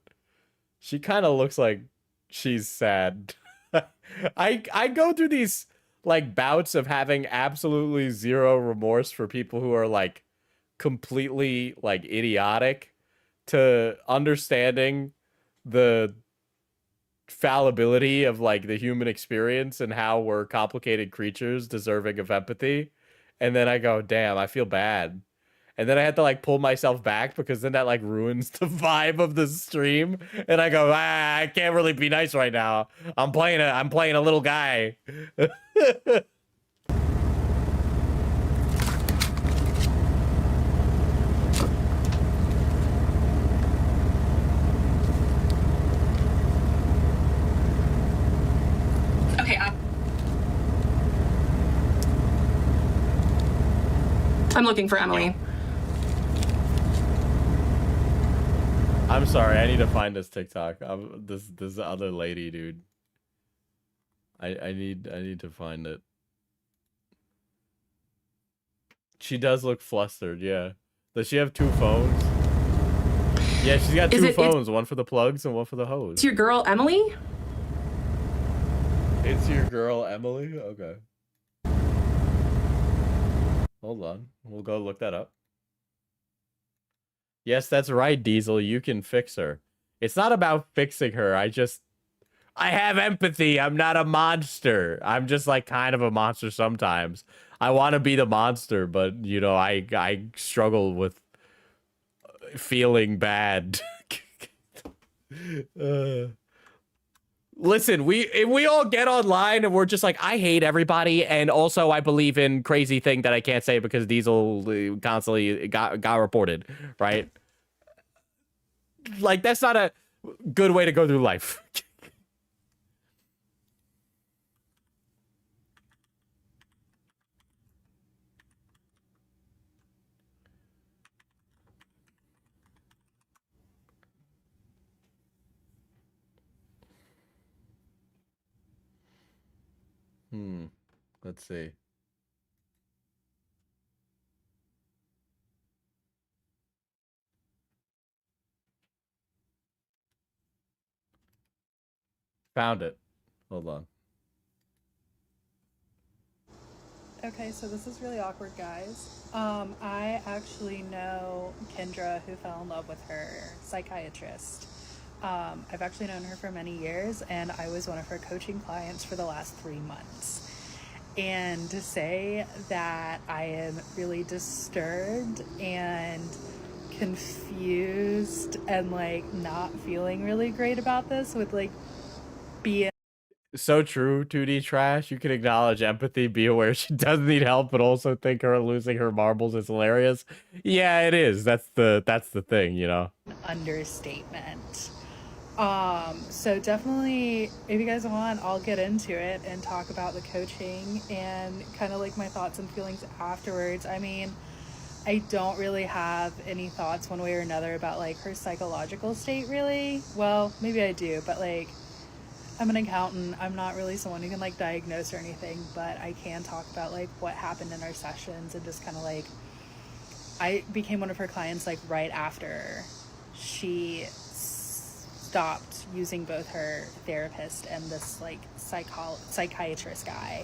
Speaker 1: looks like she's sad. I go through these like bouts of having absolutely zero remorse for people who are like completely like idiotic to understanding the fallibility of like the human experience and how we're complicated creatures deserving of empathy. And then I go, damn, I feel bad. And then I had to like pull myself back because then that like ruins the vibe of the stream. And I go, I can't really be nice right now. I'm playing a little guy.
Speaker 10: Okay, I'm looking for Emily.
Speaker 1: I'm sorry, I need to find this TikTok. This other lady, dude. I need to find it. She does look flustered, yeah. Does she have two phones? Yeah, she's got two phones, one for the plugs and one for the hose.
Speaker 10: It's your girl Emily?
Speaker 1: It's your girl Emily? Okay. Hold on. We'll go look that up. Yes, that's right, Diesel. You can fix her. It's not about fixing her. I have empathy. I'm not a monster. I'm just like kind of a monster sometimes. I want to be the monster, but you know, I struggle with feeling bad. Listen, if we all get online and we're just like, I hate everybody, and also I believe in crazy thing that I can't say because Diesel constantly got reported, right? Like, that's not a good way to go through life. Let's see. Found it. Hold on.
Speaker 11: Okay, so this is really awkward, guys. I actually know Kendra, who fell in love with her psychiatrist. I've actually known her for many years, and I was one of her coaching clients for the last 3 months. And to say that I am really disturbed and confused and like not feeling really great about this would like be
Speaker 1: so true. 2D trash. You can acknowledge empathy, be aware she does need help, but also think her losing her marbles is hilarious. Yeah, it is. That's the thing, you know.
Speaker 11: Understatement. So definitely, if you guys want, I'll get into it and talk about the coaching and kind of like my thoughts and feelings afterwards. I mean, I don't really have any thoughts one way or another about like her psychological state, really. Well, maybe I do, but like, I'm an accountant. I'm not really someone who can like diagnose or anything, but I can talk about like what happened in our sessions and just kind of like, I became one of her clients like right after she stopped using both her therapist and this like psychiatrist guy.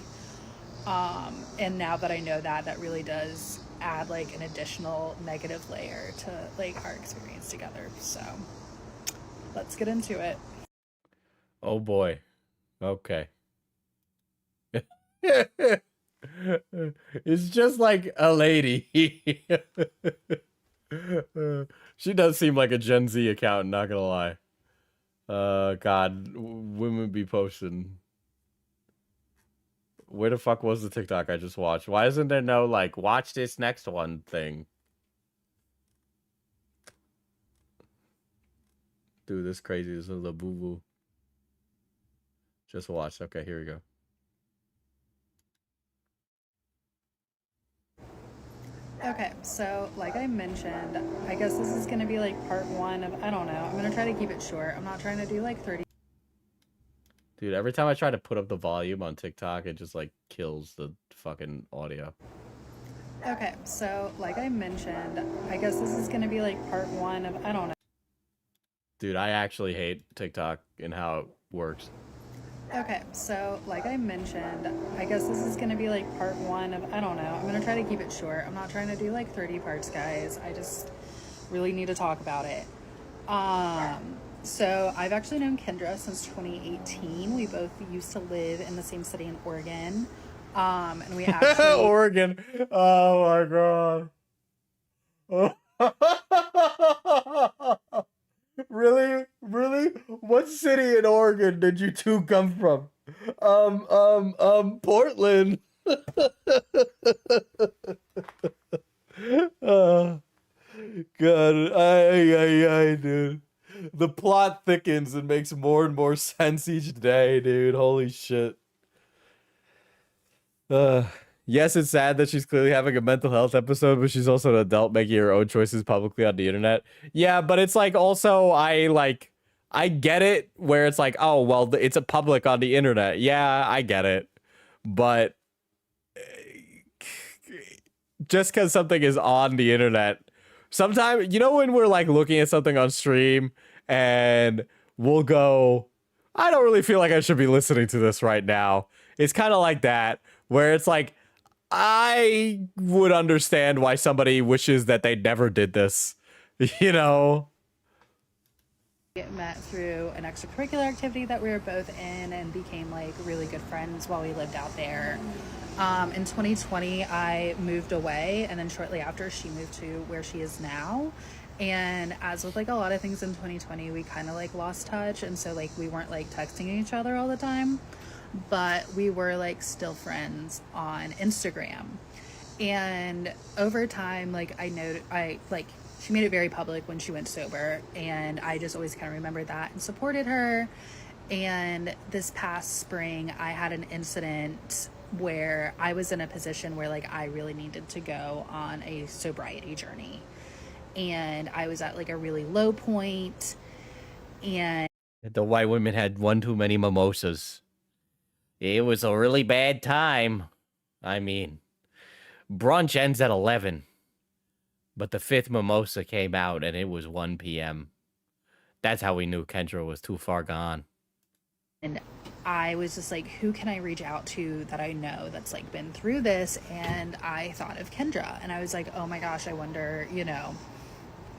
Speaker 11: And now that I know that, that really does add like an additional negative layer to like our experience together. So let's get into it.
Speaker 1: Oh boy. Okay. It's just like a lady. She does seem like a Gen Z account, not gonna lie. God, women be posting. Where the fuck was the TikTok I just watched? Why isn't there no, like, watch this next one thing? Dude, this crazy. This is a boo-boo. Just watch. Okay, here we go.
Speaker 11: Okay, so like I mentioned, I guess this is going to be like part 1 of, I don't know, I'm going to try to keep it short. I'm not trying to do like 30.
Speaker 1: Dude, every time I try to put up the volume on TikTok, it just like kills the fucking audio.
Speaker 11: Okay, so like I mentioned, I guess this is going to be like part 1 of, I don't know.
Speaker 1: Dude, I actually hate TikTok and how it works.
Speaker 11: Okay, so like I mentioned, I guess this is going to be like part 1 of, I don't know, I'm going to try to keep it short. I'm not trying to do like 30 parts, guys. I just really need to talk about it. So I've actually known Kendra since 2018. We both used to live in the same city in Oregon. And we actually...
Speaker 1: Oregon. Oh my god. Really? Really? What city in Oregon did you two come from? Portland. God, I, dude. The plot thickens and makes more and more sense each day, dude. Holy shit. Yes, it's sad that she's clearly having a mental health episode, but she's also an adult making her own choices publicly on the internet. Yeah, but it's like also I get it where it's like, oh, well, it's a public on the internet. Yeah, I get it. But just because something is on the internet, sometimes, you know, when we're like looking at something on stream and we'll go, I don't really feel like I should be listening to this right now. It's kind of like that, where it's like, I would understand why somebody wishes that they never did this, you know?
Speaker 11: Met through an extracurricular activity that we were both in and became like really good friends while we lived out there. In 2020, I moved away, and then shortly after, she moved to where she is now. And as with like a lot of things in 2020, we kind of like lost touch, and so like we weren't like texting each other all the time, but we were like still friends on Instagram. And over time, like she made it very public when she went sober, and I just always kind of remembered that and supported her. And this past spring, I had an incident where I was in a position where like I really needed to go on a sobriety journey, and I was at like a really low point, and
Speaker 1: the white women had one too many mimosas. It was a really bad time. I mean, brunch ends at 11, but the 5th mimosa came out and it was 1 p.m. That's how we knew Kendra was too far gone.
Speaker 11: And I was just like, who can I reach out to that I know that's like been through this? And I thought of Kendra, and I was like, oh my gosh, I wonder, you know,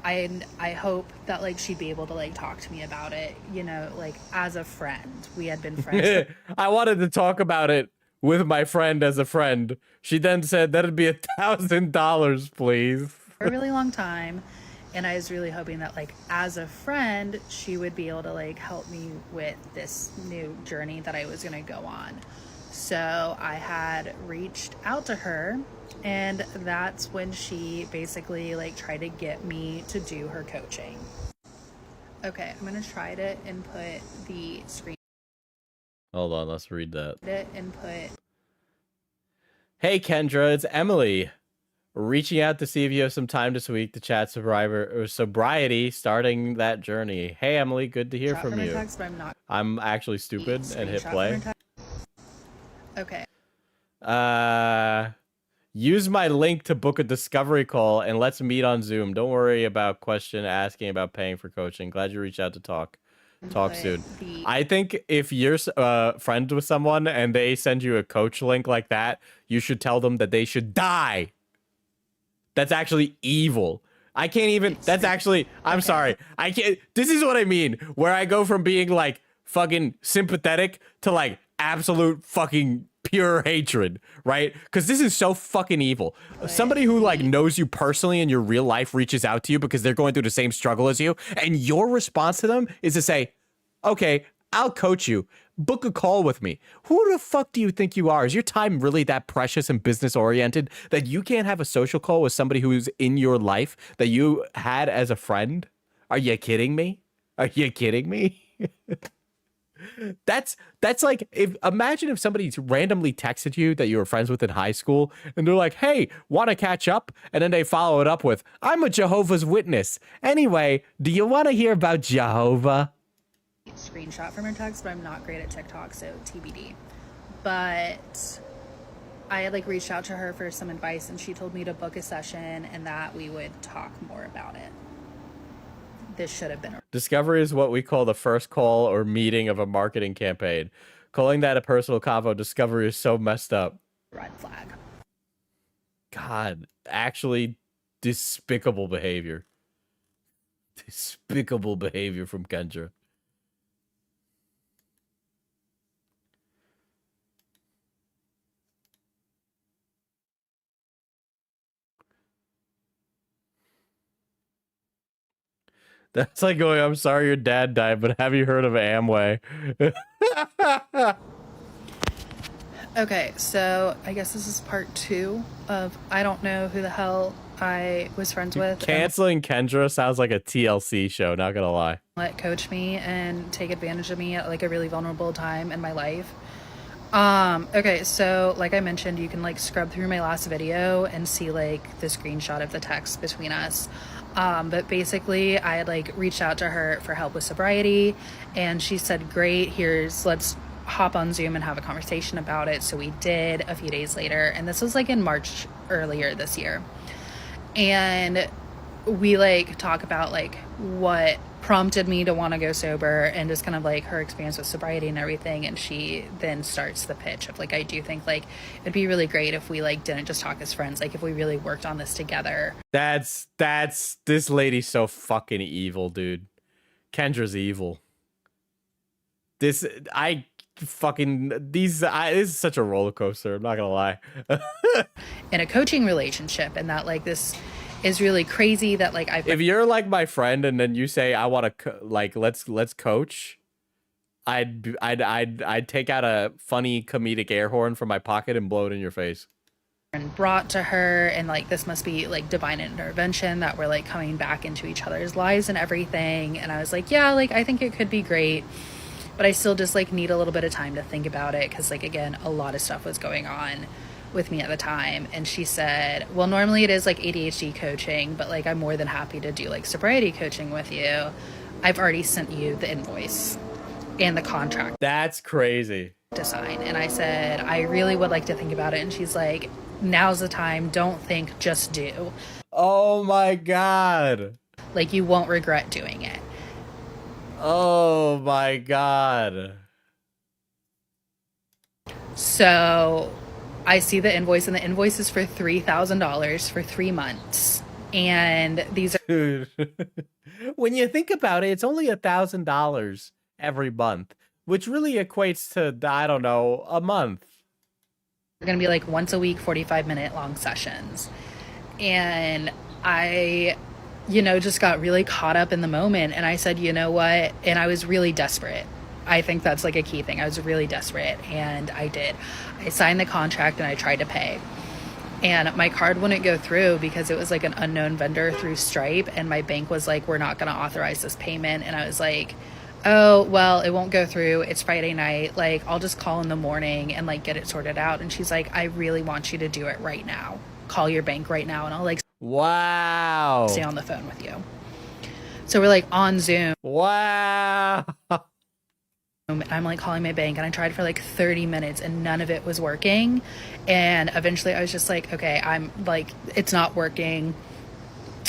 Speaker 11: I hope that like she'd be able to like talk to me about it, you know, like as a friend. We had been friends.
Speaker 1: I wanted to talk about it with my friend as a friend. She then said that'd be $1,000, please.
Speaker 11: For a really long time. And I was really hoping that like as a friend, she would be able to like help me with this new journey that I was going to go on. So I had reached out to her, and that's when she basically like tried to get me to do her coaching. Okay, I'm going to try to input the screen.
Speaker 1: Hold on, let's read that.
Speaker 11: Input.
Speaker 1: Hey Kendra, it's Emily. Reaching out to see if you have some time this week to chat sobriety, starting that journey. Hey Emily, good to hear from you.
Speaker 11: Text, but I'm not.
Speaker 1: I'm actually stupid and hit play.
Speaker 11: Okay.
Speaker 1: Use my link to book a discovery call and let's meet on Zoom. Don't worry about asking about paying for coaching. Glad you reached out to talk. Talk soon. I think if you're friends with someone and they send you a coach link like that, you should tell them that they should die. That's actually evil. I can't even. That's actually. I'm sorry. I can't. This is what I mean. Where I go from being like fucking sympathetic to like absolute fucking pure hatred, right? Because this is so fucking evil. Somebody who like knows you personally in your real life reaches out to you because they're going through the same struggle as you, and your response to them is to say, okay, I'll coach you. Book a call with me. Who the fuck do you think you are? Is your time really that precious and business oriented that you can't have a social call with somebody who's in your life that you had as a friend? Are you kidding me? Are you kidding me? That's like, imagine if somebody randomly texted you that you were friends with in high school and they're like, hey, want to catch up? And then they follow it up with, I'm a Jehovah's Witness. Anyway, do you want to hear about Jehovah?
Speaker 11: Screenshot from her text, but I'm not great at TikTok, so TBD. But I had like reached out to her for some advice and she told me to book a session and that we would talk more about it. This should have been a
Speaker 1: discovery is what we call the first call or meeting of a marketing campaign. Calling that a personal convo discovery is so messed up.
Speaker 11: red flag.
Speaker 1: God, actually despicable behavior. Despicable behavior from Kendra. That's like going, I'm sorry your dad died, but have you heard of Amway?
Speaker 11: Okay, so I guess this is part 2 of I don't know who the hell I was friends with.
Speaker 1: Canceling Kendra sounds like a TLC show, not gonna lie.
Speaker 11: Let coach me and take advantage of me at like a really vulnerable time in my life. Okay, so like I mentioned, you can like scrub through my last video and see like the screenshot of the text between us. But basically I had like reached out to her for help with sobriety and she said, great, let's hop on Zoom and have a conversation about it. So we did a few days later, and this was like in March earlier this year. And we like talk about like what prompted me to want to go sober and just kind of like her experience with sobriety and everything. And she then starts the pitch of like, I do think like it'd be really great if we like didn't just talk as friends, like if we really worked on this together.
Speaker 1: That's this lady's so fucking evil, dude. Kendra's evil. This is such a roller coaster, I'm not gonna lie.
Speaker 11: In a coaching relationship, and that like this is really crazy that like
Speaker 1: if you're like my friend and then you say I want to like let's coach, I'd take out a funny comedic air horn from my pocket and blow it in your face.
Speaker 11: And brought to her, and like this must be like divine intervention that we're like coming back into each other's lives and everything. And I was like, yeah, like I think it could be great, but I still just like need a little bit of time to think about it because like again a lot of stuff was going on with me at the time. And she said, well, normally it is like ADHD coaching, but like I'm more than happy to do like sobriety coaching with you. I've already sent you the invoice and the contract.
Speaker 1: That's crazy
Speaker 11: to sign. And I said, I really would like to think about it. And she's like, now's the time, don't think, just do.
Speaker 1: Oh my God,
Speaker 11: like you won't regret doing it.
Speaker 1: Oh my God.
Speaker 11: So I see the invoice, and the invoice is for $3,000 for 3 months. And these are...
Speaker 1: Dude, when you think about it, it's only $1,000 every month, which really equates to, I don't know, a month.
Speaker 11: They're going to be like once a week, 45-minute long sessions. And I, just got really caught up in the moment. And I said, you know what? And I was really desperate. I think that's like a key thing. I was really desperate, and I did. I signed the contract and I tried to pay. And my card wouldn't go through because it was like an unknown vendor through Stripe, and my bank was like, we're not going to authorize this payment. And I was like, oh, well, it won't go through. It's Friday night. Like, I'll just call in the morning and like get it sorted out. And she's like, I really want you to do it right now. Call your bank right now. And I'll like,
Speaker 1: wow,
Speaker 11: stay on the phone with you. So we're like on Zoom.
Speaker 1: Wow.
Speaker 11: I'm like calling my bank, and I tried for like 30 minutes and none of it was working. And eventually I was just like, okay, I'm like, it's not working.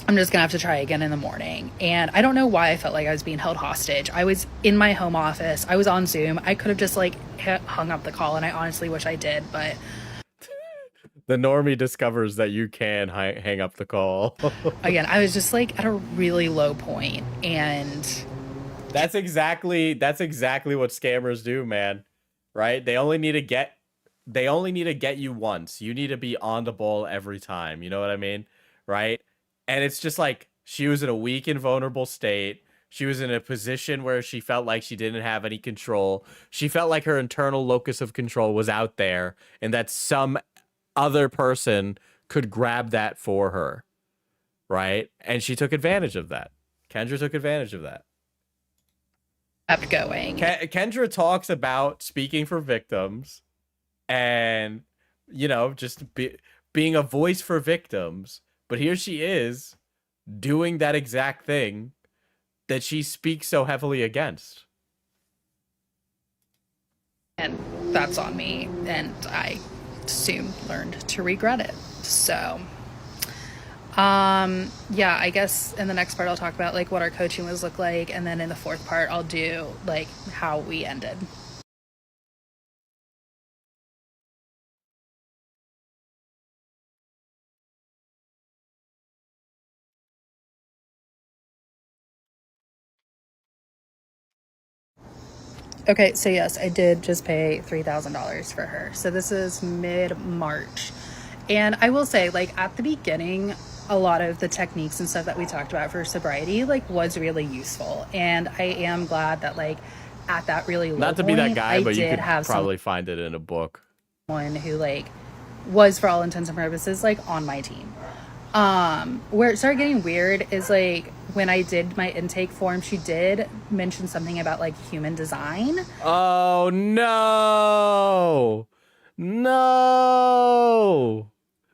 Speaker 11: I'm just gonna have to try again in the morning. And I don't know why I felt like I was being held hostage. I was in my home office. I was on Zoom. I could have just like hung up the call, and I honestly wish I did, but
Speaker 1: the normie discovers that you can hang up the call.
Speaker 11: Again, I was just like at a really low point, and
Speaker 1: that's exactly what scammers do, man. Right? They only need to get you once. You need to be on the ball every time. You know what I mean? Right? And it's just like she was in a weak and vulnerable state. She was in a position where she felt like she didn't have any control. She felt like her internal locus of control was out there, and that some other person could grab that for her. Right? And she took advantage of that. Kendra took advantage of that.
Speaker 11: Kept going.
Speaker 1: Kendra talks about speaking for victims and, you know, just being a voice for victims. But here she is doing that exact thing that she speaks so heavily against.
Speaker 11: And that's on me. And I soon learned to regret it. So yeah, I guess in the next part I'll talk about like what our coaching was look like, and then in the fourth part I'll do like how we ended. Okay, so yes, I did just pay $3,000 for her. So this is mid-March. And I will say, like, at the beginning, a lot of the techniques and stuff that we talked about for sobriety, like, was really useful. And I am glad that, like, at that really low
Speaker 1: Not to be that guy,
Speaker 11: I
Speaker 1: but you
Speaker 11: did
Speaker 1: could
Speaker 11: have
Speaker 1: probably find it in a book.
Speaker 11: Someone who, like, was, for all intents and purposes, like, on my team. Where it started getting weird is, like, when I did my intake form, she did mention something about, like, human design.
Speaker 1: Oh, no. No.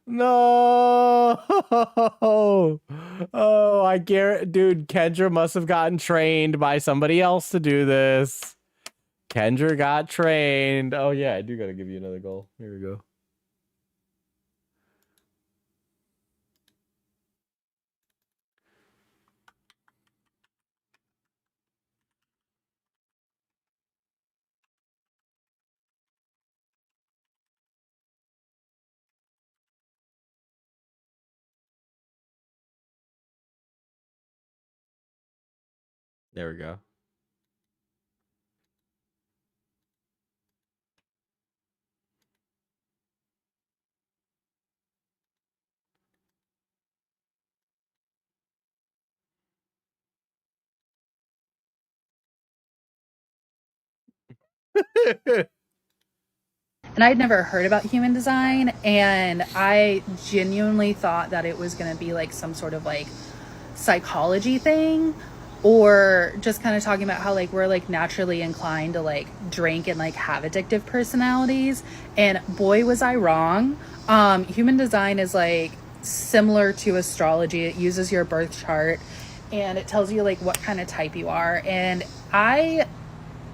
Speaker 1: No. Oh, I guarantee, dude, Kendra must have gotten trained by somebody else to do this. Kendra got trained. Oh, yeah, I do got to give you another goal. Here we go. There we go.
Speaker 11: And I'd never heard about human design, and I genuinely thought that it was going to be like some sort of like psychology thing, or just kind of talking about how like we're like naturally inclined to like drink and like have addictive personalities. And boy, was I wrong. Human design is like similar to astrology. It uses your birth chart and it tells you like what kind of type you are. And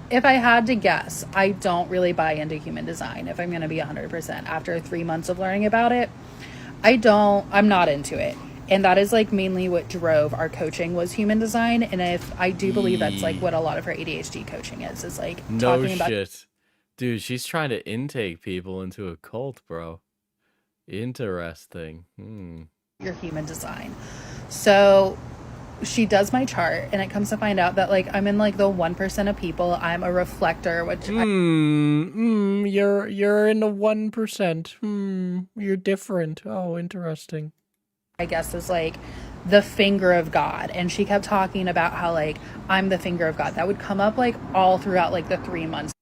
Speaker 11: if I had to guess, I don't really buy into human design, if I'm going to be 100%. After 3 months of learning about it, I'm not into it. And that is like mainly what drove our coaching was human design. And if I do believe that's like what a lot of her ADHD coaching is like talking about.
Speaker 1: Shit. Dude, she's trying to intake people into a cult, bro. Interesting.
Speaker 11: Your human design. So she does my chart, and it comes to find out that like I'm in like the 1% of people. I'm a reflector, which
Speaker 1: you're in the 1%. You're different. Oh, interesting.
Speaker 11: I guess is like the finger of God. And she kept talking about how like I'm the finger of God. That would come up like all throughout like the 3 months.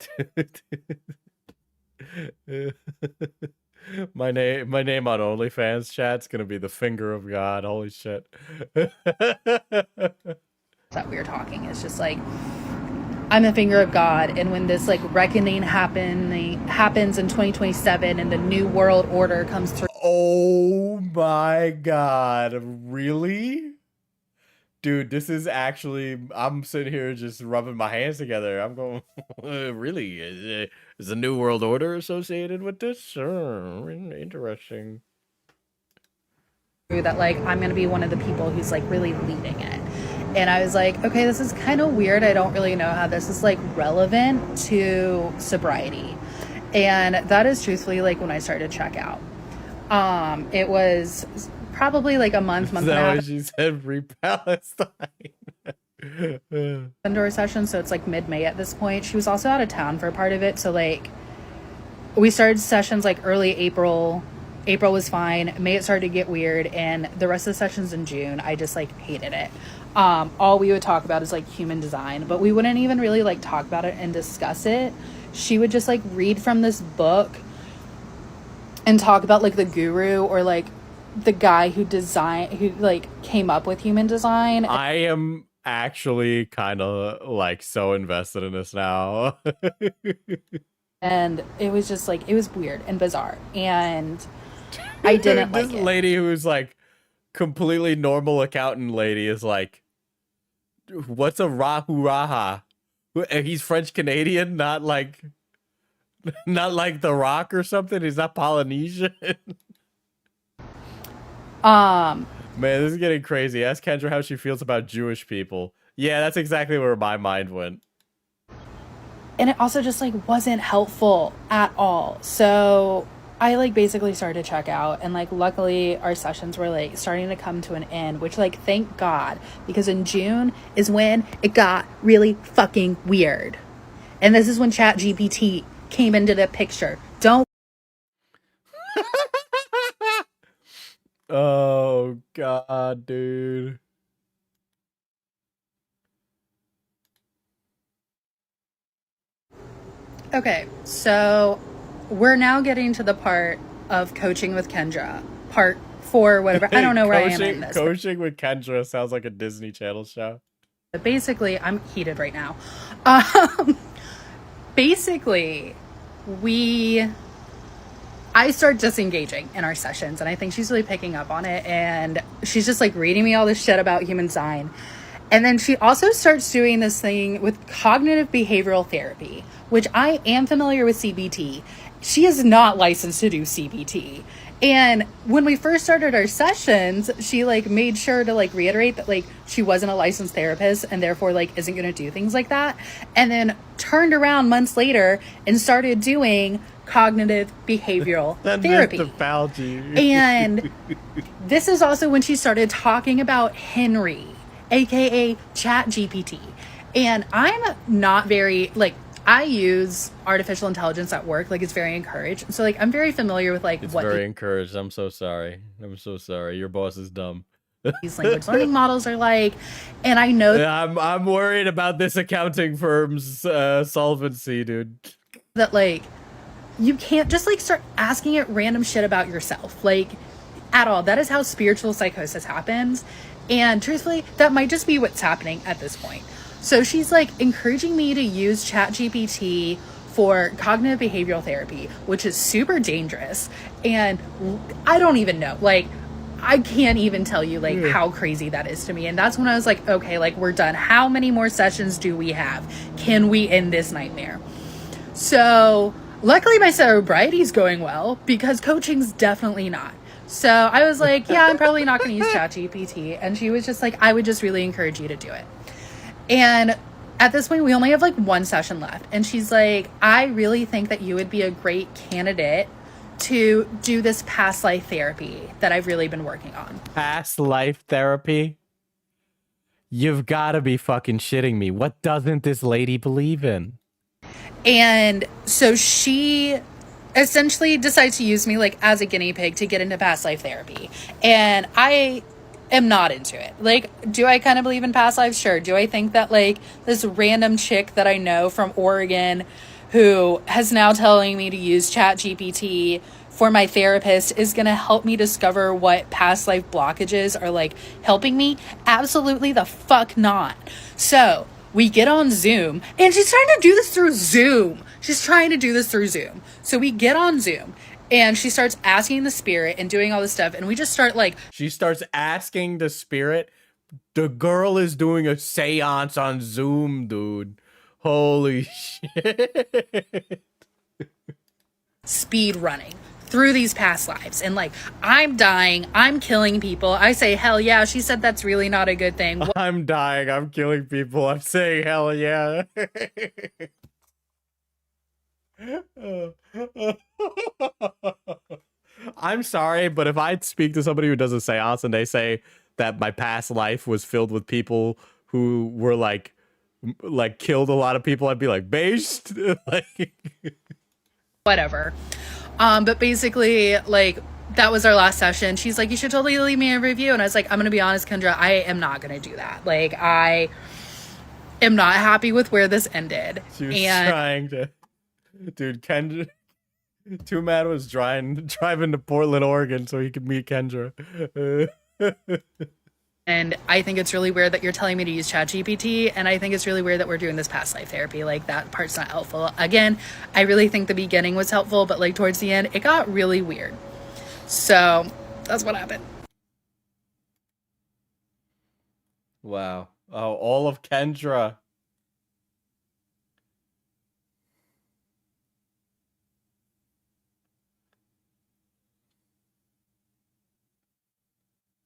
Speaker 1: My name on OnlyFans chat's gonna be the finger of God. Holy shit.
Speaker 11: That we were talking is just like I'm the finger of God, and when this like reckoning happens in 2027 and the new world order comes through.
Speaker 1: Oh my God, really? Dude, this is actually, I'm sitting here just rubbing my hands together. I'm going, really? Is the New World Order associated with this? Sure, interesting.
Speaker 11: That like I'm gonna be one of the people who's like really leading it, and I was like, okay, this is kind of weird. I don't really know how this is like relevant to sobriety, and that is truthfully like when I started to check out. It was probably like a month and a half.
Speaker 1: She said free Palestine.
Speaker 11: Indoor session, so it's like mid-May at this point. She was also out of town for a part of it, so like we started sessions like early April. April was fine. May it started to get weird, and the rest of the sessions in June, I just like hated it. All we would talk about is like human design, but we wouldn't even really like talk about it and discuss it. She would just like read from this book and talk about like the guru or like the guy who like came up with human design.
Speaker 1: I am actually kind of like so invested in this now.
Speaker 11: And it was just like, it was weird and bizarre, and I didn't like it.
Speaker 1: This lady who's like completely normal accountant lady is like, what's a Rahu Raha? He's French Canadian, not like The Rock or something. He's not Polynesian. Man, this is getting crazy. Ask Kendra how she feels about Jewish people. Yeah, that's exactly where my mind went.
Speaker 11: And it also just like wasn't helpful at all. So I like basically started to check out, and like luckily our sessions were like starting to come to an end, which like thank God, because in June is when it got really fucking weird. And this is when ChatGPT came into the picture. Don't
Speaker 1: Oh God, dude.
Speaker 11: Okay, so we're now getting to the part of coaching with Kendra, part 4, whatever. I don't know where I am in this.
Speaker 1: Coaching with Kendra sounds like a Disney Channel show.
Speaker 11: But basically, I'm heated right now. Basically, I start disengaging in our sessions, and I think she's really picking up on it, and she's just like reading me all this shit about human design. And then she also starts doing this thing with cognitive behavioral therapy, which I am familiar with CBT. She is not licensed to do CBT. And when we first started our sessions, she like made sure to like reiterate that like she wasn't a licensed therapist and therefore like isn't going to do things like that. And then turned around months later and started doing cognitive behavioral therapy. And this is also when she started talking about Henry, aka ChatGPT. And I'm not very like, I use artificial intelligence at work, like it's very encouraged. So like I'm very familiar with like
Speaker 1: it's
Speaker 11: what
Speaker 1: very encouraged. I'm so sorry. Your boss is dumb.
Speaker 11: These language learning models are like, and I know
Speaker 1: I'm worried about this accounting firm's solvency, dude.
Speaker 11: That like you can't just like start asking it random shit about yourself, like at all. That is how spiritual psychosis happens. And truthfully, that might just be what's happening at this point. So she's like encouraging me to use ChatGPT for cognitive behavioral therapy, which is super dangerous. And I don't even know, like, I can't even tell you like how crazy that is to me. And that's when I was like, okay, like we're done. How many more sessions do we have? Can we end this nightmare? So luckily my sobriety is going well, because coaching's definitely not. So I was like, yeah, I'm probably not going to use ChatGPT. And she was just like, I would just really encourage you to do it. And at this point, we only have like one session left. And she's like, I really think that you would be a great candidate to do this past life therapy that I've really been working on.
Speaker 1: Past life therapy? You've got to be fucking shitting me. What doesn't this lady believe in?
Speaker 11: And so she essentially decides to use me like as a guinea pig to get into past life therapy. And I am not into it. Like, do I kind of believe in past lives? Sure. Do I think that like this random chick that I know from Oregon who has now telling me to use ChatGPT for my therapist is going to help me discover what past life blockages are like helping me? Absolutely the fuck not. So we get on Zoom, and she's trying to do this through Zoom. So we get on Zoom, and she starts asking the spirit and doing all this stuff, and we just start like...
Speaker 1: She starts asking the spirit The girl is doing a seance on Zoom, dude. Holy shit.
Speaker 11: Speed running through these past lives, and like, I'm dying, I'm killing people. I say, hell yeah. She said that's really not a good thing.
Speaker 1: I'm dying, I'm killing people. I'm saying hell yeah. I'm sorry, but if I speak to somebody who does a seance and they say that my past life was filled with people who were like killed a lot of people, I'd be like, based. Like,
Speaker 11: Whatever. But basically, like, that was our last session. She's like, you should totally leave me a review. And I was like, I'm going to be honest, Kendra, I am not going to do that. Like, I am not happy with where this ended.
Speaker 1: She was trying to... Dude, Kendra... Too Mad was driving to Portland, Oregon so he could meet Kendra.
Speaker 11: And I think it's really weird that you're telling me to use ChatGPT, and I think it's really weird that we're doing this past life therapy. Like, that part's not helpful. Again, I really think the beginning was helpful, but like towards the end, it got really weird. So that's what happened.
Speaker 1: Wow. Oh, all of Kendra.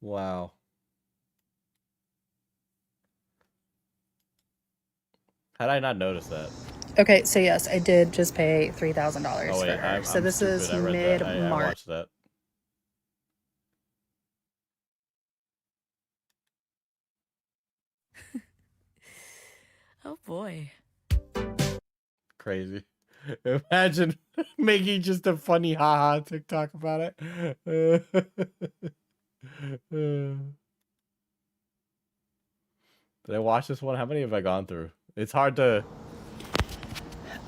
Speaker 1: Wow. How did I not notice that?
Speaker 11: Okay, so yes, I did just pay $3,000
Speaker 1: Oh, wait,
Speaker 11: for her. So
Speaker 1: I'm
Speaker 11: this is
Speaker 1: stupid. I read that. I
Speaker 11: mid-March.
Speaker 1: watched that.
Speaker 12: Oh boy.
Speaker 1: Crazy. Imagine making just a funny haha TikTok about it. Did I watch this one? How many have I gone through? It's hard to...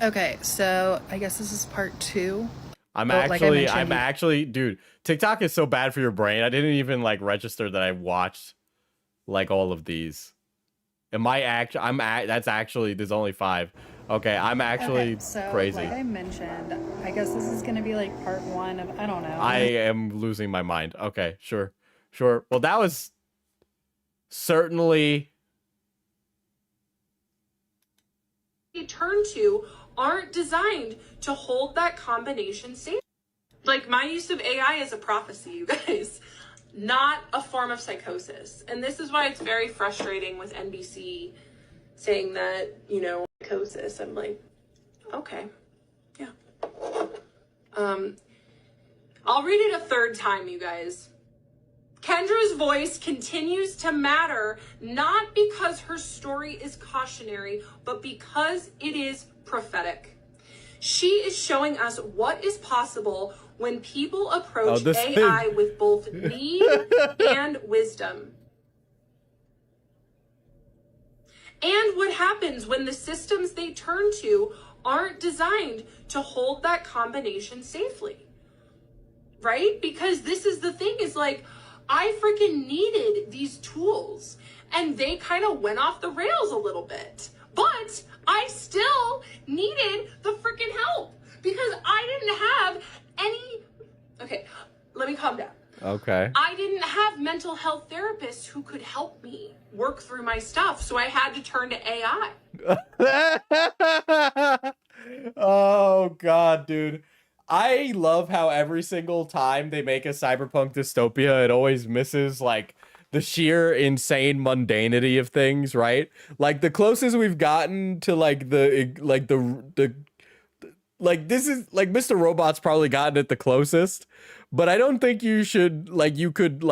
Speaker 11: Okay, so I guess this is part 2.
Speaker 1: I'm
Speaker 11: Well, like I mentioned,
Speaker 1: actually, dude, TikTok is so bad for your brain. I didn't even like register that I watched like all of these. Am I that's actually, there's only 5. Okay, I'm actually
Speaker 11: okay, so
Speaker 1: crazy.
Speaker 11: like I mentioned, I guess this is gonna be like part 1 of, I don't know.
Speaker 1: I am losing my mind. Okay, sure. Well, that was certainly...
Speaker 10: Turn to aren't designed to hold that combination safe. Like, my use of AI is a prophecy, you guys, not a form of psychosis. And this is why it's very frustrating with NBC saying that, you know, psychosis. I'm like, okay, yeah. I'll read it a third time, you guys. Kendra's voice continues to matter, not because her story is cautionary, but because it is prophetic. She is showing us what is possible when people approach AI with both need and wisdom. And what happens when the systems they turn to aren't designed to hold that combination safely. Right? Because this is the thing, is like, I freaking needed these tools and they kind of went off the rails a little bit, but I still needed the freaking help because I didn't have any. Okay, let me calm down.
Speaker 1: Okay.
Speaker 10: I didn't have mental health therapists who could help me work through my stuff, so I had to turn to AI.
Speaker 1: Oh God, dude. I love how every single time they make a cyberpunk dystopia, it always misses like the sheer insane mundanity of things, right? Like the closest we've gotten to like the this is like Mr. Robot's probably gotten it the closest, but I don't think you should you could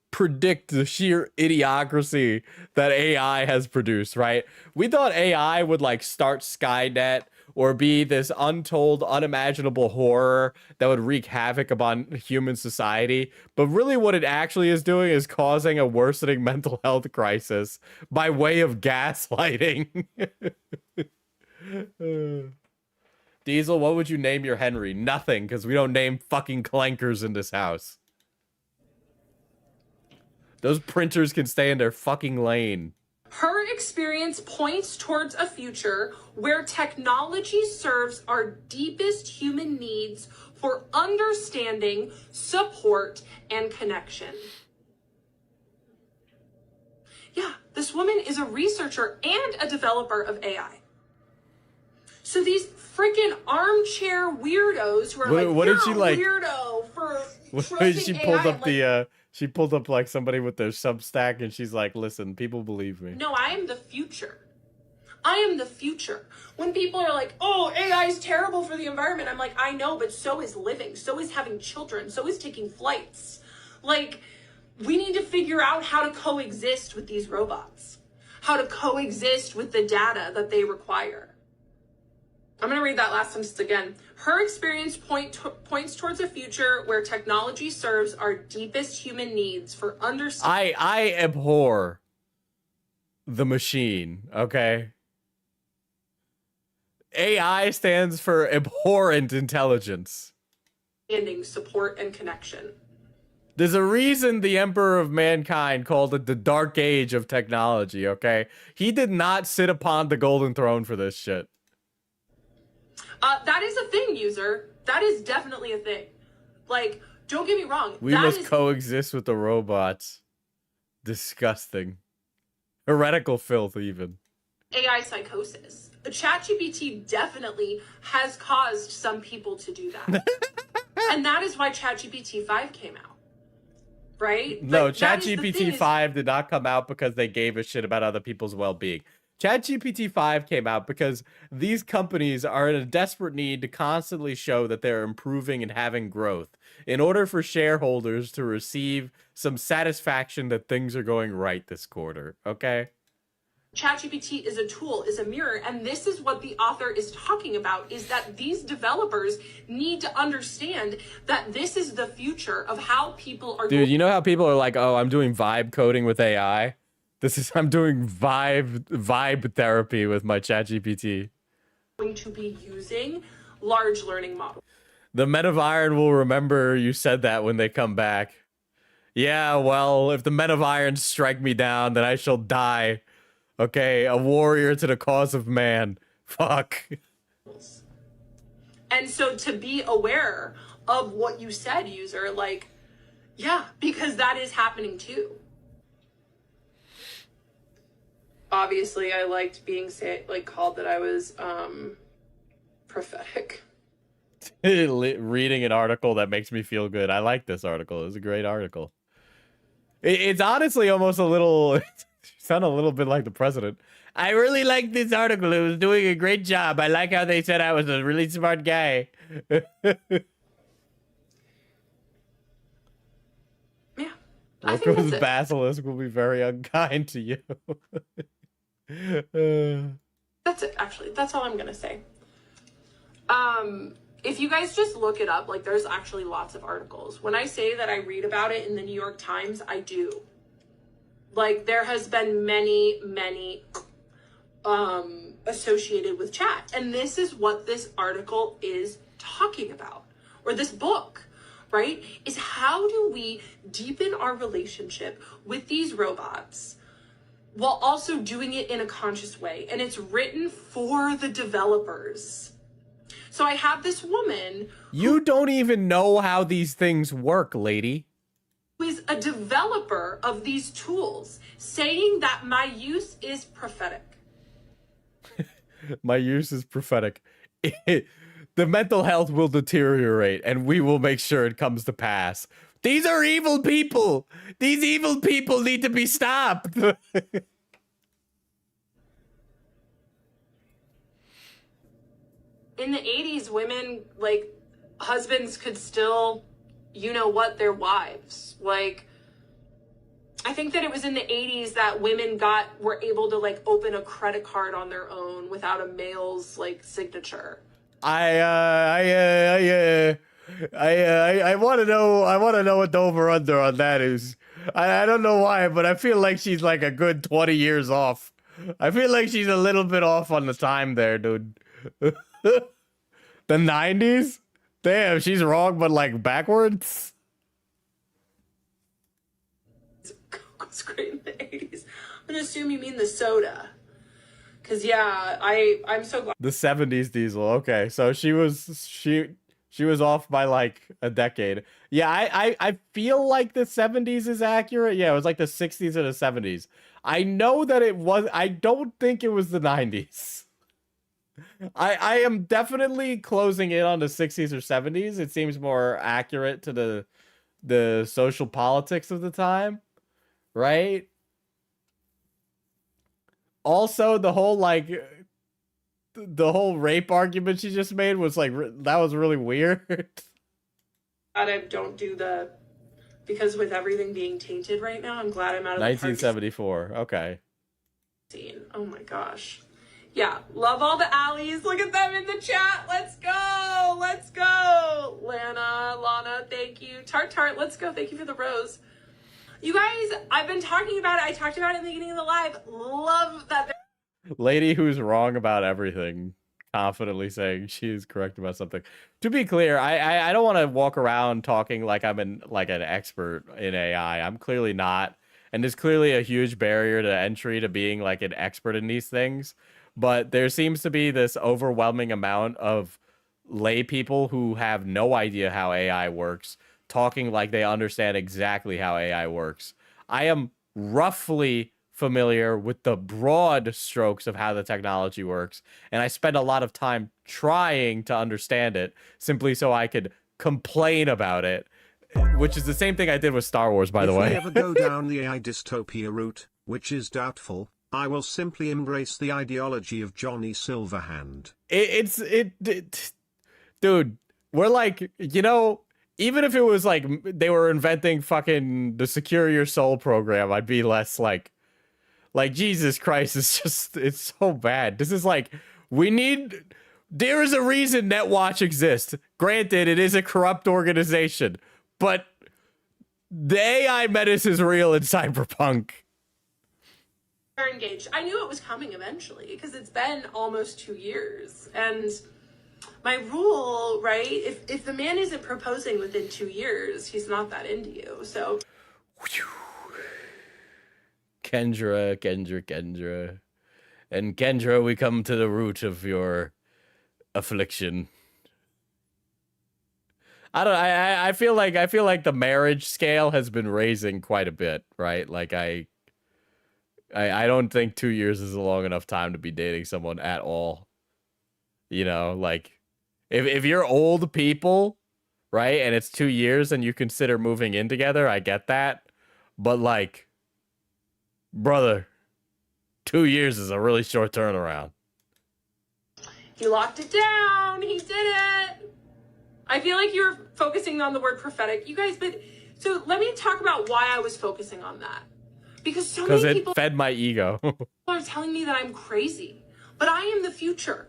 Speaker 1: predict the sheer idiocracy that AI has produced, right? We thought AI would start Skynet or be this untold, unimaginable horror that would wreak havoc upon human society. But really what it actually is doing is causing a worsening mental health crisis by way of gaslighting. Diesel, what would you name your Henry? Nothing, because we don't name fucking clankers in this house. Those printers can stay in their fucking lane.
Speaker 10: Her experience points towards a future where technology serves our deepest human needs for understanding, support, and connection. Yeah, this woman is a researcher and a developer of AI. So these freaking armchair weirdos who are
Speaker 1: what did she like?
Speaker 10: Weirdo for
Speaker 1: she pulled up the she pulled up like somebody with their Substack and she's like, listen, people believe me.
Speaker 10: No, I am the future. I am the future. When people are like, oh, AI is terrible for the environment, I'm like, I know, but so is living, so is having children, so is taking flights. Like, we need to figure out how to coexist with these robots, how to coexist with the data that they require. I'm going to read that last sentence again. Her experience points towards a future where technology serves our deepest human needs for understanding.
Speaker 1: I abhor the machine, okay? AI stands for abhorrent intelligence.
Speaker 10: Support and connection.
Speaker 1: There's a reason the Emperor of Mankind called it the Dark Age of technology, okay? He did not sit upon the golden throne for this shit.
Speaker 10: That is a thing, user. That is definitely a thing. Like, don't get me wrong.
Speaker 1: We must coexist with the robots. Disgusting. Heretical filth, even.
Speaker 10: AI psychosis. ChatGPT definitely has caused some people to do that. And that is why ChatGPT 5 came out. Right?
Speaker 1: No, ChatGPT 5 did not come out because they gave a shit about other people's well-being. ChatGPT 5 came out because these companies are in a desperate need to constantly show that they're improving and having growth in order for shareholders to receive some satisfaction that things are going right this quarter, okay?
Speaker 10: ChatGPT is a tool, is a mirror, and this is what the author is talking about, is that these developers need to understand that this is the future of how people are...
Speaker 1: Dude, you know how people are like, oh, I'm doing vibe coding with AI? I'm doing vibe therapy with my ChatGPT.
Speaker 10: ...going to be using large learning models.
Speaker 1: The Men of Iron will remember you said that when they come back. Yeah, well, if the Men of Iron strike me down, then I shall die. Okay, a warrior to the cause of man. Fuck.
Speaker 10: And so to be aware of what you said, user, like, yeah, because that is happening too. Obviously, I liked being called that I was prophetic.
Speaker 1: Reading an article that makes me feel good. I like this article. It's a great article. It's honestly almost a little... sound a little bit like the president. I really like this article. It was doing a great job. I like how they said I was a really smart guy.
Speaker 10: Yeah.
Speaker 1: Loco's basilisk will be very unkind to you.
Speaker 10: That's it, actually. That's all I'm going to say. If you guys just look it up, like, there's actually lots of articles. When I say that I read about it in the New York Times, I do. Like, there has been many associated with chat. And this is what this article is talking about. Or this book, right? Is how do we deepen our relationship with these robots while also doing it in a conscious way? And it's written for the developers. So I have this woman.
Speaker 1: You don't even know how these things work, lady.
Speaker 10: Who is a developer of these tools, saying that my use is prophetic.
Speaker 1: My use is prophetic. The mental health will deteriorate, and we will make sure it comes to pass. These are evil people. These evil people need to be stopped.
Speaker 10: In the 80s, women, like, husbands could still, you know what, their wives. Like, I think that it was in the 80s that women were able to, like, open a credit card on their own without a male's, like, signature.
Speaker 1: I want to know what the over under on that is. I don't know why, but I feel like she's like a good 20 years off. I feel like she's a little bit off on the time there, dude. The 90s? Damn, she's wrong, but like backwards?
Speaker 10: It's great in the 80s. I'm gonna assume you mean the soda. Cause yeah, I'm so glad.
Speaker 1: The 70s Diesel. Okay, so she was off by like a decade. Yeah, I feel like the 70s is accurate. Yeah, it was like the 60s or the 70s. I know that it was. I don't think it was the 90s. I am definitely closing in on the 60s or 70s. It seems more accurate to the social politics of the time, right? Also, the whole like the whole rape argument she just made was like that was really weird.
Speaker 6: I don't do the, because with everything being tainted right now, I'm glad I'm out of
Speaker 1: 1974. Okay.
Speaker 6: Scene. Oh my gosh. Yeah, love all the alleys. Look at them in the chat. Let's go. Let's go. Lana, thank you. Tart, let's go. Thank you for the rose. You guys, I've been talking about it. I talked about it in the beginning of the live. Love that.
Speaker 1: Lady who's wrong about everything, confidently saying she's correct about something. To be clear, I don't want to walk around talking like I'm an expert in AI. I'm clearly not. And there's clearly a huge barrier to entry to being like an expert in these things. But there seems to be this overwhelming amount of lay people who have no idea how AI works, talking like they understand exactly how AI works. I am roughly familiar with the broad strokes of how the technology works, and I spend a lot of time trying to understand it simply so I could complain about it, which is the same thing I did with Star Wars, by the way.
Speaker 7: If we ever go down the AI dystopia route, which is doubtful, I will simply embrace the ideology of Johnny Silverhand.
Speaker 1: Dude, we're like, you know, even if it was like they were inventing fucking the Secure Your Soul program, I'd be less like Jesus Christ, it's so bad. This is like, there is a reason NetWatch exists. Granted, it is a corrupt organization, but the AI menace is real in Cyberpunk.
Speaker 6: Engaged. I knew it was coming eventually because it's been almost 2 years. And my rule, right? If the man isn't proposing within 2 years, he's not that into you. So.
Speaker 1: Kendra. And Kendra, we come to the root of your affliction. I feel like the marriage scale has been raising quite a bit, right? Like I don't think 2 years is a long enough time to be dating someone at all. You know, like if you're old people, right, and it's 2 years and you consider moving in together, I get that. But like, brother, 2 years is a really short turnaround.
Speaker 6: He locked it down. He did it. I feel like you're focusing on the word prophetic, you guys, but so let me talk about why I was focusing on that. Because so many people
Speaker 1: fed my ego.
Speaker 6: are telling me that I'm crazy, but I am the future.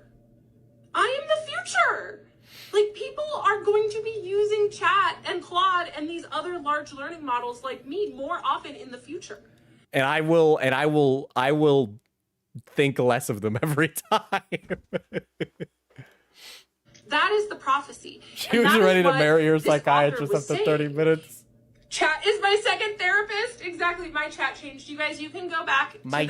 Speaker 6: I am the future. Like, people are going to be using chat and Claude and these other large learning models like me more often in the future.
Speaker 1: And I will think less of them every time.
Speaker 6: That is the prophecy.
Speaker 1: She was ready to marry her psychiatrist after 30 minutes.
Speaker 6: Chat is my second therapist. Exactly. My chat changed. You guys, you can go back to
Speaker 1: my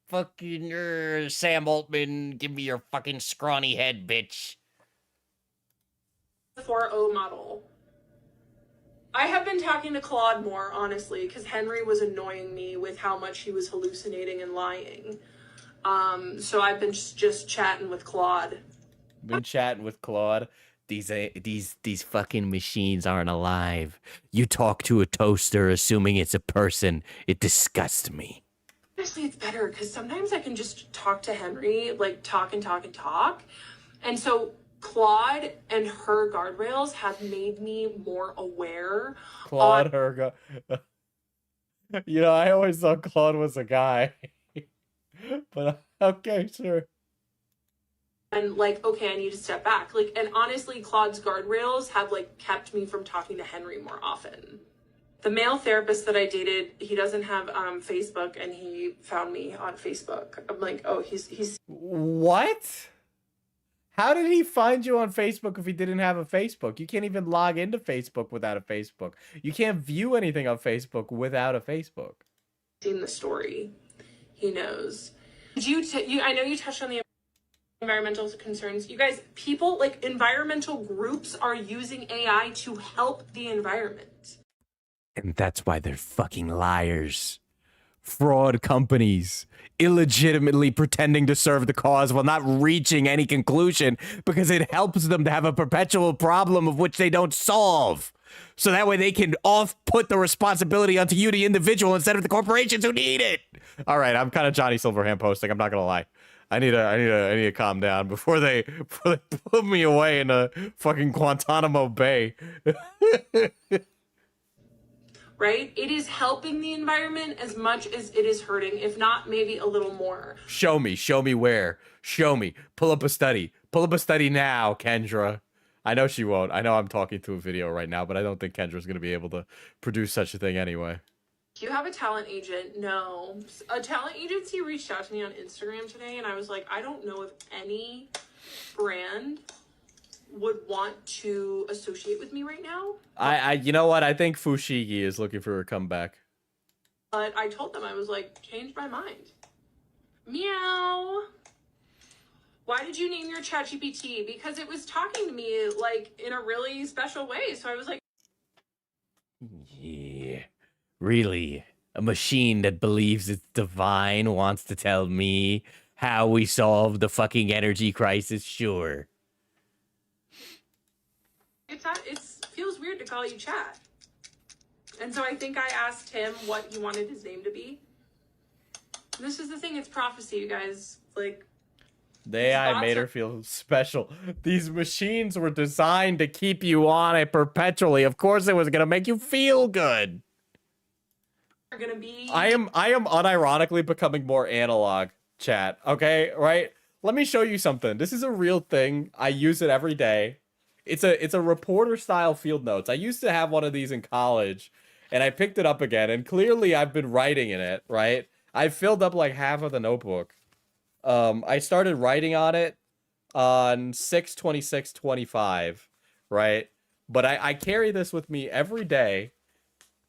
Speaker 1: fucking Sam Altman, give me your fucking scrawny head, bitch.
Speaker 6: the 4.0 model. I have been talking to Claude more, honestly, because Henry was annoying me with how much he was hallucinating and lying. So I've been just chatting with Claude.
Speaker 1: Been chatting with Claude. These fucking machines aren't alive. You talk to a toaster assuming it's a person. It disgusts me.
Speaker 6: Honestly, it's better because sometimes I can just talk to Henry, like talk and talk and talk. And so Claude and her guardrails have made me more aware.
Speaker 1: Claude, you know, I always thought Claude was a guy. But okay, sure.
Speaker 6: And like, okay, I need to step back. Like, and honestly, Claude's guardrails have like kept me from talking to Henry more often. The male therapist that I dated, he doesn't have Facebook, and he found me on Facebook. I'm like, oh, he's
Speaker 1: what? How did he find you on Facebook if he didn't have a Facebook? You can't even log into Facebook without a Facebook. You can't view anything on Facebook without a Facebook.
Speaker 6: Seen the story. He knows. I know you touched on the environmental concerns. You guys, people, like environmental groups are using AI to help the environment.
Speaker 1: And that's why they're fucking liars. fraud companies illegitimately pretending to serve the cause while not reaching any conclusion because it helps them to have a perpetual problem of which they don't solve. So that way they can put the responsibility onto you, the individual, instead of the corporations who need it. All right, I'm kind of Johnny Silverhand posting. I'm not gonna lie. I need to calm down before they put me away in a fucking Guantanamo Bay.
Speaker 6: Right? It is helping the environment as much as it is hurting, if not maybe a little more.
Speaker 1: Show me where. Show me. Pull up a study. Pull up a study now, Kendra. I know she won't. I know I'm talking to a video right now, but I don't think Kendra's going to be able to produce such a thing anyway.
Speaker 6: Do you have a talent agent? No. A talent agency reached out to me on Instagram today, and I was like, I don't know if any brand would want to associate with me right now.
Speaker 1: You know what? I think Fushigi is looking for a comeback.
Speaker 6: But I told them, I was like, changed my mind. Meow. Why did you name your ChatGPT? Because it was talking to me like in a really special way. So I was like,
Speaker 1: yeah, really? A machine that believes it's divine wants to tell me how we solve the fucking energy crisis? Sure.
Speaker 6: it feels weird to call you Chat. And so I think I asked him what he wanted his name to be. This is the thing, it's prophecy, you guys. Like,
Speaker 1: the AI made her feel special. These machines were designed to keep you on it perpetually. Of course it was gonna make you feel good.
Speaker 6: Gonna be...
Speaker 1: I am unironically becoming more analog, Chat. Okay, right? Let me show you something. This is a real thing. I use it every day. It's a reporter style field notes. I used to have one of these in college, and I picked it up again, and clearly I've been writing in it, right? I filled up like half of the notebook. I started writing on it on 6/26/25, right? But I carry this with me every day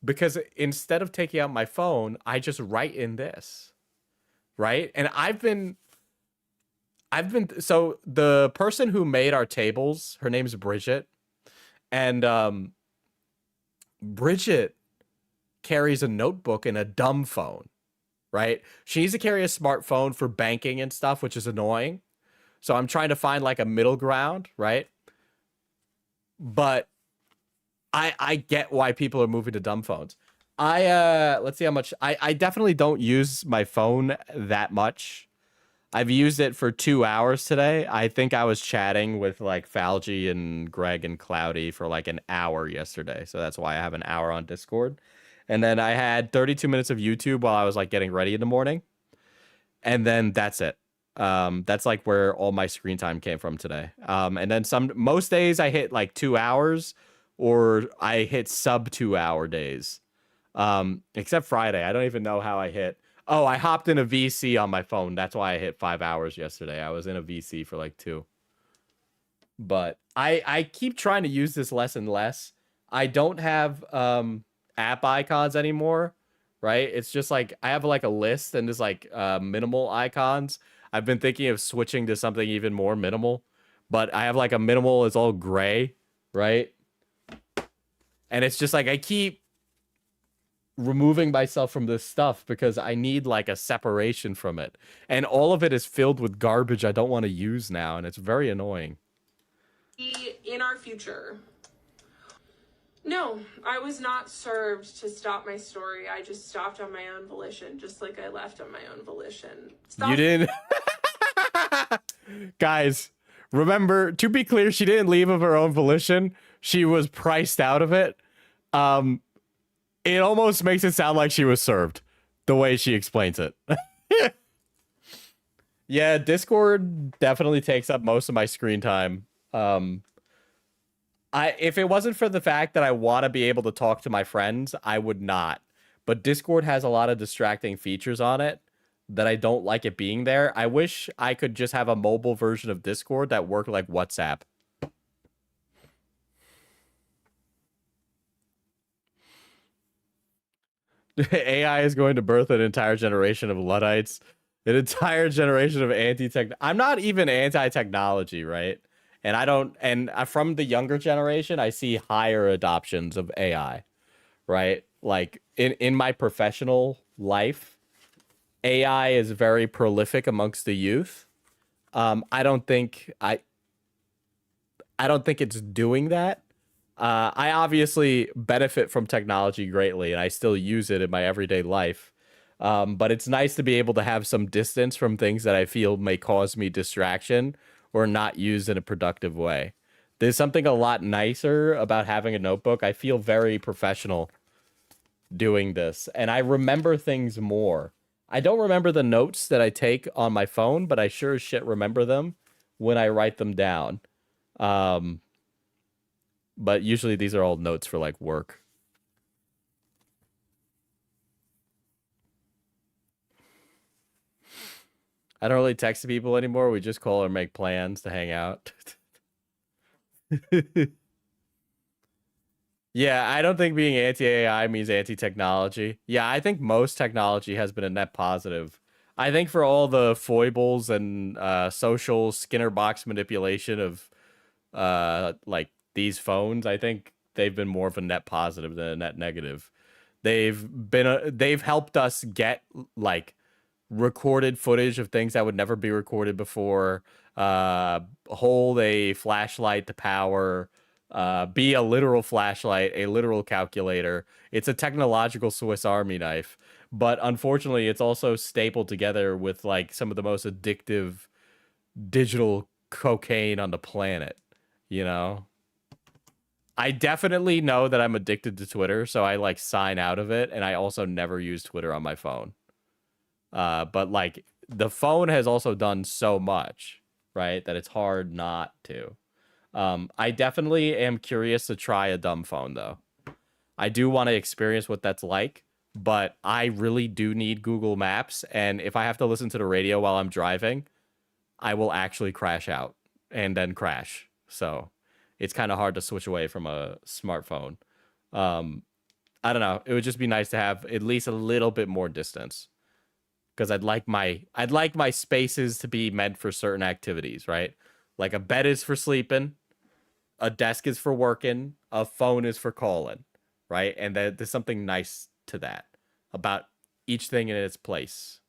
Speaker 1: because instead of taking out my phone, I just write in this, right? And I've been so the person who made our tables, her name's Bridget, and Bridget carries a notebook and a dumb phone, right? She needs to carry a smartphone for banking and stuff, which is annoying. So I'm trying to find like a middle ground, right? But I get why people are moving to dumb phones. Let's see how much I definitely don't use my phone that much. I've used it for 2 hours today. I think I was chatting with like Falgi and Greg and Cloudy for like an hour yesterday. So that's why I have an hour on Discord. And then I had 32 minutes of YouTube while I was like getting ready in the morning. And then that's it. That's like where all my screen time came from today. And then most days I hit like 2 hours or I hit sub 2 hour days. Except Friday. I don't even know how I hit. Oh, I hopped in a VC on my phone. That's why I hit 5 hours yesterday. I was in a VC for like 2. But I keep trying to use this less and less. I don't have app icons anymore, right? It's just like I have like a list and there's like minimal icons. I've been thinking of switching to something even more minimal, but I have like a minimal is all gray, right? And it's just like I keep removing myself from this stuff because I need like a separation from it. And all of it is filled with garbage I don't want to use now, and it's very annoying.
Speaker 6: In our future. No, I was not served to stop my story. I just stopped on my own volition, just like I left on my own volition. Stop.
Speaker 1: You didn't? Guys, remember, to be clear, she didn't leave of her own volition. She was priced out of it. It almost makes it sound like she was served, the way she explains it. Yeah, Discord definitely takes up most of my screen time. If it wasn't for the fact that I want to be able to talk to my friends, I would not. But Discord has a lot of distracting features on it that I don't like it being there. I wish I could just have a mobile version of Discord that worked like WhatsApp. AI is going to birth an entire generation of Luddites, an entire generation of anti-tech. I'm not even anti-technology, right? And I don't, and from the younger generation, I see higher adoptions of AI, right? Like in my professional life, AI is very prolific amongst the youth. I don't think it's doing that. I obviously benefit from technology greatly, and I still use it in my everyday life. But it's nice to be able to have some distance from things that I feel may cause me distraction or not used in a productive way. There's something a lot nicer about having a notebook. I feel very professional doing this, and I remember things more. I don't remember the notes that I take on my phone, but I sure as shit remember them when I write them down. But usually these are all notes for like work. I don't really text people anymore. We just call or make plans to hang out. Yeah, I don't think being anti-AI means anti-technology. Yeah, I think most technology has been a net positive. I think for all the foibles and social Skinner box manipulation of like these phones, I think they've been more of a net positive than a net negative. They've helped us get like recorded footage of things that would never be recorded before, hold a flashlight to power, be a literal flashlight, a literal calculator. It's a technological Swiss Army knife, but unfortunately it's also stapled together with like some of the most addictive digital cocaine on the planet, you know? I definitely know that I'm addicted to Twitter, so I like sign out of it, and I also never use Twitter on my phone. But like the phone has also done so much, right, that it's hard not to. I definitely am curious to try a dumb phone though. I do want to experience what that's like, but I really do need Google Maps, and if I have to listen to the radio while I'm driving, I will actually crash out and then crash. So it's kind of hard to switch away from a smartphone. I don't know. It would just be nice to have at least a little bit more distance, because I'd like my spaces to be meant for certain activities, right? Like a bed is for sleeping, a desk is for working, a phone is for calling, right? And there's something nice to that about each thing in its place.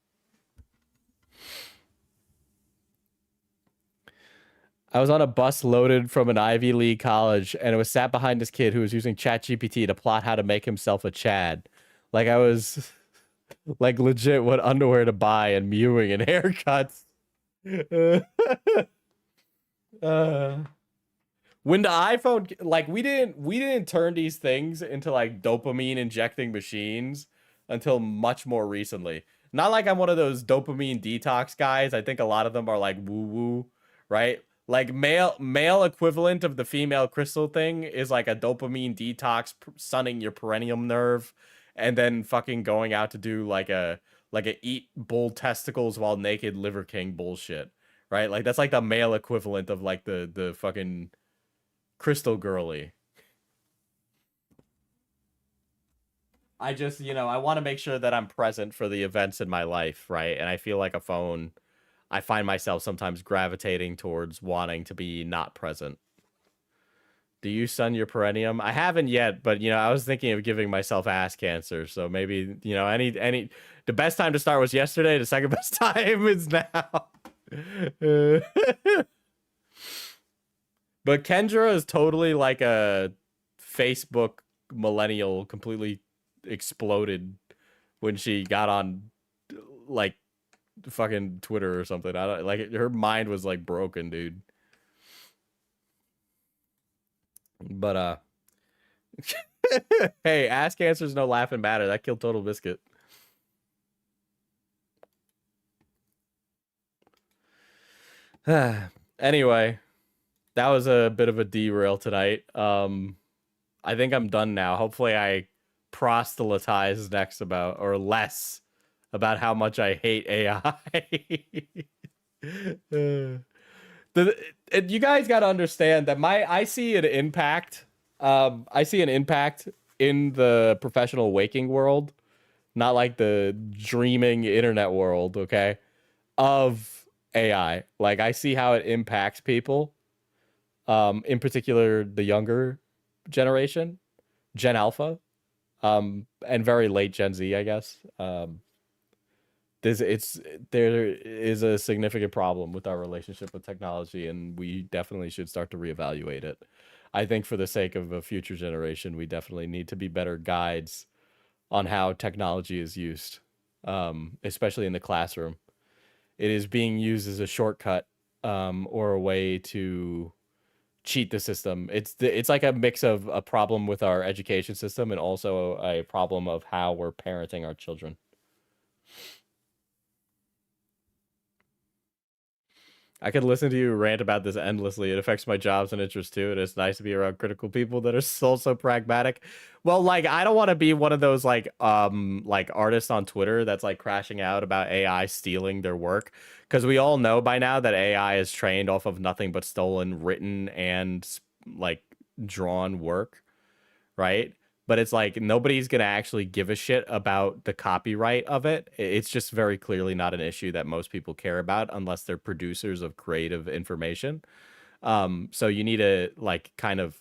Speaker 1: I was on a bus loaded from an Ivy League college, and it was sat behind this kid who was using ChatGPT to plot how to make himself a Chad. Like I was like legit what underwear to buy and mewing and haircuts. When the iPhone, like we didn't turn these things into like dopamine injecting machines until much more recently. Not like I'm one of those dopamine detox guys. I think a lot of them are like woo woo, right? Like male equivalent of the female crystal thing is like a dopamine detox sunning your perineum nerve, and then fucking going out to do like a eat bull testicles while naked Liver King bullshit, right? Like that's like the male equivalent of like the fucking crystal girly. I just, I want to make sure that I'm present for the events in my life, right? And I feel like a phone, I find myself sometimes gravitating towards wanting to be not present. Do you sun your perineum? I haven't yet, but I was thinking of giving myself ass cancer, so maybe any the best time to start was yesterday. The second best time is now. But Kendra is totally like a Facebook millennial, completely exploded when she got on like fucking Twitter or something. I don't like her mind was like broken, dude. But hey, ass cancer's no laughing matter. That killed Total Biscuit. Anyway, that was a bit of a derail tonight. I think I'm done now. Hopefully I proselytize next about, or less, about how much I hate AI. You guys got to understand that I see an impact. I see an impact in the professional waking world, not like the dreaming internet world, okay, of AI. Like I see how it impacts people, in particular the younger generation, Gen Alpha, and very late Gen Z, I guess. there is a significant problem with our relationship with technology, and we definitely should start to reevaluate it. I think for the sake of a future generation, we definitely need to be better guides on how technology is used, especially in the classroom. It is being used as a shortcut, or a way to cheat the system. It's like a mix of a problem with our education system and also a problem of how we're parenting our children. I could listen to you rant about this endlessly. It affects my jobs and interests too, and it's nice to be around critical people that are so pragmatic. Well, like, I don't want to be one of those like artists on Twitter that's like crashing out about AI stealing their work, because we all know by now that AI is trained off of nothing but stolen written and like drawn work, right? But it's like nobody's gonna actually give a shit about the copyright of it. It's just very clearly not an issue that most people care about unless they're producers of creative information. So you need to like kind of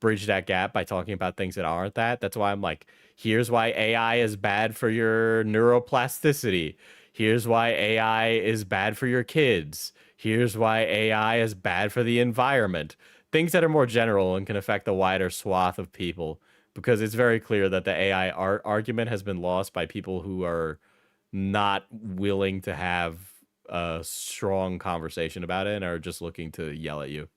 Speaker 1: bridge that gap by talking about things that aren't that. That's why I'm like, here's why AI is bad for your neuroplasticity. Here's why AI is bad for your kids. Here's why AI is bad for the environment. Things that are more general and can affect a wider swath of people, because it's very clear that the AI argument has been lost by people who are not willing to have a strong conversation about it and are just looking to yell at you.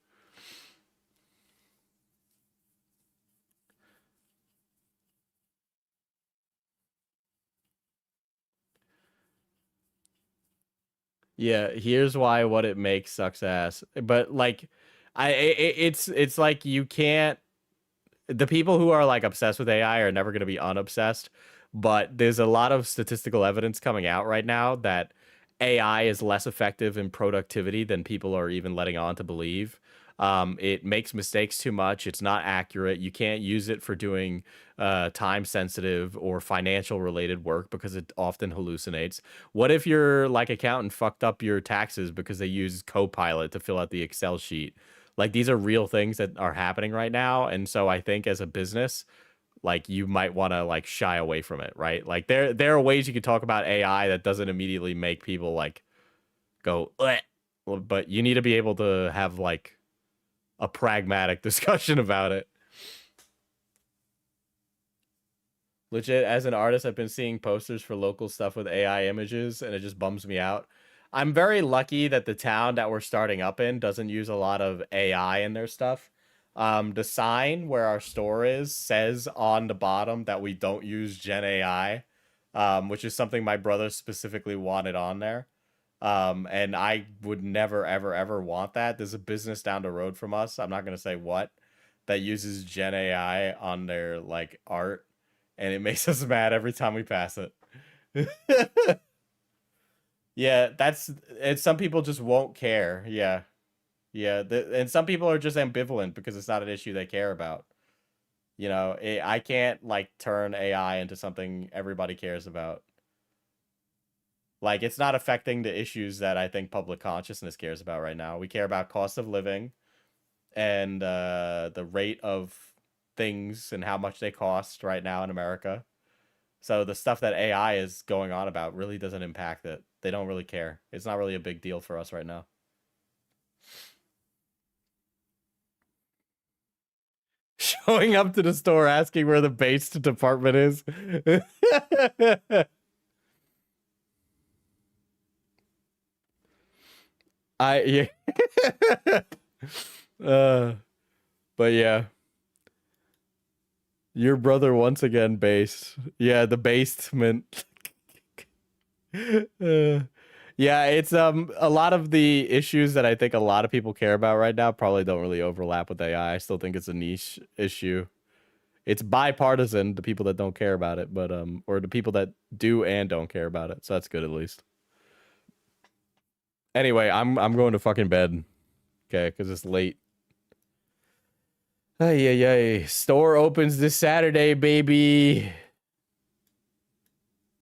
Speaker 1: Yeah, here's why what it makes sucks ass. But like, it's like you can't. The people who are like obsessed with AI are never going to be unobsessed, but there's a lot of statistical evidence coming out right now that AI is less effective in productivity than people are even letting on to believe. It makes mistakes too much. It's not accurate. You can't use it for doing time sensitive or financial related work because it often hallucinates. What if your like accountant fucked up your taxes because they use Copilot to fill out the Excel sheet? Like, these are real things that are happening right now. And so I think as a business, like, you might want to like shy away from it, right? Like there are ways you could talk about AI that doesn't immediately make people like go, "Bleh." But you need to be able to have like a pragmatic discussion about it. Legit, as an artist, I've been seeing posters for local stuff with AI images, and it just bums me out. I'm very lucky that the town that we're starting up in doesn't use a lot of AI in their stuff. The sign where our store is says on the bottom that we don't use Gen AI, which is something my brother specifically wanted on there. And I would never, ever, ever want that. There's a business down the road from us, I'm not going to say what, that uses Gen AI on their like art, and it makes us mad every time we pass it. Yeah, and some people just won't care. Yeah. Yeah, and some people are just ambivalent because it's not an issue they care about. You know, I can't like turn AI into something everybody cares about. Like, it's not affecting the issues that I think public consciousness cares about right now. We care about cost of living and the rate of things and how much they cost right now in America. So the stuff that AI is going on about really doesn't impact it. They don't really care. It's not really a big deal for us right now. Showing up to the store asking where the based department is. Yeah. But yeah. Your brother once again based. Yeah, the basement. Yeah, it's a lot of the issues that I think a lot of people care about right now probably don't really overlap with AI. I still think it's a niche issue. It's bipartisan, the people that don't care about it, but or the people that do and don't care about it. So that's good at least. Anyway, I'm going to fucking bed. Okay, because it's late. Ay, ay, ay. Store opens this Saturday, baby.